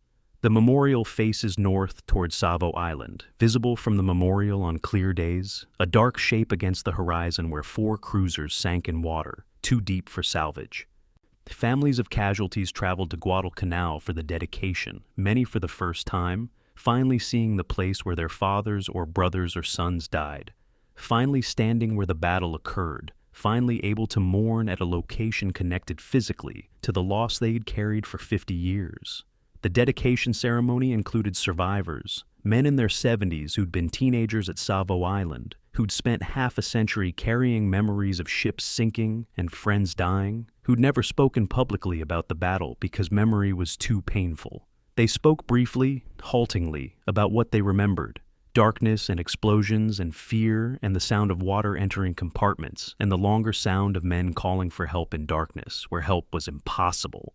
The memorial faces north toward Savo Island, visible from the memorial on clear days, a dark shape against the horizon where 4 cruisers sank in water, too deep for salvage. Families of casualties traveled to Guadalcanal for the dedication, many for the first time, finally seeing the place where their fathers or brothers or sons died, finally standing where the battle occurred, finally able to mourn at a location connected physically to the loss they'd carried for 50 years. The dedication ceremony included survivors, men in their 70s who'd been teenagers at Savo Island, who'd spent half a century carrying memories of ships sinking and friends dying, who'd never spoken publicly about the battle because memory was too painful. They spoke briefly, haltingly, about what they remembered: darkness and explosions and fear and the sound of water entering compartments and the longer sound of men calling for help in darkness where help was impossible.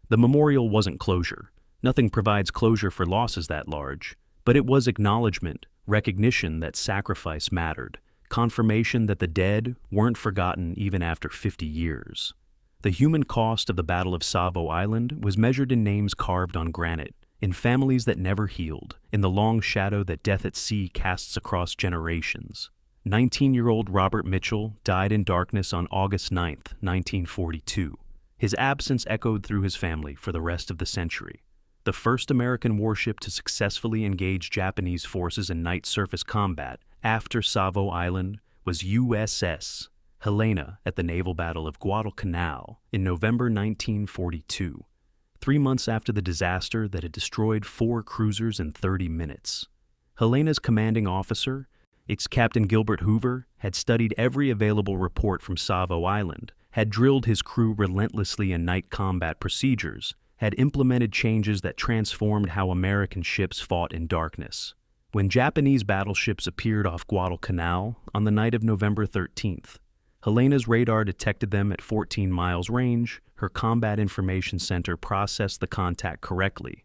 The memorial wasn't closure. Nothing provides closure for losses that large, but it was acknowledgement, recognition that sacrifice mattered, confirmation that the dead weren't forgotten even after 50 years. The human cost of the Battle of Savo Island was measured in names carved on granite, in families that never healed, in the long shadow that death at sea casts across generations. 19-year-old Robert Mitchell died in darkness on August 9, 1942. His absence echoed through his family for the rest of the century. The first American warship to successfully engage Japanese forces in night surface combat after Savo Island was USS Helena at the Naval Battle of Guadalcanal in November 1942, 3 months after the disaster that had destroyed 4 cruisers in 30 minutes. Helena's commanding officer, its Captain Gilbert Hoover, had studied every available report from Savo Island, had drilled his crew relentlessly in night combat procedures, had implemented changes that transformed how American ships fought in darkness. When Japanese battleships appeared off Guadalcanal on the night of November 13th, Helena's radar detected them at 14 miles range, her Combat Information Center processed the contact correctly.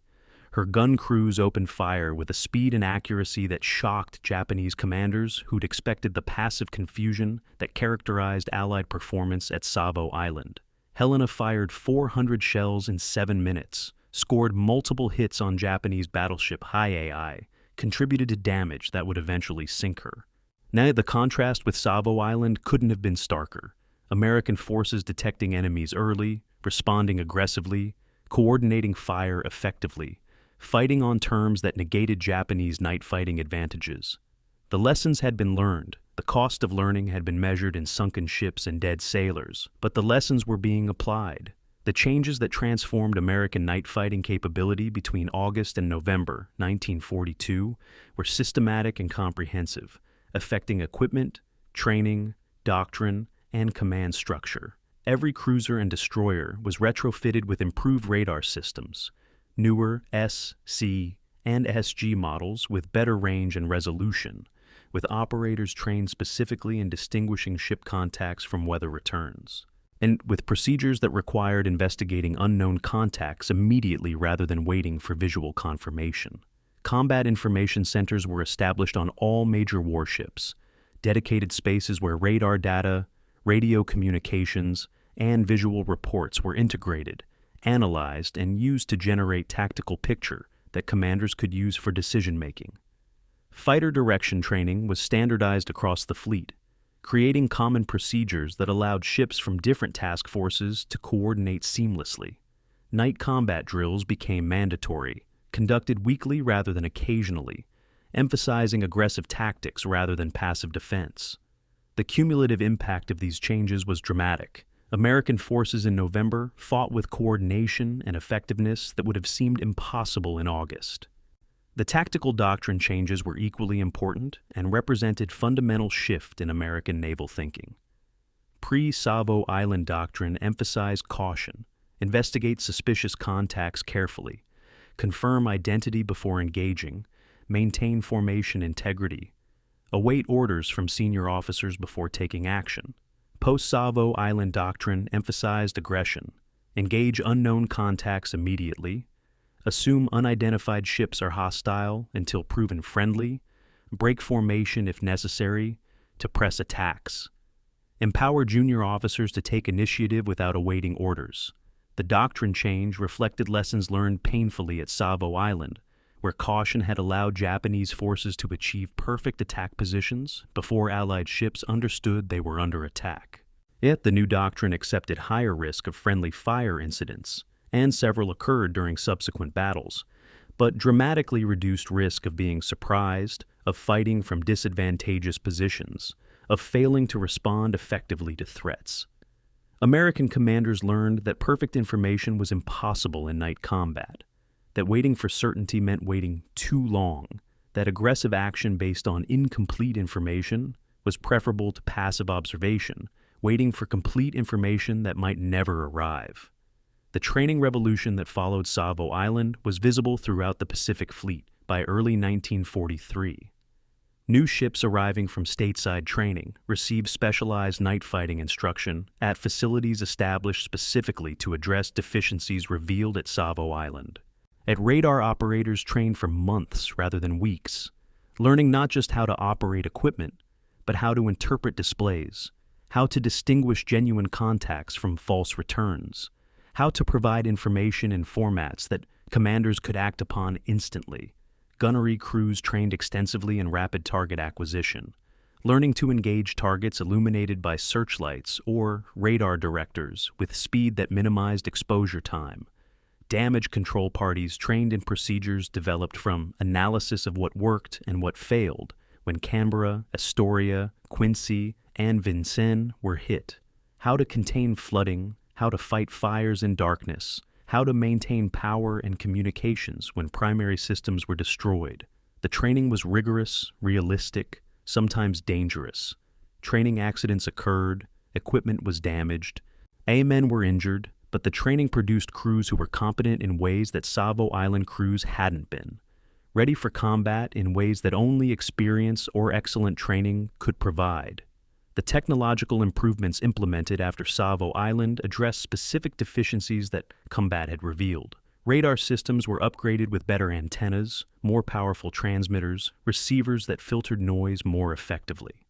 Her gun crews opened fire with a speed and accuracy that shocked Japanese commanders who'd expected the passive confusion that characterized Allied performance at Savo Island. Helena fired 400 shells in 7 minutes, scored multiple hits on Japanese battleship High AI, contributed to damage that would eventually sink her. Now, the contrast with Savo Island couldn't have been starker. American forces detecting enemies early, responding aggressively, coordinating fire effectively, fighting on terms that negated Japanese night fighting advantages. The lessons had been learned. The cost of learning had been measured in sunken ships and dead sailors, but the lessons were being applied. The changes that transformed American night fighting capability between August and November 1942 were systematic and comprehensive, affecting equipment, training, doctrine, and command structure. Every cruiser and destroyer was retrofitted with improved radar systems, newer S, C, and SG models with better range and resolution, with operators trained specifically in distinguishing ship contacts from weather returns, and with procedures that required investigating unknown contacts immediately rather than waiting for visual confirmation. Combat Information Centers were established on all major warships, dedicated spaces where radar data, radio communications, and visual reports were integrated, analyzed, and used to generate tactical picture that commanders could use for decision-making. Fighter direction training was standardized across the fleet, creating common procedures that allowed ships from different task forces to coordinate seamlessly. Night combat drills became mandatory, conducted weekly rather than occasionally, emphasizing aggressive tactics rather than passive defense. The cumulative impact of these changes was dramatic. American forces in November fought with coordination and effectiveness that would have seemed impossible in August. The tactical doctrine changes were equally important and represented fundamental shift in American naval thinking. Pre-Savo Island doctrine emphasized caution, investigate suspicious contacts carefully, confirm identity before engaging, maintain formation integrity, await orders from senior officers before taking action. Post-Savo Island doctrine emphasized aggression, engage unknown contacts immediately, assume unidentified ships are hostile until proven friendly, break formation if necessary, to press attacks. Empower junior officers to take initiative without awaiting orders. The doctrine change reflected lessons learned painfully at Savo Island, where caution had allowed Japanese forces to achieve perfect attack positions before Allied ships understood they were under attack. Yet the new doctrine accepted higher risk of friendly fire incidents, and several occurred during subsequent battles, but dramatically reduced risk of being surprised, of fighting from disadvantageous positions, of failing to respond effectively to threats. American commanders learned that perfect information was impossible in night combat, that waiting for certainty meant waiting too long, that aggressive action based on incomplete information was preferable to passive observation, waiting for complete information that might never arrive. The training revolution that followed Savo Island was visible throughout the Pacific Fleet by early 1943. New ships arriving from stateside training received specialized night fighting instruction at facilities established specifically to address deficiencies revealed at Savo Island. At radar operators trained for months rather than weeks, learning not just how to operate equipment, but how to interpret displays, how to distinguish genuine contacts from false returns, how to provide information in formats that commanders could act upon instantly. Gunnery crews trained extensively in rapid target acquisition, learning to engage targets illuminated by searchlights or radar directors with speed that minimized exposure time. Damage control parties trained in procedures developed from analysis of what worked and what failed when Canberra, Astoria, Quincy, and Vincennes were hit. How to contain flooding, how to fight fires in darkness, how to maintain power and communications when primary systems were destroyed. The training was rigorous, realistic, sometimes dangerous. Training accidents occurred, equipment was damaged, men were injured, but the training produced crews who were competent in ways that Savo Island crews hadn't been, ready for combat in ways that only experience or excellent training could provide. The technological improvements implemented after Savo Island addressed specific deficiencies that combat had revealed. Radar systems were upgraded with better antennas, more powerful transmitters, receivers that filtered noise more effectively.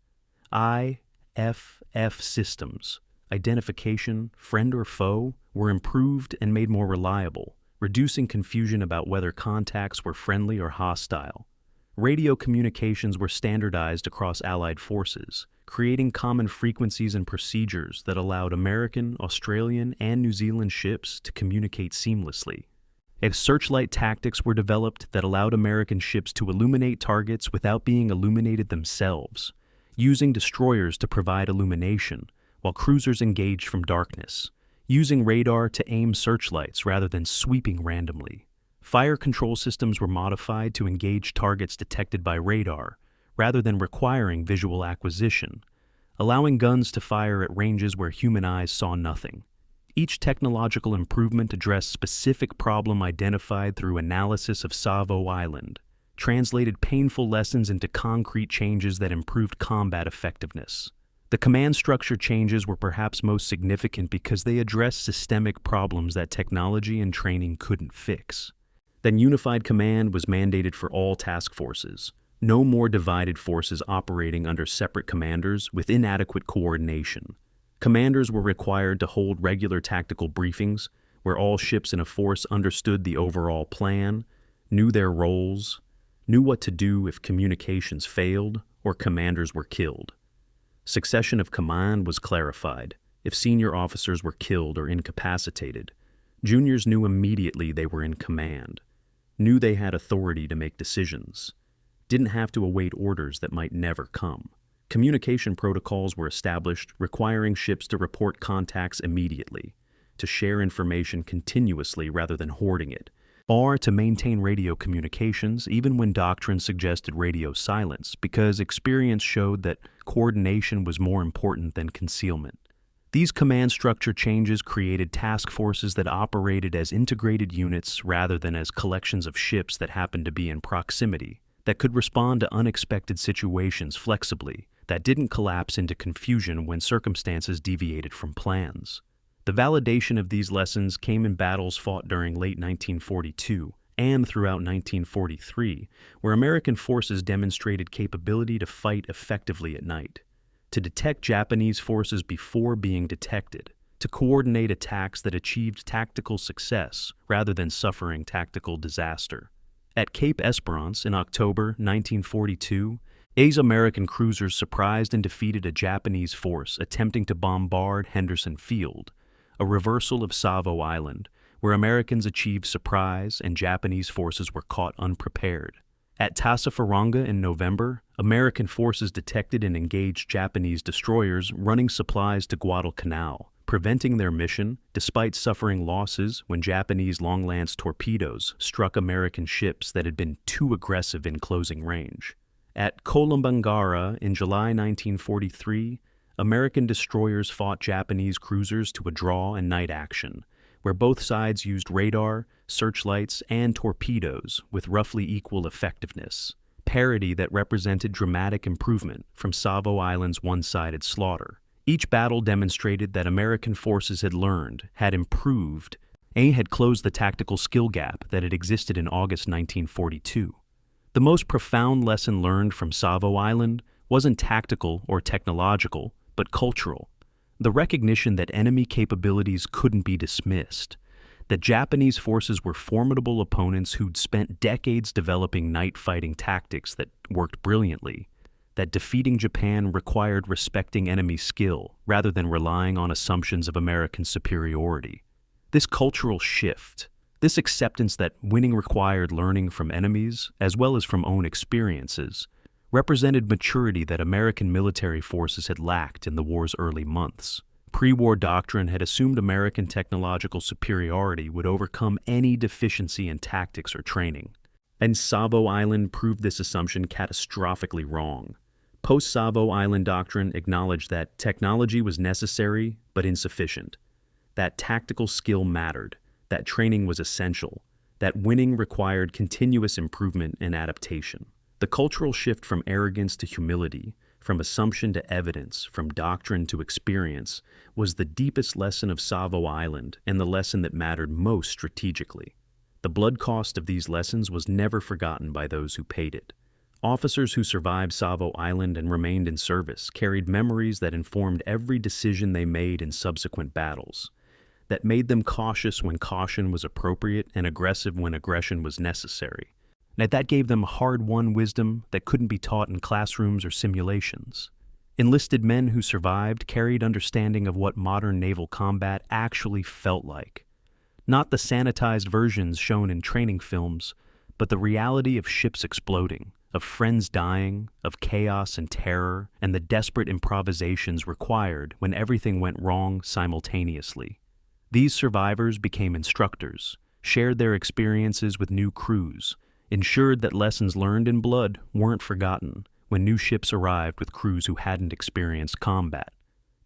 IFF systems, identification, friend or foe, were improved and made more reliable, reducing confusion about whether contacts were friendly or hostile. Radio communications were standardized across Allied forces, creating common frequencies and procedures that allowed American, Australian, and New Zealand ships to communicate seamlessly. Searchlight tactics were developed that allowed American ships to illuminate targets without being illuminated themselves, using destroyers to provide illumination, while cruisers engaged from darkness, using radar to aim searchlights rather than sweeping randomly. Fire control systems were modified to engage targets detected by radar, rather than requiring visual acquisition, allowing guns to fire at ranges where human eyes saw nothing. Each technological improvement addressed specific problem identified through analysis of Savo Island, translated painful lessons into concrete changes that improved combat effectiveness. The command structure changes were perhaps most significant because they addressed systemic problems that technology and training couldn't fix. Then unified command was mandated for all task forces. No more divided forces operating under separate commanders with inadequate coordination. Commanders were required to hold regular tactical briefings where all ships in a force understood the overall plan, knew their roles, knew what to do if communications failed or commanders were killed. Succession of command was clarified. If senior officers were killed or incapacitated, juniors knew immediately they were in command, knew they had authority to make decisions, didn't have to await orders that might never come. Communication protocols were established requiring ships to report contacts immediately, to share information continuously rather than hoarding it, or to maintain radio communications even when doctrine suggested radio silence because experience showed that coordination was more important than concealment. These command structure changes created task forces that operated as integrated units rather than as collections of ships that happened to be in proximity, that could respond to unexpected situations flexibly, that didn't collapse into confusion when circumstances deviated from plans. The validation of these lessons came in battles fought during late 1942 and throughout 1943, where American forces demonstrated capability to fight effectively at night, to detect Japanese forces before being detected, to coordinate attacks that achieved tactical success rather than suffering tactical disaster. At Cape Esperance in October 1942, eight American cruisers surprised and defeated a Japanese force attempting to bombard Henderson Field, a reversal of Savo Island, where Americans achieved surprise and Japanese forces were caught unprepared. At Tassafaronga in November, American forces detected and engaged Japanese destroyers running supplies to Guadalcanal, preventing their mission despite suffering losses when Japanese long-lance torpedoes struck American ships that had been too aggressive in closing range. At Kolombangara in July 1943, American destroyers fought Japanese cruisers to a draw and night action, where both sides used radar, searchlights, and torpedoes with roughly equal effectiveness, parity that represented dramatic improvement from Savo Island's one-sided slaughter. Each battle demonstrated that American forces had learned, had improved, and had closed the tactical skill gap that had existed in August 1942. The most profound lesson learned from Savo Island wasn't tactical or technological, but cultural. The recognition that enemy capabilities couldn't be dismissed, that Japanese forces were formidable opponents who'd spent decades developing night fighting tactics that worked brilliantly, that defeating Japan required respecting enemy skill rather than relying on assumptions of American superiority. This cultural shift, this acceptance that winning required learning from enemies as well as from own experiences, represented maturity that American military forces had lacked in the war's early months. Pre-war doctrine had assumed American technological superiority would overcome any deficiency in tactics or training, and Savo Island proved this assumption catastrophically wrong. Post-Savo Island doctrine acknowledged that technology was necessary but insufficient, that tactical skill mattered, that training was essential, that winning required continuous improvement and adaptation. The cultural shift from arrogance to humility, from assumption to evidence, from doctrine to experience, was the deepest lesson of Savo Island and the lesson that mattered most strategically. The blood cost of these lessons was never forgotten by those who paid it. Officers who survived Savo Island and remained in service carried memories that informed every decision they made in subsequent battles, that made them cautious when caution was appropriate and aggressive when aggression was necessary. That gave them hard-won wisdom that couldn't be taught in classrooms or simulations. Enlisted men who survived carried understanding of what modern naval combat actually felt like. Not the sanitized versions shown in training films, but the reality of ships exploding, of friends dying, of chaos and terror, and the desperate improvisations required when everything went wrong simultaneously. These survivors became instructors, shared their experiences with new crews, ensured that lessons learned in blood weren't forgotten when new ships arrived with crews who hadn't experienced combat.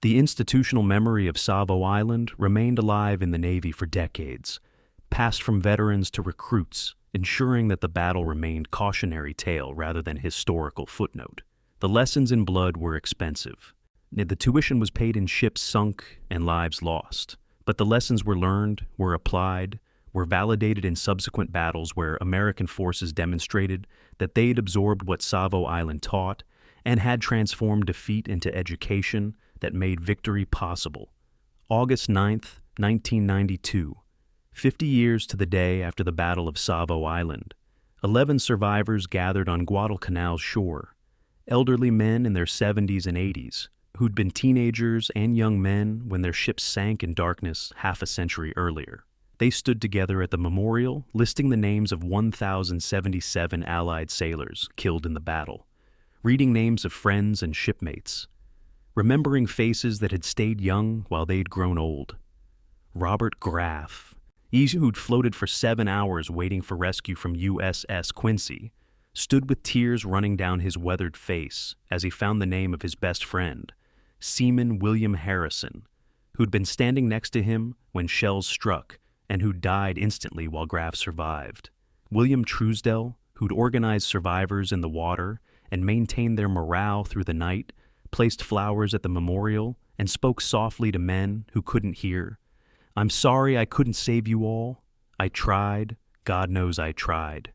The institutional memory of Savo Island remained alive in the Navy for decades, passed from veterans to recruits, ensuring that the battle remained cautionary tale rather than historical footnote. The lessons in blood were expensive. The tuition was paid in ships sunk and lives lost, but the lessons were learned, were applied, were validated in subsequent battles where American forces demonstrated that they'd absorbed what Savo Island taught and had transformed defeat into education that made victory possible. August 9th, 1992, 50 years to the day after the Battle of Savo Island, 11 survivors gathered on Guadalcanal's shore, elderly men in their 70s and 80s, who'd been teenagers and young men when their ships sank in darkness half a century earlier. They stood together at the memorial, listing the names of 1,077 Allied sailors killed in the battle, reading names of friends and shipmates, remembering faces that had stayed young while they'd grown old. Robert Graff, who'd floated for 7 hours waiting for rescue from USS Quincy, stood with tears running down his weathered face as he found the name of his best friend, Seaman William Harrison, who'd been standing next to him when shells struck and who died instantly while Graff survived. William Truesdell, who'd organized survivors in the water and maintained their morale through the night, placed flowers at the memorial and spoke softly to men who couldn't hear. "I'm sorry I couldn't save you all. I tried, God knows I tried.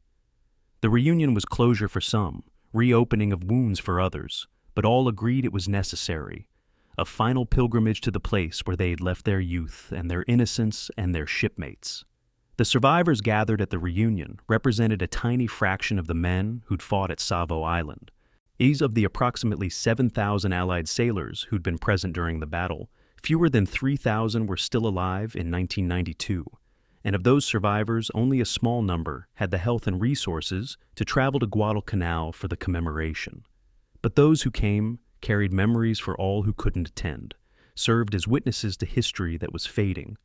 The reunion was closure for some, reopening of wounds for others, but all agreed it was necessary. A final pilgrimage to the place where they had left their youth and their innocence and their shipmates. The survivors gathered at the reunion represented a tiny fraction of the men who'd fought at Savo Island. These of the approximately 7,000 Allied sailors who'd been present during the battle, fewer than 3,000 were still alive in 1992, and of those survivors, only a small number had the health and resources to travel to Guadalcanal for the commemoration. But those who came carried memories for all who couldn't attend, served as witnesses to history that was fading,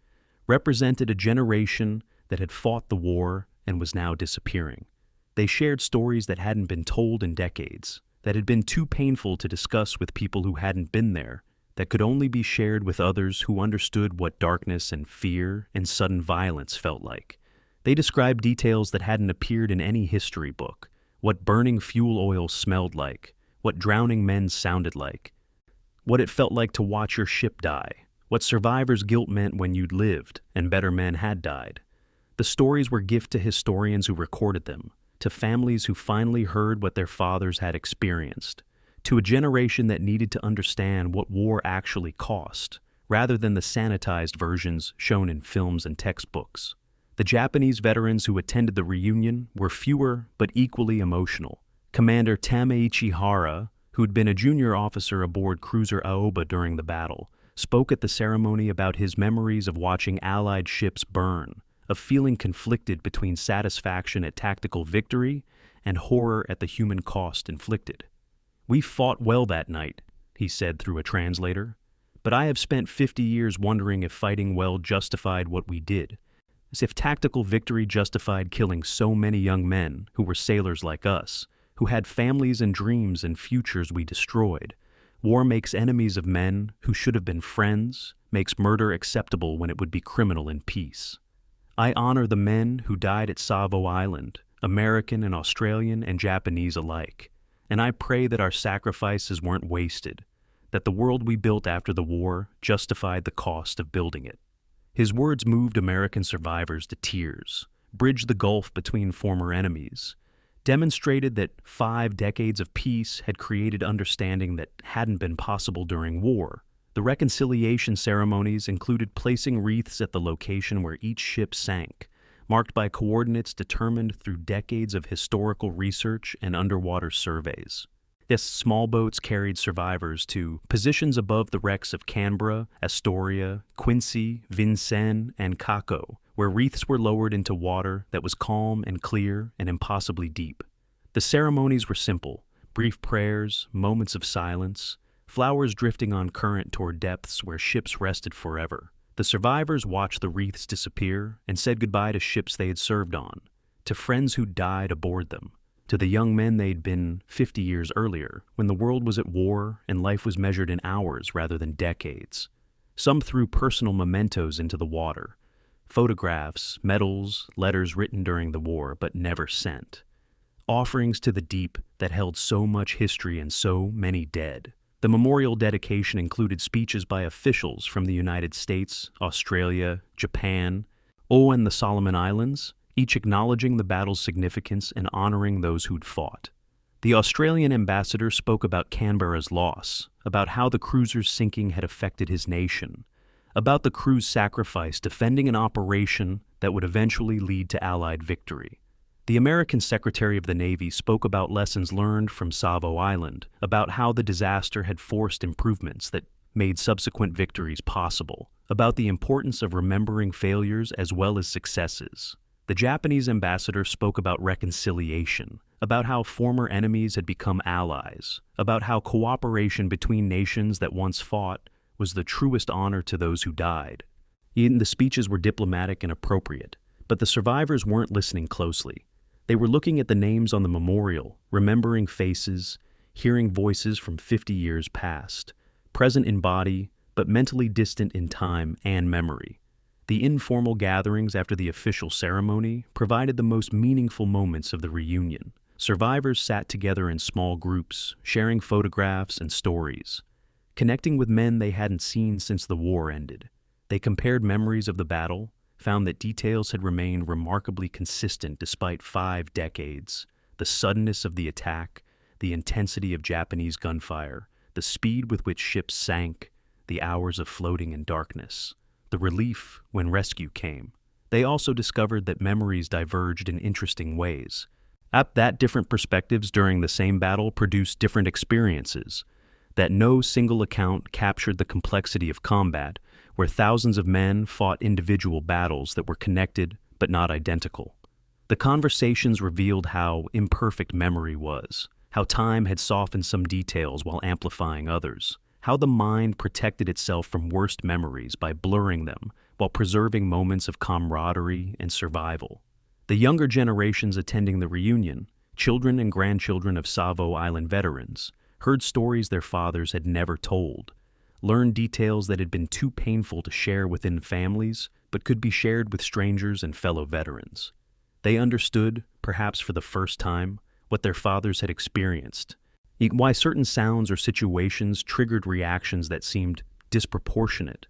represented a generation that had fought the war and was now disappearing. They shared stories that hadn't been told in decades, that had been too painful to discuss with people who hadn't been there, that could only be shared with others who understood what darkness and fear and sudden violence felt like. They described details that hadn't appeared in any history book, what burning fuel oil smelled like, what drowning men sounded like, what it felt like to watch your ship die, what survivor's guilt meant when you'd lived and better men had died. The stories were gift to historians who recorded them, to families who finally heard what their fathers had experienced, to a generation that needed to understand what war actually cost, rather than the sanitized versions shown in films and textbooks. The Japanese veterans who attended the reunion were fewer but equally emotional. Commander Tameichi Hara, who'd been a junior officer aboard cruiser Aoba during the battle, spoke at the ceremony about his memories of watching Allied ships burn, of feeling conflicted between satisfaction at tactical victory and horror at the human cost inflicted. "We fought well that night," he said through a translator, "but I have spent 50 years wondering if fighting well justified what we did, as if tactical victory justified killing so many young men who were sailors like us, who had families and dreams and futures we destroyed. War makes enemies of men who should have been friends, makes murder acceptable when it would be criminal in peace. I honor the men who died at Savo Island, American and Australian and Japanese alike, and I pray that our sacrifices weren't wasted, that the world we built after the war justified the cost of building it." His words moved American survivors to tears, bridged the gulf between former enemies, demonstrated that 5 decades of peace had created understanding that hadn't been possible during war. The reconciliation ceremonies included placing wreaths at the location where each ship sank, marked by coordinates determined through decades of historical research and underwater surveys. Yes, small boats carried survivors to positions above the wrecks of Canberra, Astoria, Quincy, Vincennes, and Caco, where wreaths were lowered into water that was calm and clear and impossibly deep. The ceremonies were simple: brief prayers, moments of silence, flowers drifting on current toward depths where ships rested forever. The survivors watched the wreaths disappear and said goodbye to ships they had served on, to friends who died aboard them, to the young men they'd been 50 years earlier, when the world was at war and life was measured in hours rather than decades. Some threw personal mementos into the water: photographs, medals, letters written during the war but never sent. Offerings to the deep that held so much history and so many dead. The memorial dedication included speeches by officials from the United States, Australia, Japan, and the Solomon Islands, each acknowledging the battle's significance and honoring those who'd fought. The Australian ambassador spoke about Canberra's loss, about how the cruiser's sinking had affected his nation, about the crew's sacrifice defending an operation that would eventually lead to Allied victory. The American Secretary of the Navy spoke about lessons learned from Savo Island, about how the disaster had forced improvements that made subsequent victories possible, about the importance of remembering failures as well as successes. The Japanese ambassador spoke about reconciliation, about how former enemies had become allies, about how cooperation between nations that once fought was the truest honor to those who died. Even the speeches were diplomatic and appropriate, but the survivors weren't listening closely. They were looking at the names on the memorial, remembering faces, hearing voices from 50 years past, present in body, but mentally distant in time and memory. The informal gatherings after the official ceremony provided the most meaningful moments of the reunion. Survivors sat together in small groups, sharing photographs and stories, connecting with men they hadn't seen since the war ended. They compared memories of the battle, found that details had remained remarkably consistent despite 5 decades. The suddenness of the attack, the intensity of Japanese gunfire, the speed with which ships sank, the hours of floating in darkness, the relief when rescue came. They also discovered that memories diverged in interesting ways. That different perspectives during the same battle produced different experiences, that no single account captured the complexity of combat, where thousands of men fought individual battles that were connected but not identical. The conversations revealed how imperfect memory was, how time had softened some details while amplifying others, how the mind protected itself from worst memories by blurring them while preserving moments of camaraderie and survival. The younger generations attending the reunion, children and grandchildren of Savo Island veterans, heard stories their fathers had never told, learned details that had been too painful to share within families but could be shared with strangers and fellow veterans. They understood, perhaps for the first time, what their fathers had experienced, why certain sounds or situations triggered reactions that seemed disproportionate,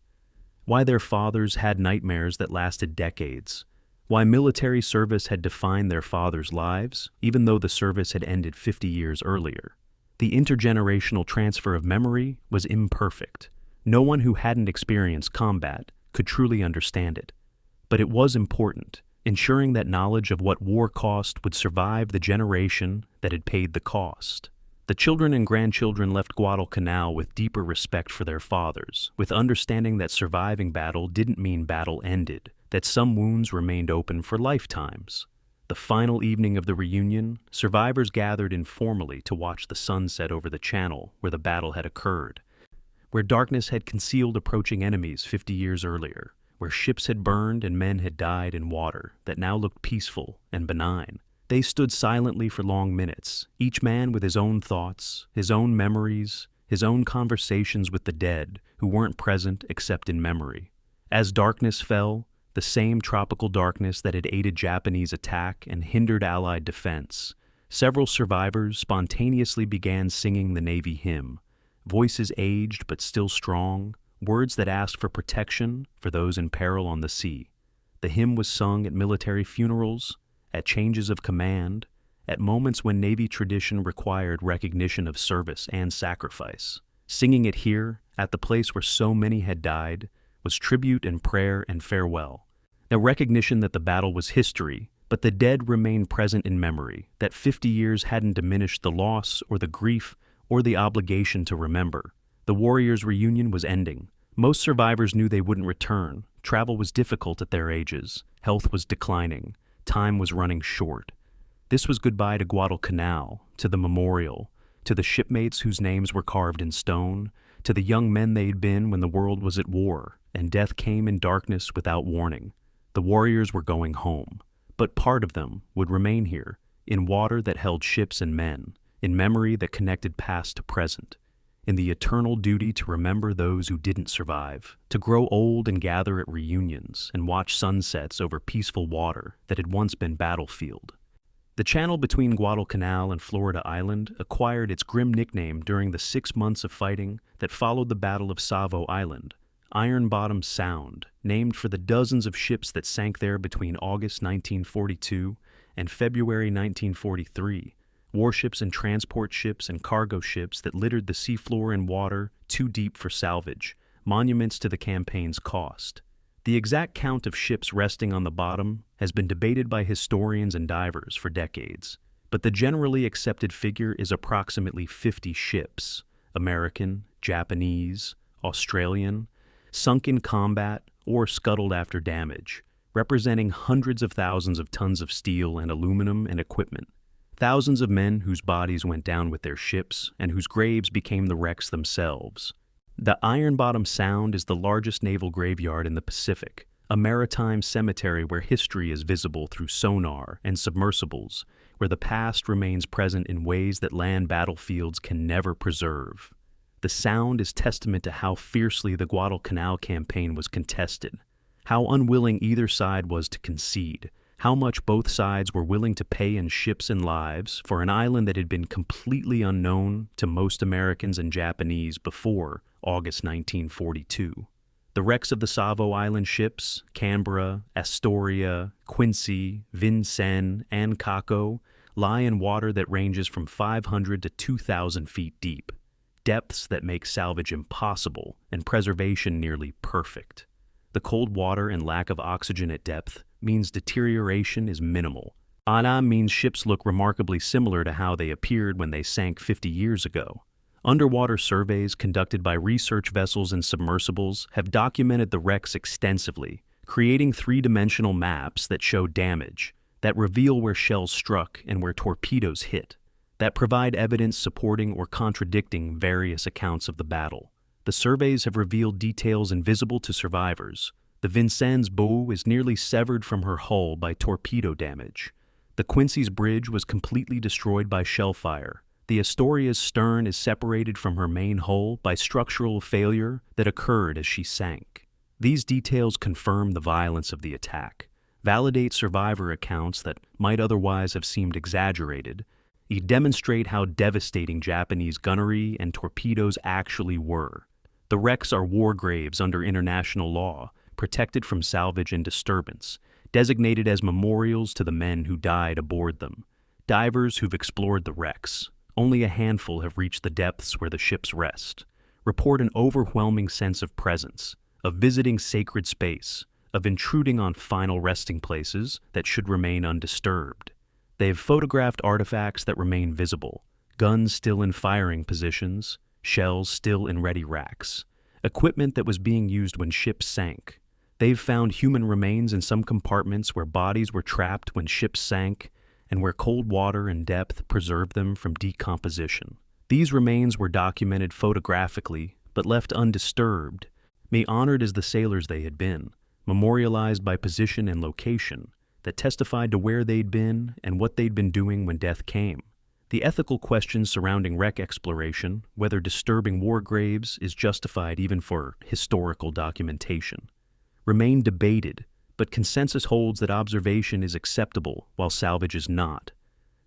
why their fathers had nightmares that lasted decades, why military service had defined their fathers' lives, even though the service had ended 50 years earlier. The intergenerational transfer of memory was imperfect. No one who hadn't experienced combat could truly understand it. But it was important, ensuring that knowledge of what war cost would survive the generation that had paid the cost. The children and grandchildren left Guadalcanal with deeper respect for their fathers, with understanding that surviving battle didn't mean battle ended, that some wounds remained open for lifetimes. The final evening of the reunion, survivors gathered informally to watch the sun set over the channel where the battle had occurred, where darkness had concealed approaching enemies 50 years earlier, where ships had burned and men had died in water that now looked peaceful and benign. They stood silently for long minutes, each man with his own thoughts, his own memories, his own conversations with the dead who weren't present except in memory. As darkness fell, the same tropical darkness that had aided Japanese attack and hindered Allied defense, several survivors spontaneously began singing the Navy hymn, voices aged but still strong, words that asked for protection for those in peril on the sea. The hymn was sung at military funerals, at changes of command, at moments when Navy tradition required recognition of service and sacrifice. Singing it here, at the place where so many had died, was tribute and prayer and farewell. A recognition that the battle was history, but the dead remained present in memory, that 50 years hadn't diminished the loss or the grief or the obligation to remember. The warriors' reunion was ending. Most survivors knew they wouldn't return. Travel was difficult at their ages. Health was declining. Time was running short. This was goodbye to Guadalcanal, to the memorial, to the shipmates whose names were carved in stone, to the young men they'd been when the world was at war, and death came in darkness without warning. The warriors were going home, but part of them would remain here, in water that held ships and men, in memory that connected past to present, in the eternal duty to remember those who didn't survive, to grow old and gather at reunions and watch sunsets over peaceful water that had once been battlefield. The channel between Guadalcanal and Florida Island acquired its grim nickname during the 6 months of fighting that followed the Battle of Savo Island, Iron Bottom Sound, named for the dozens of ships that sank there between August 1942 and February 1943, warships and transport ships and cargo ships that littered the seafloor in water too deep for salvage, monuments to the campaign's cost. The exact count of ships resting on the bottom has been debated by historians and divers for decades, but the generally accepted figure is approximately 50 ships, American, Japanese, Australian, sunk in combat or scuttled after damage, representing hundreds of thousands of tons of steel and aluminum and equipment. Thousands of men whose bodies went down with their ships and whose graves became the wrecks themselves. The Iron Bottom Sound is the largest naval graveyard in the Pacific, a maritime cemetery where history is visible through sonar and submersibles, where the past remains present in ways that land battlefields can never preserve. The Sound is testament to how fiercely the Guadalcanal campaign was contested, how unwilling either side was to concede, how much both sides were willing to pay in ships and lives for an island that had been completely unknown to most Americans and Japanese before August 1942. The wrecks of the Savo Island ships, Canberra, Astoria, Quincy, Vincennes, and Caco, lie in water that ranges from 500 to 2,000 feet deep, depths that make salvage impossible and preservation nearly perfect. The cold water and lack of oxygen at depth means deterioration is minimal. Ana means ships look remarkably similar to how they appeared when they sank 50 years ago. Underwater surveys conducted by research vessels and submersibles have documented the wrecks extensively, creating three-dimensional maps that show damage, that reveal where shells struck and where torpedoes hit, that provide evidence supporting or contradicting various accounts of the battle. The surveys have revealed details invisible to survivors. The Vincennes bow is nearly severed from her hull by torpedo damage. The Quincy's bridge was completely destroyed by shell fire. The Astoria's stern is separated from her main hull by structural failure that occurred as she sank. These details confirm the violence of the attack, validate survivor accounts that might otherwise have seemed exaggerated, demonstrate how devastating Japanese gunnery and torpedoes actually were. The wrecks are war graves under international law, protected from salvage and disturbance, designated as memorials to the men who died aboard them. Divers who've explored the wrecks, only a handful have reached the depths where the ships rest, report an overwhelming sense of presence, of visiting sacred space, of intruding on final resting places that should remain undisturbed. They have photographed artifacts that remain visible, guns still in firing positions, shells still in ready racks, equipment that was being used when ships sank. They've found human remains in some compartments where bodies were trapped when ships sank, and where cold water and depth preserved them from decomposition. These remains were documented photographically, but left undisturbed, honored as the sailors they had been, memorialized by position and location, that testified to where they'd been and what they'd been doing when death came. The ethical questions surrounding wreck exploration, whether disturbing war graves is justified even for historical documentation, remain debated, but consensus holds that observation is acceptable while salvage is not,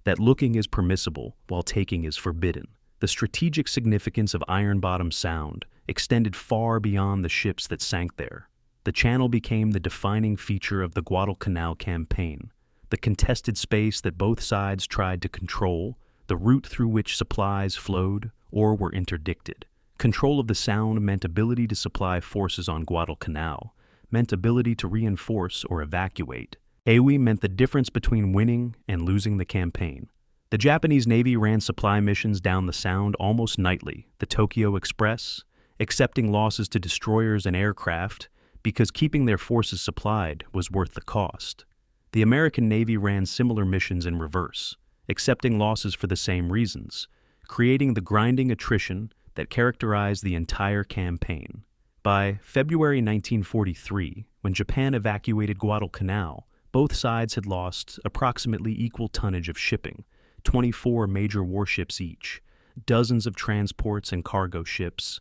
that looking is permissible while taking is forbidden. The strategic significance of Iron Bottom Sound extended far beyond the ships that sank there. The channel became the defining feature of the Guadalcanal campaign, the contested space that both sides tried to control, the route through which supplies flowed or were interdicted. Control of the sound meant ability to supply forces on Guadalcanal, meant ability to reinforce or evacuate. AOE meant the difference between winning and losing the campaign. The Japanese Navy ran supply missions down the Sound almost nightly, the Tokyo Express, accepting losses to destroyers and aircraft because keeping their forces supplied was worth the cost. The American Navy ran similar missions in reverse, accepting losses for the same reasons, creating the grinding attrition that characterized the entire campaign. By February 1943, when Japan evacuated Guadalcanal, both sides had lost approximately equal tonnage of shipping, 24 major warships each, dozens of transports and cargo ships,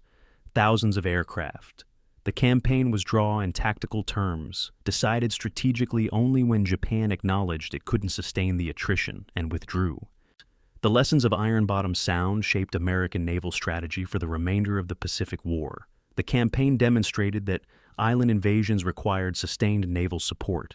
thousands of aircraft. The campaign was drawn in tactical terms, decided strategically only when Japan acknowledged it couldn't sustain the attrition and withdrew. The lessons of Iron Bottom Sound shaped American naval strategy for the remainder of the Pacific War. The campaign demonstrated that island invasions required sustained naval support,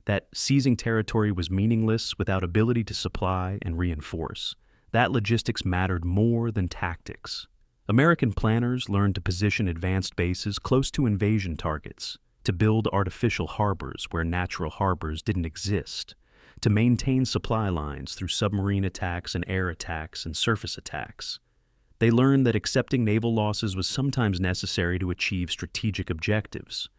that seizing territory was meaningless without ability to supply and reinforce, that logistics mattered more than tactics. American planners learned to position advanced bases close to invasion targets, to build artificial harbors where natural harbors didn't exist, to maintain supply lines through submarine attacks and air attacks and surface attacks. They learned that accepting naval losses was sometimes necessary to achieve strategic objectives,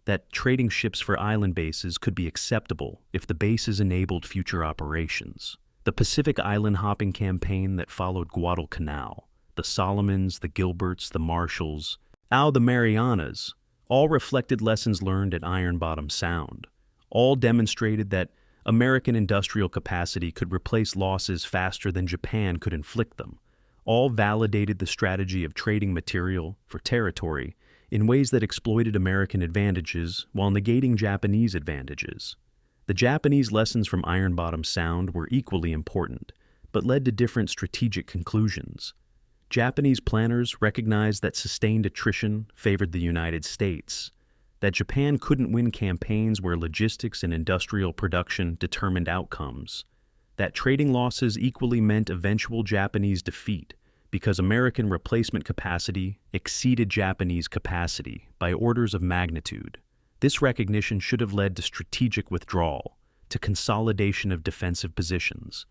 that trading ships for island bases could be acceptable if the bases enabled future operations. The Pacific island hopping campaign that followed Guadalcanal, the Solomons, the Gilberts, the Marshalls, the Marianas, all reflected lessons learned at Iron Bottom Sound. All demonstrated that American industrial capacity could replace losses faster than Japan could inflict them. All validated the strategy of trading material for territory in ways that exploited American advantages while negating Japanese advantages. The Japanese lessons from Iron Bottom Sound were equally important, but led to different strategic conclusions. Japanese planners recognized that sustained attrition favored the United States, that Japan couldn't win campaigns where logistics and industrial production determined outcomes, that trading losses equally meant eventual Japanese defeat because American replacement capacity exceeded Japanese capacity by orders of magnitude. This recognition should have led to strategic withdrawal, to consolidation of defensive positions,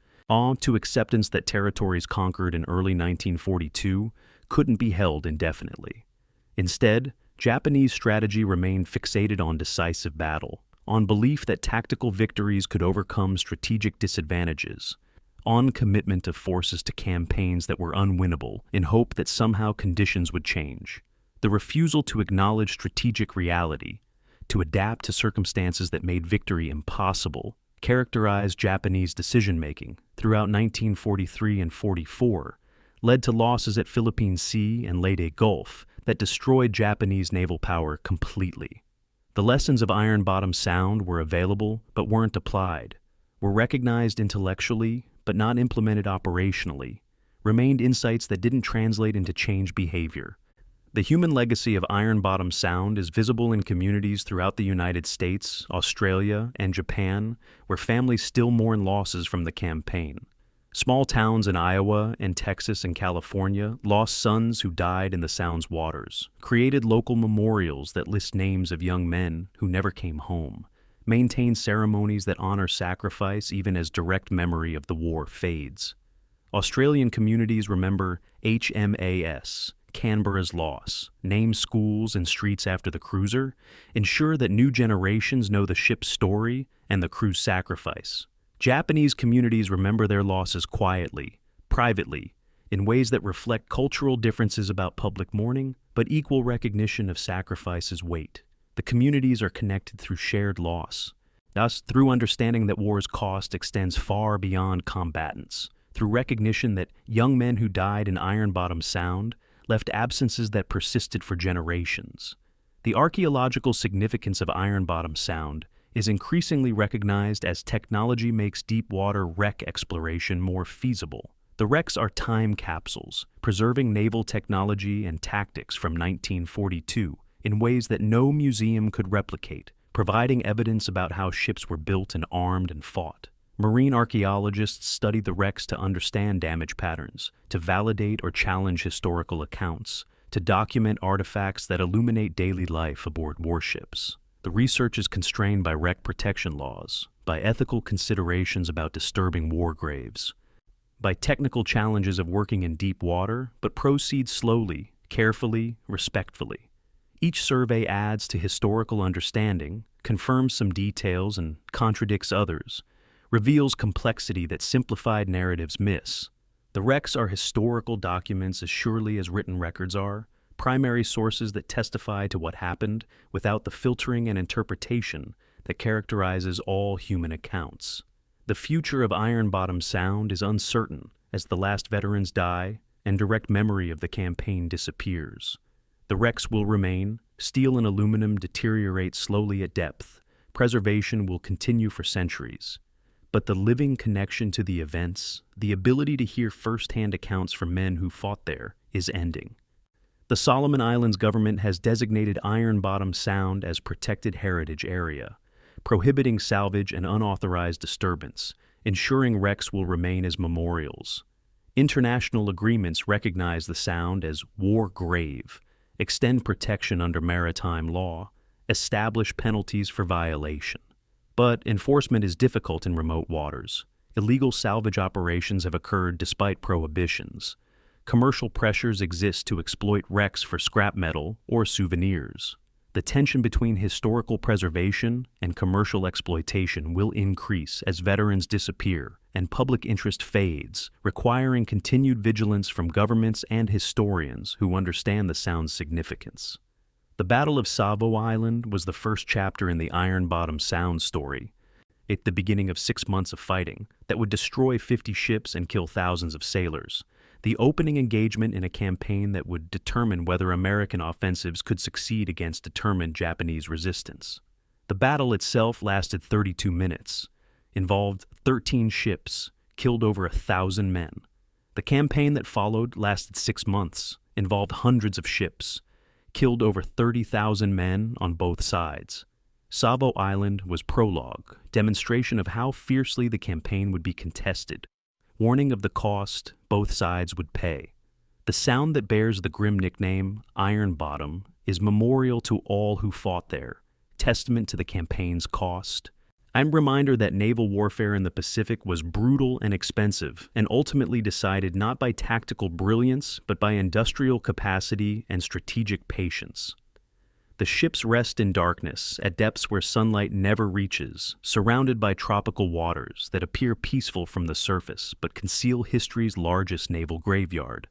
to acceptance that territories conquered in early 1942 couldn't be held indefinitely. Instead, Japanese strategy remained fixated on decisive battle, on belief that tactical victories could overcome strategic disadvantages, on commitment of forces to campaigns that were unwinnable in hope that somehow conditions would change. The refusal to acknowledge strategic reality, to adapt to circumstances that made victory impossible, characterized Japanese decision-making throughout 1943 and 44, led to losses at Philippine Sea and Leyte Gulf that destroyed Japanese naval power completely. The lessons of Iron Bottom Sound were available but weren't applied, were recognized intellectually but not implemented operationally, remained insights that didn't translate into change behavior. The human legacy of Iron Bottom Sound is visible in communities throughout the United States, Australia, and Japan, where families still mourn losses from the campaign. Small towns in Iowa and Texas and California lost sons who died in the Sound's waters, created local memorials that list names of young men who never came home, maintain ceremonies that honor sacrifice even as direct memory of the war fades. Australian communities remember HMAS, Canberra's loss, name schools and streets after the cruiser, ensure that new generations know the ship's story and the crew's sacrifice. Japanese communities remember their losses quietly, privately, in ways that reflect cultural differences about public mourning, but equal recognition of sacrifice's weight. The communities are connected through shared loss, thus through understanding that war's cost extends far beyond combatants, through recognition that young men who died in Iron Bottom Sound left absences that persisted for generations. The archaeological significance of Iron Bottom Sound is increasingly recognized as technology makes deep water wreck exploration more feasible. The wrecks are time capsules, preserving naval technology and tactics from 1942 in ways that no museum could replicate, providing evidence about how ships were built and armed and fought. Marine archaeologists study the wrecks to understand damage patterns, to validate or challenge historical accounts, to document artifacts that illuminate daily life aboard warships. The research is constrained by wreck protection laws, by ethical considerations about disturbing war graves, by technical challenges of working in deep water, but proceeds slowly, carefully, respectfully. Each survey adds to historical understanding, confirms some details and contradicts others, reveals complexity that simplified narratives miss. The wrecks are historical documents as surely as written records are, primary sources that testify to what happened without the filtering and interpretation that characterizes all human accounts. The future of Iron Bottom Sound is uncertain as the last veterans die and direct memory of the campaign disappears. The wrecks will remain, steel and aluminum deteriorate slowly at depth, preservation will continue for centuries. But the living connection to the events, the ability to hear first-hand accounts from men who fought there, is ending. The Solomon Islands government has designated Iron Bottom Sound as protected heritage area, prohibiting salvage and unauthorized disturbance, ensuring wrecks will remain as memorials. International agreements recognize the Sound as war grave, extend protection under maritime law, establish penalties for violation. But enforcement is difficult in remote waters. Illegal salvage operations have occurred despite prohibitions. Commercial pressures exist to exploit wrecks for scrap metal or souvenirs. The tension between historical preservation and commercial exploitation will increase as veterans disappear and public interest fades, requiring continued vigilance from governments and historians who understand the Sound's significance. The Battle of Savo Island was the first chapter in the Iron Bottom Sound story, at the beginning of 6 months of fighting that would destroy 50 ships and kill thousands of sailors, the opening engagement in a campaign that would determine whether American offensives could succeed against determined Japanese resistance. The battle itself lasted 32 minutes, involved 13 ships, killed over 1,000 men. The campaign that followed lasted 6 months, involved hundreds of ships, killed over 30,000 men on both sides. Savo Island was prologue, demonstration of how fiercely the campaign would be contested, warning of the cost both sides would pay. The sound that bears the grim nickname, Iron Bottom, is memorial to all who fought there, testament to the campaign's cost. A reminder that naval warfare in the Pacific was brutal and expensive, and ultimately decided not by tactical brilliance, but by industrial capacity and strategic patience. The ships rest in darkness, at depths where sunlight never reaches, surrounded by tropical waters that appear peaceful from the surface, but conceal history's largest naval graveyard.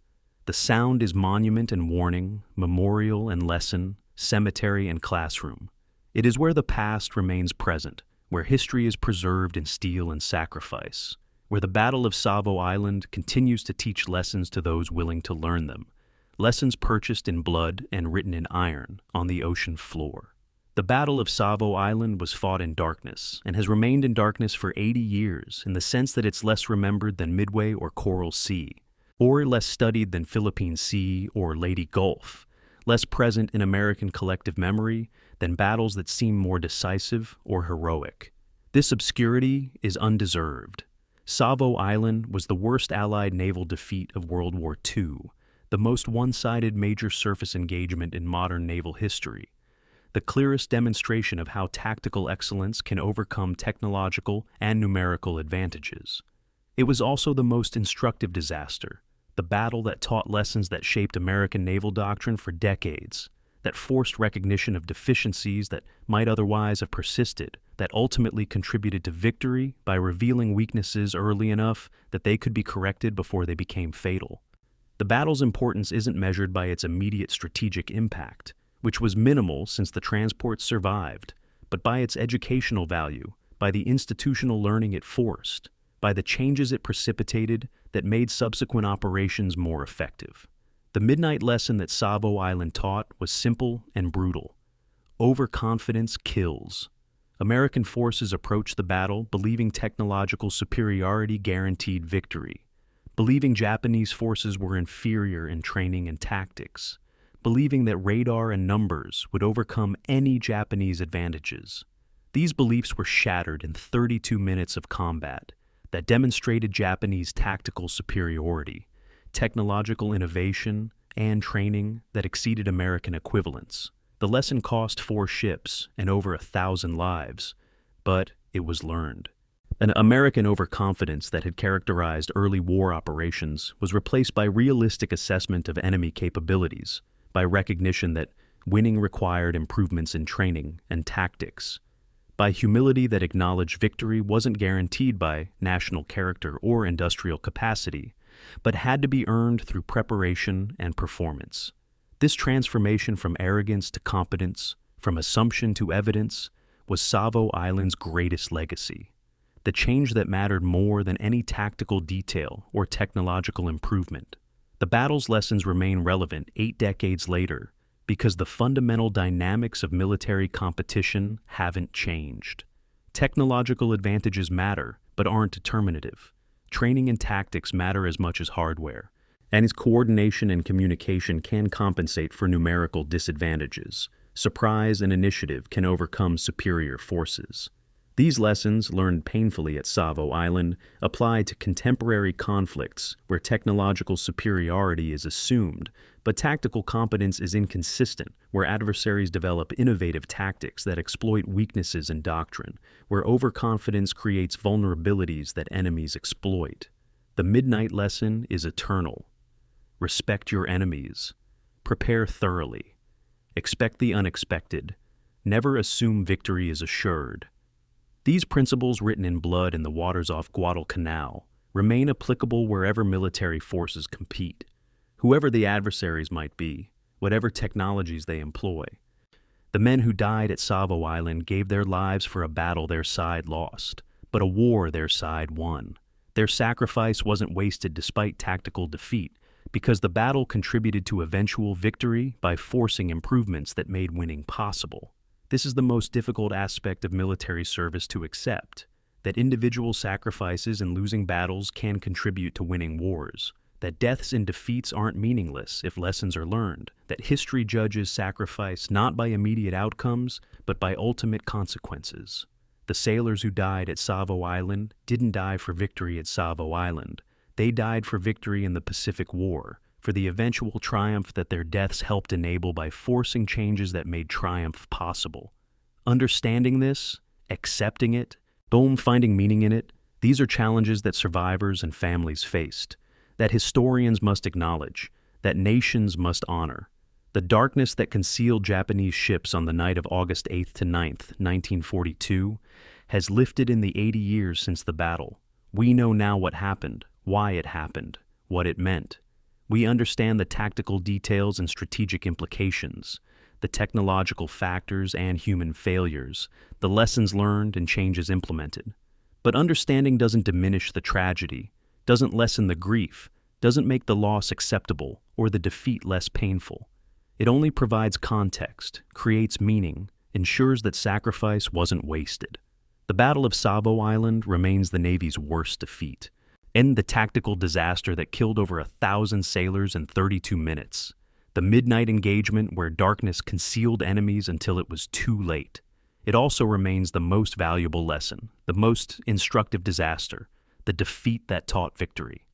The sound is monument and warning, memorial and lesson, cemetery and classroom. It is where the past remains present, where history is preserved in steel and sacrifice, where the Battle of Savo Island continues to teach lessons to those willing to learn them, lessons purchased in blood and written in iron on the ocean floor. The Battle of Savo Island was fought in darkness and has remained in darkness for 80 years in the sense that it's less remembered than Midway or Coral Sea, or less studied than Philippine Sea or Leyte Gulf, less present in American collective memory than battles that seem more decisive or heroic. This obscurity is undeserved. Savo Island was the worst Allied naval defeat of World War II, the most one-sided major surface engagement in modern naval history, the clearest demonstration of how tactical excellence can overcome technological and numerical advantages. It was also the most instructive disaster, the battle that taught lessons that shaped American naval doctrine for decades, that forced recognition of deficiencies that might otherwise have persisted, that ultimately contributed to victory by revealing weaknesses early enough that they could be corrected before they became fatal. The battle's importance isn't measured by its immediate strategic impact, which was minimal since the transports survived, but by its educational value, by the institutional learning it forced, by the changes it precipitated that made subsequent operations more effective. The midnight lesson that Savo Island taught was simple and brutal. Overconfidence kills. American forces approached the battle believing technological superiority guaranteed victory, believing Japanese forces were inferior in training and tactics, believing that radar and numbers would overcome any Japanese advantages. These beliefs were shattered in 32 minutes of combat that demonstrated Japanese tactical superiority, technological innovation, and training that exceeded American equivalents. The lesson cost 4 ships and over 1,000 lives, but it was learned. An American overconfidence that had characterized early war operations was replaced by realistic assessment of enemy capabilities, by recognition that winning required improvements in training and tactics, by humility that acknowledged victory wasn't guaranteed by national character or industrial capacity, but had to be earned through preparation and performance. This transformation from arrogance to competence, from assumption to evidence, was Savo Island's greatest legacy. The change that mattered more than any tactical detail or technological improvement. The battle's lessons remain relevant 8 decades later because the fundamental dynamics of military competition haven't changed. Technological advantages matter, but aren't determinative. Training and tactics matter as much as hardware, and its coordination and communication can compensate for numerical disadvantages. Surprise and initiative can overcome superior forces. These lessons, learned painfully at Savo Island, apply to contemporary conflicts where technological superiority is assumed, but tactical competence is inconsistent, where adversaries develop innovative tactics that exploit weaknesses in doctrine, where overconfidence creates vulnerabilities that enemies exploit. The midnight lesson is eternal. Respect your enemies. Prepare thoroughly. Expect the unexpected. Never assume victory is assured. These principles, written in blood in the waters off Guadalcanal, remain applicable wherever military forces compete, whoever the adversaries might be, whatever technologies they employ. The men who died at Savo Island gave their lives for a battle their side lost, but a war their side won. Their sacrifice wasn't wasted despite tactical defeat, because the battle contributed to eventual victory by forcing improvements that made winning possible. This is the most difficult aspect of military service to accept, that individual sacrifices in losing battles can contribute to winning wars, that deaths and defeats aren't meaningless if lessons are learned, that history judges sacrifice not by immediate outcomes, but by ultimate consequences. The sailors who died at Savo Island didn't die for victory at Savo Island. They died for victory in the Pacific War, for the eventual triumph that their deaths helped enable by forcing changes that made triumph possible. Understanding this, accepting it, finding meaning in it, these are challenges that survivors and families faced, that historians must acknowledge, that nations must honor. The darkness that concealed Japanese ships on the night of August 8th to 9th, 1942, has lifted in the 80 years since the battle. We know now what happened, why it happened, what it meant. We understand the tactical details and strategic implications, the technological factors and human failures, the lessons learned and changes implemented. But understanding doesn't diminish the tragedy, doesn't lessen the grief, doesn't make the loss acceptable or the defeat less painful. It only provides context, creates meaning, ensures that sacrifice wasn't wasted. The Battle of Savo Island remains the Navy's worst defeat, and the tactical disaster that killed over 1,000 sailors in 32 minutes. The midnight engagement where darkness concealed enemies until it was too late. It also remains the most valuable lesson, the most instructive disaster, the defeat that taught victory.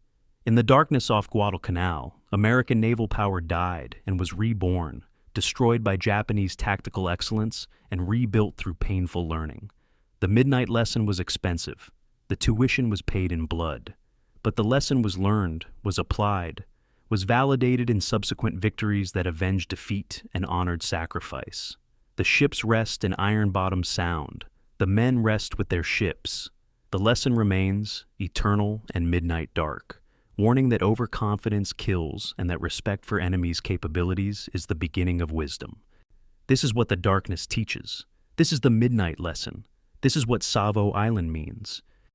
In the darkness off Guadalcanal, American naval power died and was reborn, destroyed by Japanese tactical excellence and rebuilt through painful learning. The midnight lesson was expensive. The tuition was paid in blood. But the lesson was learned, was applied, was validated in subsequent victories that avenged defeat and honored sacrifice. The ships rest in iron bottom sound. The men rest with their ships. The lesson remains, eternal and midnight dark, warning that overconfidence kills and that respect for enemies' capabilities is the beginning of wisdom. This is what the darkness teaches. This is the midnight lesson. This is what Savo Island means.